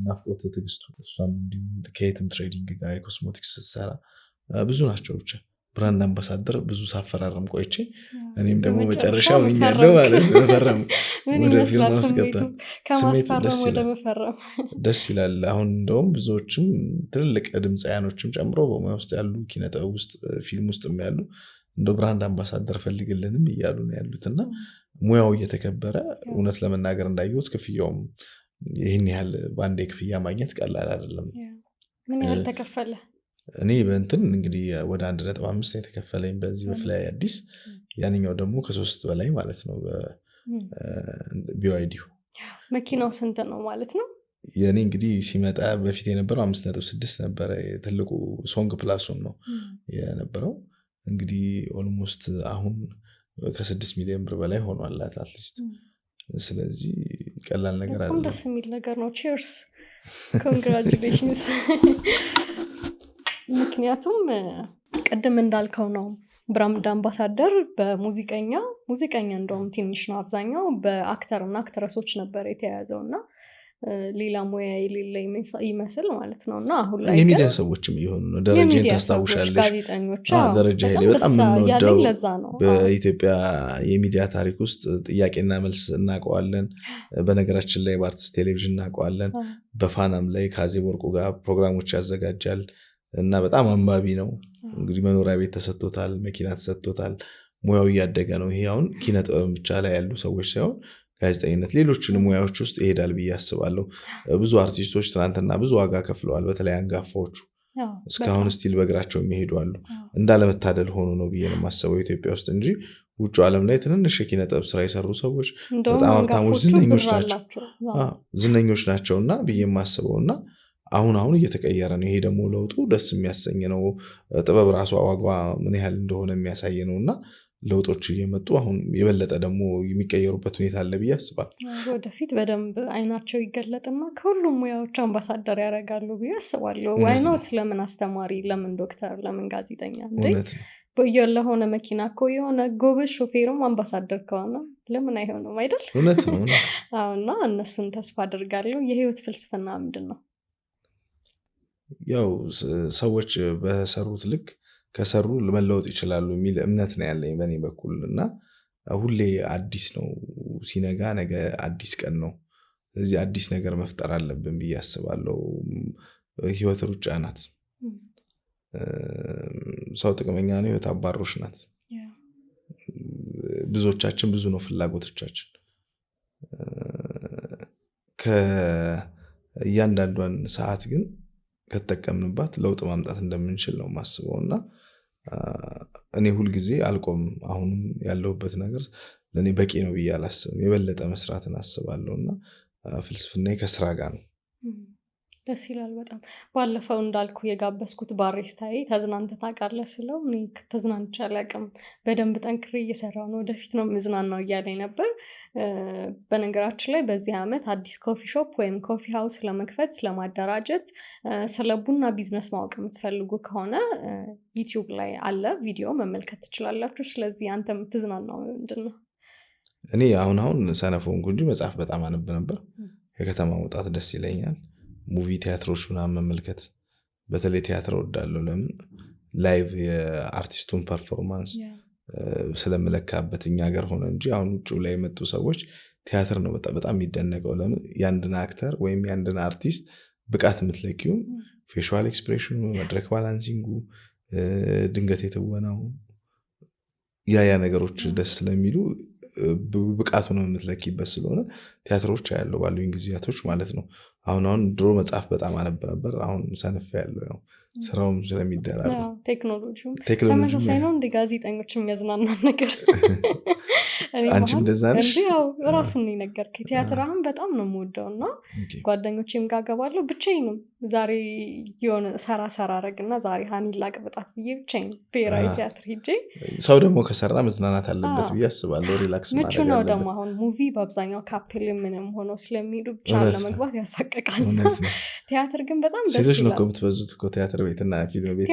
ናፍቆት ትግስቱ እሷም እንዲሁ ከየትም ትሬዲንግ ጋር የኮስሞቲክስ ስትሰራ ብዙ ናቸው። ብቻ ብራንድ አምባሳደር ብዙ ሳፈራረም ቆይቼ እኔም ደግሞ መጨረሻ ሆኛለሁ ማለት ነው። ፈረም ወደ ፊልም ማስገባ ከማስፈረም ወደ መፈረም ደስ ይላል። አሁን እንደውም ብዙዎችም ትልልቅ ድምፃያኖችም ጨምሮ በሙያ ውስጥ ያሉ ኪነጥበብ ውስጥ ፊልም ውስጥ ያሉ እንደ ብራንድ አምባሳደር ፈልግልንም እያሉ ነው ያሉትና ሙያው እየተከበረ እውነት ለመናገር እንዳየሁት ክፍያውም ይህን ያህል በአንዴ ክፍያ ማግኘት ቀላል አይደለም። ምን ያህል ተከፈለ? እኔ በእንትን እንግዲህ ወደ 1.5 የተከፈለኝ በዚህ በፍላይ አዲስ፣ ያንኛው ደግሞ ከ3 በላይ ማለት ነው BYD። መኪናው ስንት ነው ማለት ነው? የኔ እንግዲህ ሲመጣ በፊት የነበረው 5.6 ነበረ። ትልቁ ሶንግ ፕላሱን ነው የነበረው። እንግዲህ ኦልሞስት አሁን ከ6 ሚሊዮን ብር በላይ ሆኗል አትሊስት። ስለዚህ ቀላል ነገር አይደለም። ደስ የሚል ነገር ነው። ቺርስ ኮንግራቹሌሽንስ። ምክንያቱም ቅድም እንዳልከው ነው ብራንድ አምባሳደር በሙዚቀኛ እንደውም ትንሽ ነው፣ አብዛኛው በአክተር እና አክትረሶች ነበር የተያዘው እና ሌላ ሙያ የሌለ ይመስል ማለት ነው። እና አሁን ላይ የሚዲያ ሰዎችም እየሆኑ ነው። ደረጃን ታስታውሻለሽ? ጋዜጠኞች ደረጃ ኃይሌ በጣም የምንወደው በኢትዮጵያ የሚዲያ ታሪክ ውስጥ ጥያቄና መልስ እናውቀዋለን። በነገራችን ላይ በአርቲስት ቴሌቪዥን እናውቀዋለን። በፋናም ላይ ከአዜብ ወርቁ ጋር ፕሮግራሞች ያዘጋጃል እና በጣም አንባቢ ነው። እንግዲህ መኖሪያ ቤት ተሰጥቶታል፣ መኪና ተሰጥቶታል። ሙያው እያደገ ነው። ይሄ አሁን ኪነጥበብ ብቻ ላይ ያሉ ሰዎች ሳይሆን ጋዜጠኝነት ሌሎችንም ሙያዎች ውስጥ ይሄዳል ብዬ አስባለሁ። ብዙ አርቲስቶች ትናንትና ብዙ ዋጋ ከፍለዋል። በተለይ አንጋፋዎቹ እስካሁን ስቲል በእግራቸው የሚሄዱ አሉ። እንዳለመታደል ሆኖ ነው ብዬ ነው የማስበው ኢትዮጵያ ውስጥ እንጂ ውጭ ዓለም ላይ ትንንሽ የኪነጥበብ ስራ የሰሩ ሰዎች በጣም ሀብታሞች ዝነኞች ናቸውና ብዬ የማስበውና አሁን እየተቀየረ ነው። ይሄ ደግሞ ለውጡ ደስ የሚያሰኝ ነው። ጥበብ ራሱ ዋጋ ምን ያህል እንደሆነ የሚያሳይ ነውና ለውጦች እየመጡ አሁን የበለጠ ደግሞ የሚቀየሩበት ሁኔታ አለ ብዬ አስባለሁ። ወደፊት በደንብ አይናቸው ይገለጥና ከሁሉም ሙያዎች አምባሳደር ያደርጋሉ ብዬ አስባለሁ። ዋይኖት ለምን አስተማሪ፣ ለምን ዶክተር፣ ለምን ጋዜጠኛ እንዴ? ለሆነ መኪና እኮ የሆነ ጎበዝ ሾፌሩም አምባሳደር ከሆነ ለምን አይሆንም አይደል? እውነት ነው። እና እነሱን ተስፋ አድርጋለሁ። የህይወት ፍልስፍና ምንድን ነው? ያው ሰዎች በሰሩት ልክ ከሰሩ መለወጥ ይችላሉ የሚል እምነት ነው ያለኝ በእኔ በኩል እና ሁሌ አዲስ ነው ሲነጋ፣ ነገ አዲስ ቀን ነው። ስለዚህ አዲስ ነገር መፍጠር አለብን ብዬ አስባለሁ። ህይወት ሩጫ ናት። ሰው ጥቅመኛ ነው፣ ህይወት አባሮሽ ናት። ብዙዎቻችን ብዙ ነው ፍላጎቶቻችን። ከእያንዳንዷን ሰዓት ግን ከተጠቀምንባት ለውጥ ማምጣት እንደምንችል ነው ማስበው እና እኔ ሁልጊዜ አልቆም። አሁንም ያለሁበት ነገር ለእኔ በቂ ነው ብዬ አላስብም። የበለጠ መስራትን አስባለሁ እና ፍልስፍናዬ ከስራ ጋር ነው። ደስ ይላል በጣም። ባለፈው እንዳልኩ የጋበዝኩት ባሪስታዬ ተዝናንተህ ታውቃለህ ስለው እኔ ተዝናንቼ አላውቅም፣ በደንብ ጠንክሬ እየሰራሁ ነው፣ ወደፊት ነው ምዝናናው እያለኝ ነበር። በነገራችን ላይ በዚህ ዓመት አዲስ ኮፊ ሾፕ ወይም ኮፊ ሃውስ ለመክፈት ለማደራጀት ስለ ቡና ቢዝነስ ማወቅ የምትፈልጉ ከሆነ ዩቲዩብ ላይ አለ ቪዲዮ መመልከት ትችላላችሁ። ስለዚህ አንተ የምትዝናናው ምንድን ነው? እኔ አሁን ሰነፍ ሆንኩ እንጂ መጽሐፍ በጣም አነብ ነበር። ከከተማ መውጣት ደስ ይለኛል። ሙቪ ቲያትሮች ምናምን መመልከት፣ በተለይ ቲያትር እወዳለሁ። ለምን ላይቭ የአርቲስቱን ፐርፎርማንስ ስለምለካበት እኛ ሀገር ሆነ እንጂ አሁን ውጭ ላይ የመጡ ሰዎች ቲያትር ነው በጣም የሚደነቀው። ለምን ያንድን አክተር ወይም ያንድን አርቲስት ብቃት የምትለኪውም ፌሻል ኤክስፕሬሽኑ፣ መድረክ ባላንሲንጉ፣ ድንገት የተወናው ያ ነገሮች ደስ ስለሚሉ ብቃቱ ነው የምትለኪበት ስለሆነ ቲያትሮች ያለው ባሉኝ ጊዜያቶች ማለት ነው። አሁን ድሮ መጽሐፍ በጣም አነብ ነበር። አሁን ሰነፍ ያለው ያው ስራውም ስለሚደራል ቴክኖሎጂም ተመሳሳይ ነው። እንደ ጋዜጠኞች የሚያዝናና ነገር አንቺም እንደዛ ነሽ? ያው ራሱን ነው የነገርከኝ። ቲያትር አሁን በጣም ነው የምወደው እና ጓደኞቼም ጋር ገባለሁ ብቻዬንም። ዛሬ የሆነ ሰራ አረግና ዛሬ ሀኒን ላቅብጣት ብዬ ብቻዬን ብሔራዊ ቲያትር ሄጄ። ሰው ደግሞ ከሰራ መዝናናት አለበት ብዬ አስባለሁ። ሪላክስ ምቹ ነው ደግሞ አሁን ሙቪ በአብዛኛው ካፕል ምንም ሆኖ ስለሚሄዱ ብቻ ለመግባት ያሳቀቃል። ቲያትር ግን በጣም ደስ ይላል። ሴቶች ነው እኮ የምትበዙት እኮ ቲያትር ቤትና ፊልም ቤት።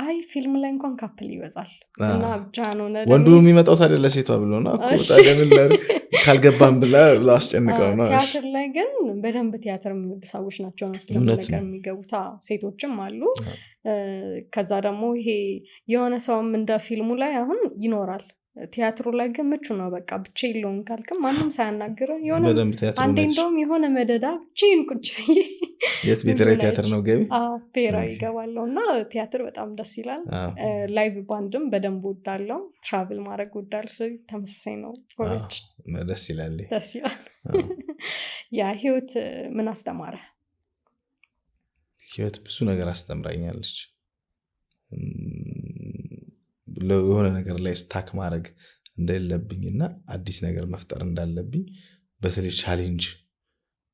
አይ ፊልም ላይ እንኳን ካፕል ይበዛል እና ብቻ ነው ወንዱ የሚመጣው ታዲያ ለሴቷ ብሎ ነው ታዲያ ምን ካልገባም ብላ አስጨንቀው ነው። ቲያትር ላይ ግን በደንብ ቲያትር የሚወዱ ሰዎች ናቸው ነው ነገር የሚገቡት። ሴቶችም አሉ። ከዛ ደግሞ ይሄ የሆነ ሰውም እንደ ፊልሙ ላይ አሁን ይኖራል። ቲያትሩ ላይ ግን ምቹ ነው። በቃ ብቻዬን ልሆን ካልክም ማንም ሳያናግር የሆነ አንዴ እንደውም የሆነ መደዳ ብቻዬን ቁጭ ብዬ የት ብሔራዊ ቲያትር ነው ገቢ? ብሔራዊ ይገባለሁ እና ቲያትር በጣም ደስ ይላል። ላይቭ ባንድም በደንብ ወዳለው፣ ትራቭል ማድረግ ወዳለው። ስለዚህ ተመሳሳይ ነው። ደስ ይላል። ያ ህይወት ምን አስተማረ? ህይወት ብዙ ነገር አስተምራኛለች። የሆነ ነገር ላይ ስታክ ማድረግ እንደሌለብኝና አዲስ ነገር መፍጠር እንዳለብኝ በተለይ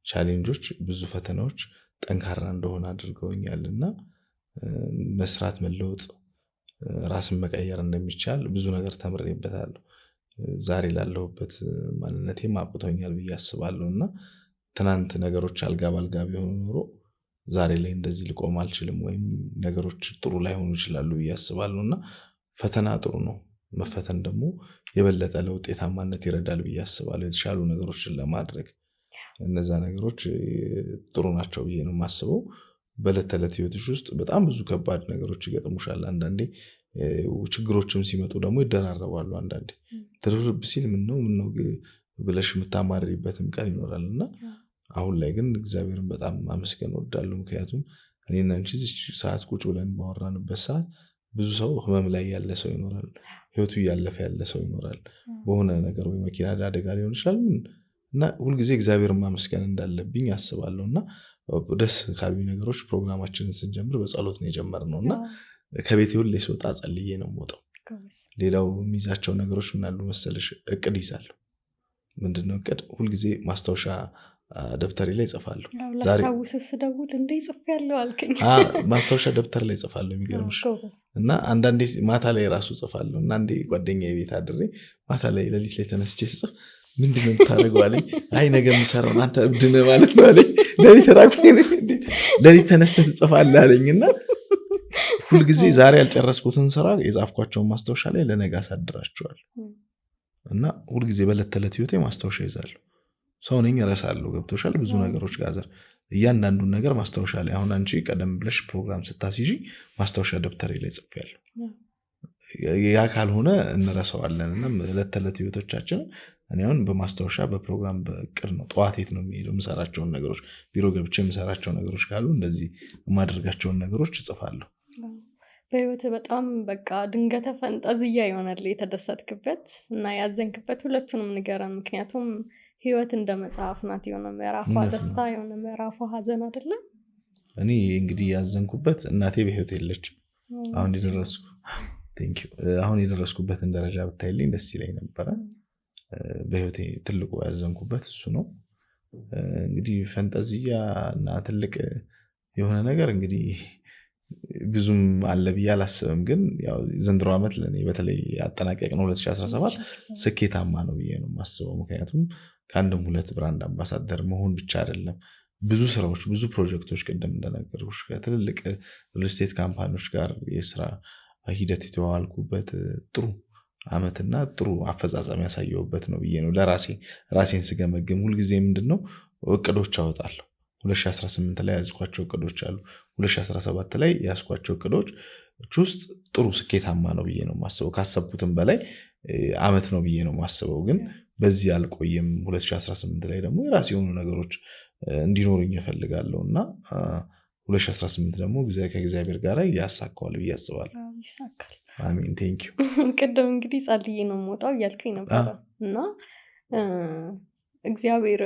ቻሌንጆች ብዙ ፈተናዎች ጠንካራ እንደሆነ አድርገውኛልና መስራት፣ መለወጥ፣ ራስን መቀየር እንደሚቻል ብዙ ነገር ተምሬበታለሁ። ዛሬ ላለሁበት ማንነቴም አብቅቶኛል ብዬ አስባለሁና ትናንት ነገሮች አልጋ ባልጋ ቢሆኑ ኖሮ ዛሬ ላይ እንደዚህ ልቆም አልችልም ወይም ነገሮች ጥሩ ላይሆኑ ይችላሉ ብዬ አስባለሁና ፈተና ጥሩ ነው። መፈተን ደግሞ የበለጠ ለውጤታማነት ይረዳል ብዬ አስባለሁ። የተሻሉ ነገሮችን ለማድረግ እነዛ ነገሮች ጥሩ ናቸው ብዬ ነው የማስበው። በዕለት ተዕለት ህይወትሽ ውስጥ በጣም ብዙ ከባድ ነገሮች ይገጥሙሻል። አንዳንዴ ችግሮችም ሲመጡ ደግሞ ይደራረባሉ። አንዳንዴ ትርብርብ ሲል ምነው ብለሽ የምታማርሪበትም ቀን ይኖራል እና አሁን ላይ ግን እግዚአብሔርን በጣም ማመስገን እወዳለሁ። ምክንያቱም እኔና አንቺ እዚህ ሰዓት ቁጭ ብለን ባወራንበት ሰዓት ብዙ ሰው ህመም ላይ ያለ ሰው ይኖራል። ህይወቱ እያለፈ ያለ ሰው ይኖራል። በሆነ ነገር ወይ መኪና አደጋ ሊሆን ይችላል እና ሁልጊዜ እግዚአብሔርን ማመስገን እንዳለብኝ አስባለሁ እና ደስ ካሉኝ ነገሮች ፕሮግራማችንን ስንጀምር በጸሎት ነው የጀመርነው እና ከቤቴ ሁሌ ስወጣ ጸልዬ ነው የምወጣው። ሌላው የሚይዛቸው ነገሮች ምን አሉ መሰለሽ? እቅድ ይዛለሁ። ምንድነው እቅድ? ሁልጊዜ ማስታወሻ ደብተሬ ላይ ጽፋለሁ። ላስታውስስ ደውል እንዴ ጽፌያለሁ አልከኝ። ማስታወሻ ደብተር ላይ ጽፋለሁ የሚገርምሽ። እና አንዳንዴ ማታ ላይ ራሱ ጽፋለሁ እና አንዴ ጓደኛዬ ቤት አድሬ ማታ ላይ ሌሊት ላይ ተነስቼ ስጽፍ ምንድነው የምታደርገው አለኝ። አይ ነገ የምሰራውን አንተ እብድ ነህ ማለት ነው አለኝ። ሌሊት ተነስተህ ትጽፋለህ አለኝና ሁልጊዜ ዛሬ ያልጨረስኩትን ስራ የጻፍኳቸውን ማስታወሻ ላይ ለነገ አሳድራቸዋለሁ እና ሁልጊዜ በዕለት ተዕለት ህይወቴ ማስታወሻ ይዛለሁ። ሰው ነኝ እረሳለሁ። ገብቶሻል? ብዙ ነገሮች ጋር እያንዳንዱን ነገር ማስታወሻ ላይ አሁን አንቺ ቀደም ብለሽ ፕሮግራም ስታስይዢ ማስታወሻ ደብተሬ ላይ ጽፌያለሁ። ያ ካልሆነ እንረሳዋለን እና ዕለት ተዕለት ህይወቶቻችን እኔ አሁን በማስታወሻ በፕሮግራም በእቅድ ነው። ጠዋት የት ነው የሚሄደው? የምሰራቸውን ነገሮች ቢሮ ገብቼ የምሰራቸው ነገሮች ካሉ እንደዚህ የማደርጋቸውን ነገሮች እጽፋለሁ። በህይወት በጣም በቃ ድንገተ ፈንጠዝያ ይሆናል የተደሰትክበት እና ያዘንክበት። ሁለቱንም ንገረን። ምክንያቱም ህይወት እንደ መጽሐፍ ናት። የሆነ ምዕራፏ ደስታ፣ የሆነ ምዕራፏ ሀዘን አይደለም። እኔ እንግዲህ ያዘንኩበት እናቴ በህይወት የለችም። አሁን የደረስኩበትን ደረጃ ብታይልኝ ደስ ይለኝ ነበረ። በህይወቴ ትልቁ ያዘንኩበት እሱ ነው። እንግዲህ ፈንጠዝያ እና ትልቅ የሆነ ነገር እንግዲህ ብዙም አለ ብዬ አላስብም። ግን ያው ዘንድሮ ዓመት ለኔ በተለይ ያጠናቀቅነው 2017 ስኬታማ ነው ብዬ ነው የማስበው። ምክንያቱም ከአንድም ሁለት ብራንድ አምባሳደር መሆን ብቻ አይደለም፣ ብዙ ስራዎች፣ ብዙ ፕሮጀክቶች ቅድም እንደነገርኩሽ ከትልልቅ ሪል ስቴት ካምፓኒዎች ጋር የስራ ሂደት የተዋልኩበት ጥሩ ዓመትና ጥሩ አፈጻጸም ያሳየሁበት ነው ብዬ ነው ራሴን ስገመግም። ሁልጊዜ ምንድነው እቅዶች አወጣለሁ። 2018 ላይ ያዝኳቸው እቅዶች አሉ። 2017 ላይ ያዝኳቸው እቅዶች ውስጥ ጥሩ ስኬታማ ነው ብዬ ነው የማስበው። ካሰብኩትም በላይ ዓመት ነው ብዬ ነው የማስበው። ግን በዚህ አልቆየም። 2018 ላይ ደግሞ የራሴ የሆኑ ነገሮች እንዲኖሩኝ እፈልጋለሁ እና 2018 ደግሞ ከእግዚአብሔር ጋር ያሳካዋል ብዬ አስባለሁ። ይሳካል። አሜን። ቴንክ ዩ። ቅድም እንግዲህ ጸልዬ ነው የምወጣው እያልከኝ ነበረ እና እግዚአብሔር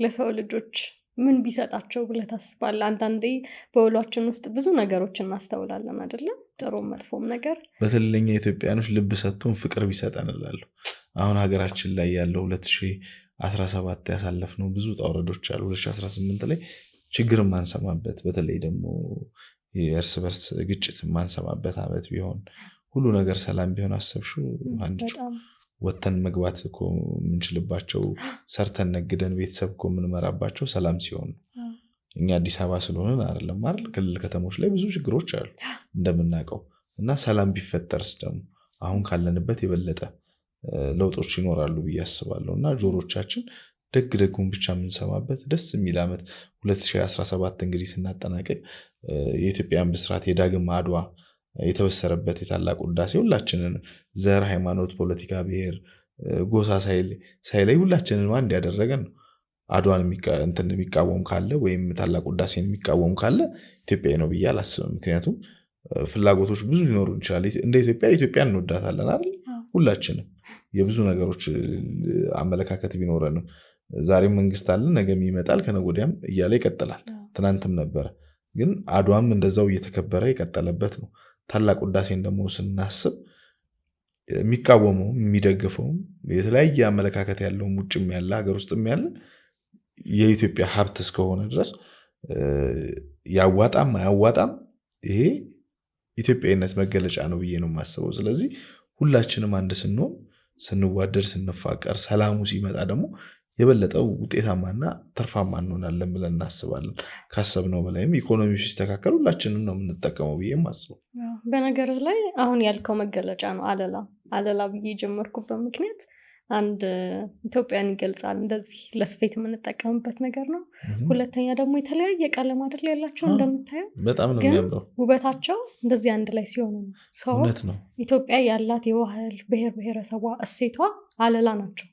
ለሰው ልጆች ምን ቢሰጣቸው ብለህ ታስባለህ? አንዳንዴ በውሏችን ውስጥ ብዙ ነገሮች እናስተውላለን አይደለ? ጥሩም መጥፎም ነገር። በተለይኛ ኢትዮጵያኖች ልብ ሰጥቶን ፍቅር ቢሰጠን እላለሁ። አሁን ሀገራችን ላይ ያለው 2017 ያሳለፍነው ብዙ ጣውረዶች አሉ። 2018 ላይ ችግር ማንሰማበት፣ በተለይ ደግሞ የእርስ በርስ ግጭት ማንሰማበት ዓመት ቢሆን፣ ሁሉ ነገር ሰላም ቢሆን አሰብሽው አንቺ ወተን መግባት እኮ የምንችልባቸው፣ ሰርተን ነግደን ቤተሰብ እኮ የምንመራባቸው ሰላም ሲሆን እኛ አዲስ አበባ ስለሆነ አይደለም አይደል ክልል ከተሞች ላይ ብዙ ችግሮች አሉ እንደምናውቀው እና ሰላም ቢፈጠርስ ደግሞ አሁን ካለንበት የበለጠ ለውጦች ይኖራሉ ብዬ አስባለሁ እና ጆሮቻችን ደጉን ብቻ የምንሰማበት ደስ የሚል ዓመት 2017 እንግዲህ ስናጠናቀቅ የኢትዮጵያን ብስራት የዳግም አድዋ የተበሰረበት የታላቁ ህዳሴ ሁላችንን ዘር፣ ሃይማኖት፣ ፖለቲካ፣ ብሔር፣ ጎሳ ሳይለይ ሁላችንን አንድ ያደረገን ነው። አድዋን የሚቃወም ካለ ወይም ታላቁ ህዳሴን የሚቃወም ካለ ኢትዮጵያዊ ነው ብዬ አላስብም። ምክንያቱም ፍላጎቶች ብዙ ሊኖሩ ይችላል። እንደ ኢትዮጵያ እንወዳታለን አይደል? ሁላችንም የብዙ ነገሮች አመለካከት ቢኖረንም ዛሬም መንግስት አለ፣ ነገም ይመጣል፣ ከነገ ወዲያም እያለ ይቀጥላል። ትናንትም ነበረ፣ ግን አድዋም እንደዛው እየተከበረ የቀጠለበት ነው። ታላቁ ህዳሴን ደግሞ ስናስብ የሚቃወመው የሚደግፈውም የተለያየ አመለካከት ያለውም ውጭም ያለ ሀገር ውስጥም ያለ የኢትዮጵያ ሀብት እስከሆነ ድረስ ያዋጣም አያዋጣም ይሄ ኢትዮጵያዊነት መገለጫ ነው ብዬ ነው የማስበው። ስለዚህ ሁላችንም አንድ ስንሆን፣ ስንዋደድ፣ ስንፋቀር፣ ሰላሙ ሲመጣ ደግሞ የበለጠው ውጤታማና ተርፋማ እንሆናለን ብለን እናስባለን። ካሰብነው በላይም ኢኮኖሚው ሲስተካከል ሁላችንም ነው የምንጠቀመው ብዬ የማስበው። በነገር ላይ አሁን ያልከው መገለጫ ነው አለላ ብዬ የጀመርኩበት ምክንያት አንድ ኢትዮጵያን ይገልጻል፣ እንደዚህ ለስፌት የምንጠቀምበት ነገር ነው። ሁለተኛ ደግሞ የተለያየ ቀለም አይደል ያላቸው እንደምታየው በጣም ነው የሚያምረው። ውበታቸው እንደዚህ አንድ ላይ ሲሆኑ ነው። ሰው ኢትዮጵያ ያላት የባህል ብሔር ብሔረሰቧ እሴቷ አለላ ናቸው።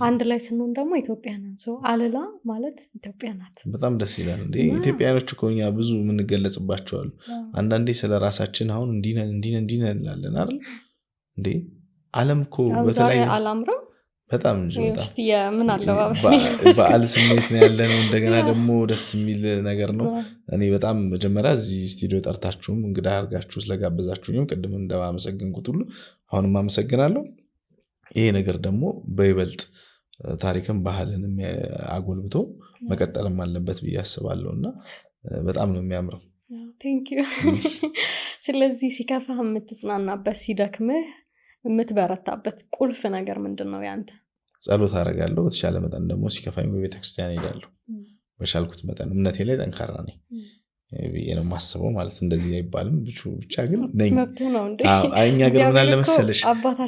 አንድ ላይ ስንሆን ደግሞ ኢትዮጵያ ናት። ሰው አለላ ማለት ኢትዮጵያ ናት። በጣም ደስ ይላል። እንዴ ኢትዮጵያኖች እኮ እኛ ብዙ የምንገለጽባቸው አሉ። አንዳንዴ ስለ ራሳችን አሁን እንዲነን እንላለን አይደል? እንዴ ዓለም እኮ በተለይ አላምረው በጣም እንጂ ምን አለባበስ በዓል ስሜት ነው ያለነው። እንደገና ደግሞ ደስ የሚል ነገር ነው። እኔ በጣም መጀመሪያ እዚህ ስቱዲዮ ጠርታችሁም እንግዳ አድርጋችሁ ስለጋበዛችሁኝም ቅድም እንደማመሰግንኩት ሁሉ አሁንም አመሰግናለሁ። ይሄ ነገር ደግሞ በይበልጥ ታሪክን ባህልንም አጎልብቶ መቀጠልም አለበት ብዬ አስባለሁ እና በጣም ነው የሚያምረው። ቴንኪዩ። ስለዚህ ሲከፋህ የምትጽናናበት፣ ሲደክምህ የምትበረታበት ቁልፍ ነገር ምንድን ነው ያንተ? ጸሎት አደርጋለሁ። በተሻለ መጠን ደግሞ ሲከፋኝ ቤተክርስቲያን ሄዳለሁ። በቻልኩት መጠን እምነቴ ላይ ጠንካራ ነኝ ብዬ ነው የማስበው። ማለት እንደዚህ አይባልም ብቻ ግን ነኝ። እኛ ሀገር ምን አለ መሰለሽ፣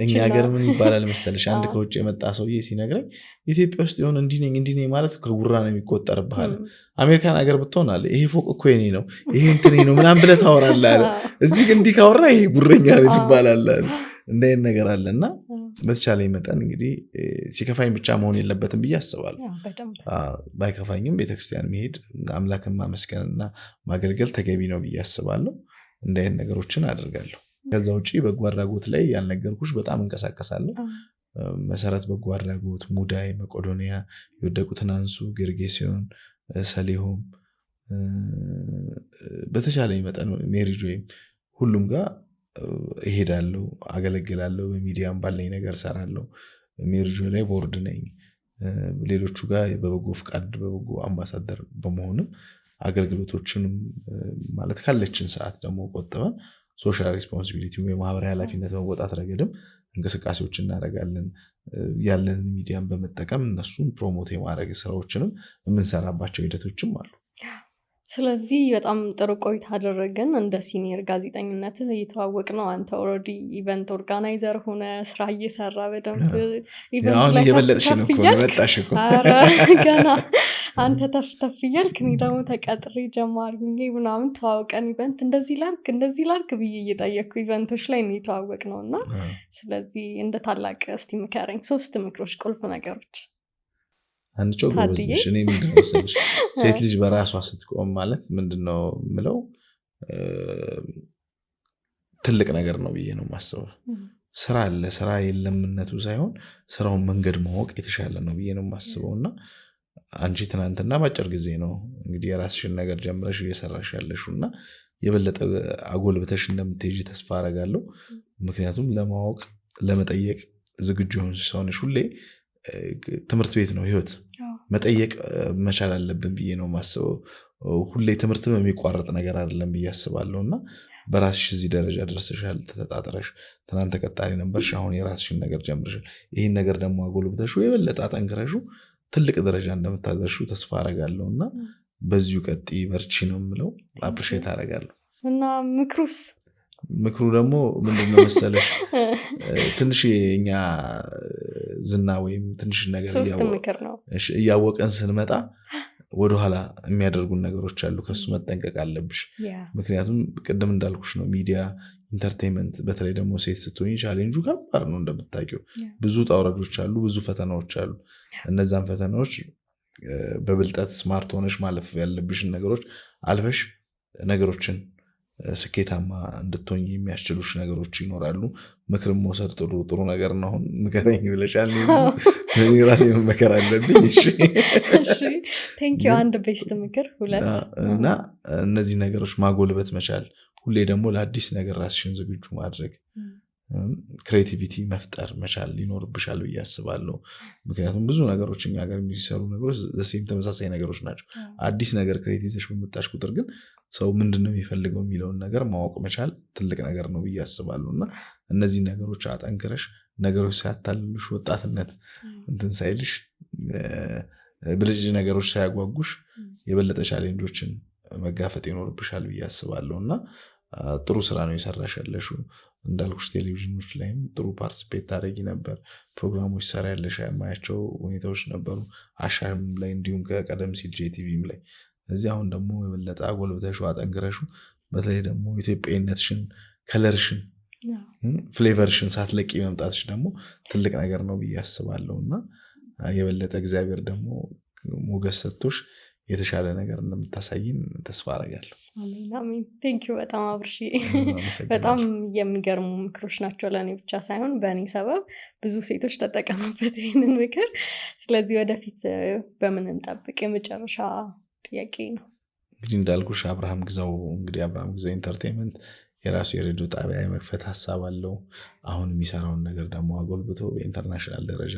እኛ ሀገር ምን ይባላል መሰለሽ፣ አንድ ከውጭ የመጣ ሰውዬ ሲነግረኝ ኢትዮጵያ ውስጥ የሆነ እንዲህ ነኝ ማለት ከጉራ ነው የሚቆጠርብሃል። አሜሪካን ሀገር ብትሆን አለ ይሄ ፎቅ እኮ የኔ ነው ይሄ እንትን ነው ምናምን ብለህ ታወራለህ አለ። እዚህ ግን እንዲህ ካወራ ይሄ ጉረኛ ልጅ ይባላል አለ። እንደዚህ ነገር አለና በተቻለኝ መጠን እንግዲህ ሲከፋኝ ብቻ መሆን የለበትም ብዬ አስባለሁ። ባይከፋኝም ቤተክርስቲያን መሄድ አምላክን ማመስገንና ማገልገል ተገቢ ነው ብዬ አስባለሁ። እንደዚህ ነገሮችን አደርጋለሁ። ከዛ ውጪ በጎ አድራጎት ላይ ያልነገርኩሽ በጣም እንቀሳቀሳለሁ። መሰረት በጎ አድራጎት፣ ሙዳይ፣ መቄዶንያ፣ የወደቁትን አንሱ፣ ጌርጌሲዮን፣ ሰሊሆም በተቻለኝ መጠን ሜሪጆ ሁሉም ጋር እሄዳለሁ፣ አገለግላለሁ። በሚዲያም ባለኝ ነገር ሰራለሁ። ሜሪጆ ላይ ቦርድ ነኝ። ሌሎቹ ጋር በበጎ ፍቃድ በበጎ አምባሳደር በመሆንም አገልግሎቶችንም ማለት ካለችን ሰዓት ደግሞ ቆጥበን ሶሻል ሪስፖንሲቢሊቲ ወይ ማህበራዊ ኃላፊነት መወጣት ረገድም እንቅስቃሴዎች እናደርጋለን። ያለንን ሚዲያን በመጠቀም እነሱን ፕሮሞት የማድረግ ስራዎችንም የምንሰራባቸው ሂደቶችም አሉ። ስለዚህ በጣም ጥሩ ቆይታ አደረግን። እንደ ሲኒየር ጋዜጠኝነት እየተዋወቅ ነው። አንተ ኦልሬዲ ኢቨንት ኦርጋናይዘር ሆነ ስራ እየሰራ በደንብ ኢቨንት ላይ ገና አንተ ተፍተፍ እያልክ እኔ ደግሞ ተቀጥሬ ጀማሪ ምናምን ተዋውቀን ኢቨንት እንደዚህ ላርክ ብዬ እየጠየቅኩ ኢቨንቶች ላይ የተዋወቅ ነው እና ስለዚህ እንደ ታላቅ እስቲ ምከረኝ 3 ምክሮች፣ ቁልፍ ነገሮች። አንቾ ጎበዝሽ። እኔ ምንድነው መሰለሽ ሴት ልጅ በራሷ ስትቆም ማለት ምንድነው ምለው ትልቅ ነገር ነው ብዬ ነው የማስበው። ስራ አለ፣ ስራ የለምነቱ ሳይሆን ስራውን መንገድ ማወቅ የተሻለ ነው ብዬ ነው የማስበው። እና አንቺ ትናንትና ባጭር ጊዜ ነው እንግዲህ የራስሽን ነገር ጀምረሽ እየሰራሽ ያለሽው እና የበለጠ አጎልብተሽ እንደምትሄጂ ተስፋ አደርጋለሁ። ምክንያቱም ለማወቅ ለመጠየቅ ዝግጁ ሆነሽ ሰውነሽ ሁሌ ትምህርት ቤት ነው ህይወት መጠየቅ መቻል አለብን ብዬ ነው የማስበው። ሁሌ ትምህርትም የሚቋረጥ ነገር አይደለም ብዬ አስባለሁ እና በራስሽ እዚህ ደረጃ ደርሰሻል። ተጣጥረሽ ትናንት ተቀጣሪ ነበርሽ፣ አሁን የራስሽን ነገር ጀምረሻል። ይህን ነገር ደግሞ አጎልብተሽ የበለጠ አጠንክረሽ ትልቅ ደረጃ እንደምታደርሹ ተስፋ አደርጋለሁ እና በዚሁ ቀጥይ በርቺ ነው የምለው። አፕሪሼት አደርጋለሁ። እና ምክሩ ደግሞ ምንድነው መሰለሽ ትንሽ የኛ ዝና ወይም ትንሽ ነገር እያወቀን ስንመጣ ወደኋላ የሚያደርጉን ነገሮች አሉ። ከሱ መጠንቀቅ አለብሽ። ምክንያቱም ቅድም እንዳልኩሽ ነው ሚዲያ ኢንተርቴይንመንት በተለይ ደግሞ ሴት ስትሆኚ ቻሌንጁ ከባድ ነው እንደምታውቂው። ብዙ ጣውረዶች አሉ፣ ብዙ ፈተናዎች አሉ። እነዛን ፈተናዎች በብልጠት ስማርት ሆነሽ ማለፍ ያለብሽን ነገሮች አልፈሽ ነገሮችን ስኬታማ እንድትሆኚ የሚያስችሉሽ ነገሮች ይኖራሉ። ምክርም መውሰድ ጥሩ ነገር ነው። አሁን ምከረኝ ብለሻል፣ እኔ ራሴ መመከር አለብኝ። እሺ ቴንክ ዩ። አንድ ቤስት ምክር ሁለት እና እነዚህ ነገሮች ማጎልበት መቻል፣ ሁሌ ደግሞ ለአዲስ ነገር ራስሽን ዝግጁ ማድረግ፣ ክሬቲቪቲ መፍጠር መቻል ይኖርብሻል ብዬ አስባለሁ። ምክንያቱም ብዙ ነገሮች እኛ ሀገር የሚሰሩ ነገሮች ዘሴም ተመሳሳይ ነገሮች ናቸው። አዲስ ነገር ክሬት ይዘሽ በመጣሽ ቁጥር ግን ሰው ምንድነው የሚፈልገው የሚለውን ነገር ማወቅ መቻል ትልቅ ነገር ነው ብዬ አስባለሁ። እና እነዚህ ነገሮች አጠንክረሽ ነገሮች ሳያታልሉሽ ወጣትነት እንትን ሳይልሽ ብልጭ ነገሮች ሳያጓጉሽ የበለጠ ቻሌንጆችን መጋፈጥ ይኖርብሻል ብዬ አስባለሁ። እና ጥሩ ስራ ነው የሰራሽ ያለሽው። እንዳልኩሽ ቴሌቪዥኖች ላይም ጥሩ ፓርቲሲፔት ታደርጊ ነበር፣ ፕሮግራሞች ሰራ ያለሽ የማያቸው ሁኔታዎች ነበሩ። አሻም ላይ እንዲሁም ከቀደም ሲል ጄቲቪም ላይ እዚህ አሁን ደግሞ የበለጠ አጎልብተሽ አጠንክረሽ በተለይ ደግሞ ኢትዮጵያዊነትሽን፣ ከለርሽን፣ ፍሌቨርሽን ሳትለቂ መምጣትሽ ደግሞ ትልቅ ነገር ነው ብዬ አስባለሁ። እና የበለጠ እግዚአብሔር ደግሞ ሞገስ ሰጥቶሽ የተሻለ ነገር እንደምታሳይን ተስፋ አደርጋለሁ። አሜን። ቴንኪው በጣም አብርሽ። በጣም የሚገርሙ ምክሮች ናቸው። ለእኔ ብቻ ሳይሆን በእኔ ሰበብ ብዙ ሴቶች ተጠቀሙበት ይህንን ምክር። ስለዚህ ወደፊት በምን እንጠብቅ? የመጨረሻ ጥያቄ ነው። እንግዲህ እንዳልኩሽ አብርሃም ግዛው ኢንተርቴይንመንት የራሱ የሬዲዮ ጣቢያ የመክፈት ሀሳብ አለው። አሁን የሚሰራውን ነገር ደግሞ አጎልብቶ በኢንተርናሽናል ደረጃ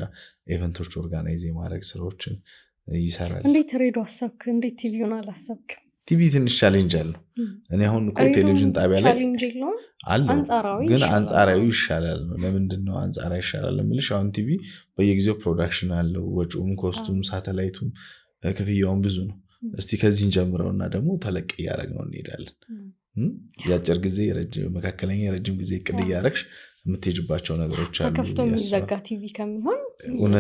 ኢቨንቶች ኦርጋናይዝ የማድረግ ስራዎችን ይሰራል። እንዴት ሬዲዮ አሰብክ? እንዴት ቲቪውን አላሰብክም? ቲቪ ትንሽ ቻሌንጅ አለው። እኔ አሁን እኮ ቴሌቪዥን ጣቢያ ላይ ግን አንጻራዊ ይሻላል ነው። ለምንድነው አንጻራዊ ይሻላል የምልሽ? አሁን ቲቪ በየጊዜው ፕሮዳክሽን አለው፣ ወጪውም፣ ኮስቱም፣ ሳተላይቱም ክፍያውም ብዙ ነው። እስቲ ከዚህን ጀምረውና ደግሞ ተለቅ እያደረግነው እንሄዳለን። የአጭር ጊዜ መካከለኛ የረጅም ጊዜ እቅድ እያደረግሽ የምትሄጅባቸው ነገሮች አሉ። ተከፍቶ የሚዘጋ ቲቪ ከሚሆን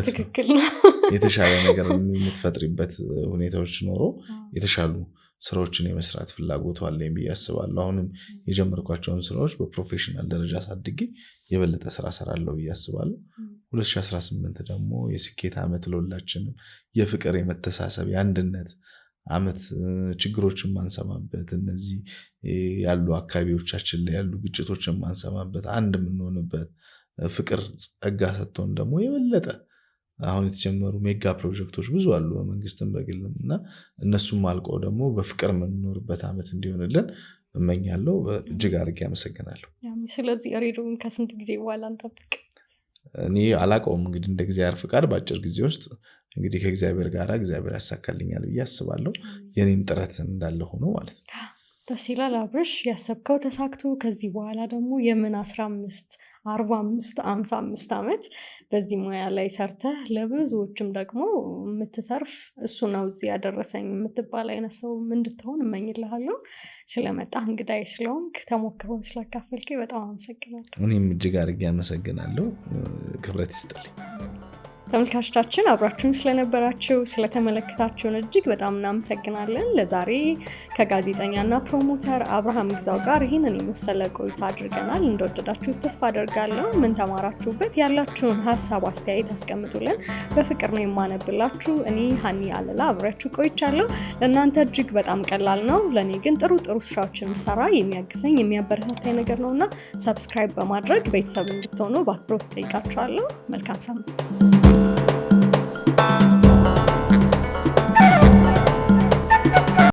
ትክክል ነው። የተሻለ ነገር የምትፈጥሪበት ሁኔታዎች ኖሮ የተሻሉ ስራዎችን የመስራት ፍላጎቱ አለኝ ብዬ አስባለሁ። አሁንም የጀመርኳቸውን ስራዎች በፕሮፌሽናል ደረጃ ሳድጌ የበለጠ ስራ ሰራለሁ ብዬ አስባለሁ። 2018 ደግሞ የስኬት ዓመት ለሁላችንም፣ የፍቅር፣ የመተሳሰብ፣ የአንድነት ዓመት፣ ችግሮችን ማንሰማበት፣ እነዚህ ያሉ አካባቢዎቻችን ላይ ያሉ ግጭቶችን ማንሰማበት፣ አንድ የምንሆንበት፣ ፍቅር ጸጋ ሰጥቶን ደግሞ የበለጠ አሁን የተጀመሩ ሜጋ ፕሮጀክቶች ብዙ አሉ በመንግስትም በግልም እና እነሱም አልቀው ደግሞ በፍቅር የምንኖርበት ዓመት እንዲሆንልን እመኛለሁ። እጅግ አድርጌ አመሰግናለሁ። ስለዚህ ሬዲዮን ከስንት ጊዜ በኋላ እንጠብቅ? እኔ አላውቀውም። እንግዲህ እንደ እግዚአብሔር ፍቃድ በአጭር ጊዜ ውስጥ እንግዲህ ከእግዚአብሔር ጋር እግዚአብሔር ያሳካልኛል ብዬ አስባለሁ። የኔም ጥረት እንዳለ ሆኖ ማለት ነው። ደስ ይላል አብርሽ፣ ያሰብከው ተሳክቶ ከዚህ በኋላ ደግሞ የምን 15 45 55 ዓመት በዚህ ሙያ ላይ ሰርተህ ለብዙዎችም ደግሞ የምትተርፍ እሱ ነው እዚህ ያደረሰኝ የምትባል አይነት ሰው እንድትሆን እመኝልሃለሁ። ስለመጣ እንግዳይ ስለሆንክ ተሞክሮን ስላካፈልከኝ በጣም አመሰግናለሁ። እኔም እጅግ አድርጌ አመሰግናለሁ። ክብረት ይስጥልኝ። ተመልካቾቻችን አብራችሁን ስለነበራችሁ ስለተመለከታችሁን እጅግ በጣም እናመሰግናለን። ለዛሬ ከጋዜጠኛና ፕሮሞተር አብርሃም ግዛው ጋር ይህንን የመሰለ ቆይታ አድርገናል። እንደወደዳችሁ ተስፋ አደርጋለሁ። ምን ተማራችሁበት? ያላችሁን ሀሳብ አስተያየት አስቀምጡልን። በፍቅር ነው የማነብላችሁ። እኔ ሀኒ አለላ አብራችሁ ቆይቻለሁ። ለእናንተ እጅግ በጣም ቀላል ነው፣ ለእኔ ግን ጥሩ ስራዎችን ሰራ የሚያግዘኝ የሚያበረታታኝ ነገር ነውና ሰብስክራይብ በማድረግ ቤተሰብ እንድትሆኑ በአክብሮት ጠይቃችኋለሁ። መልካም ሳምንት።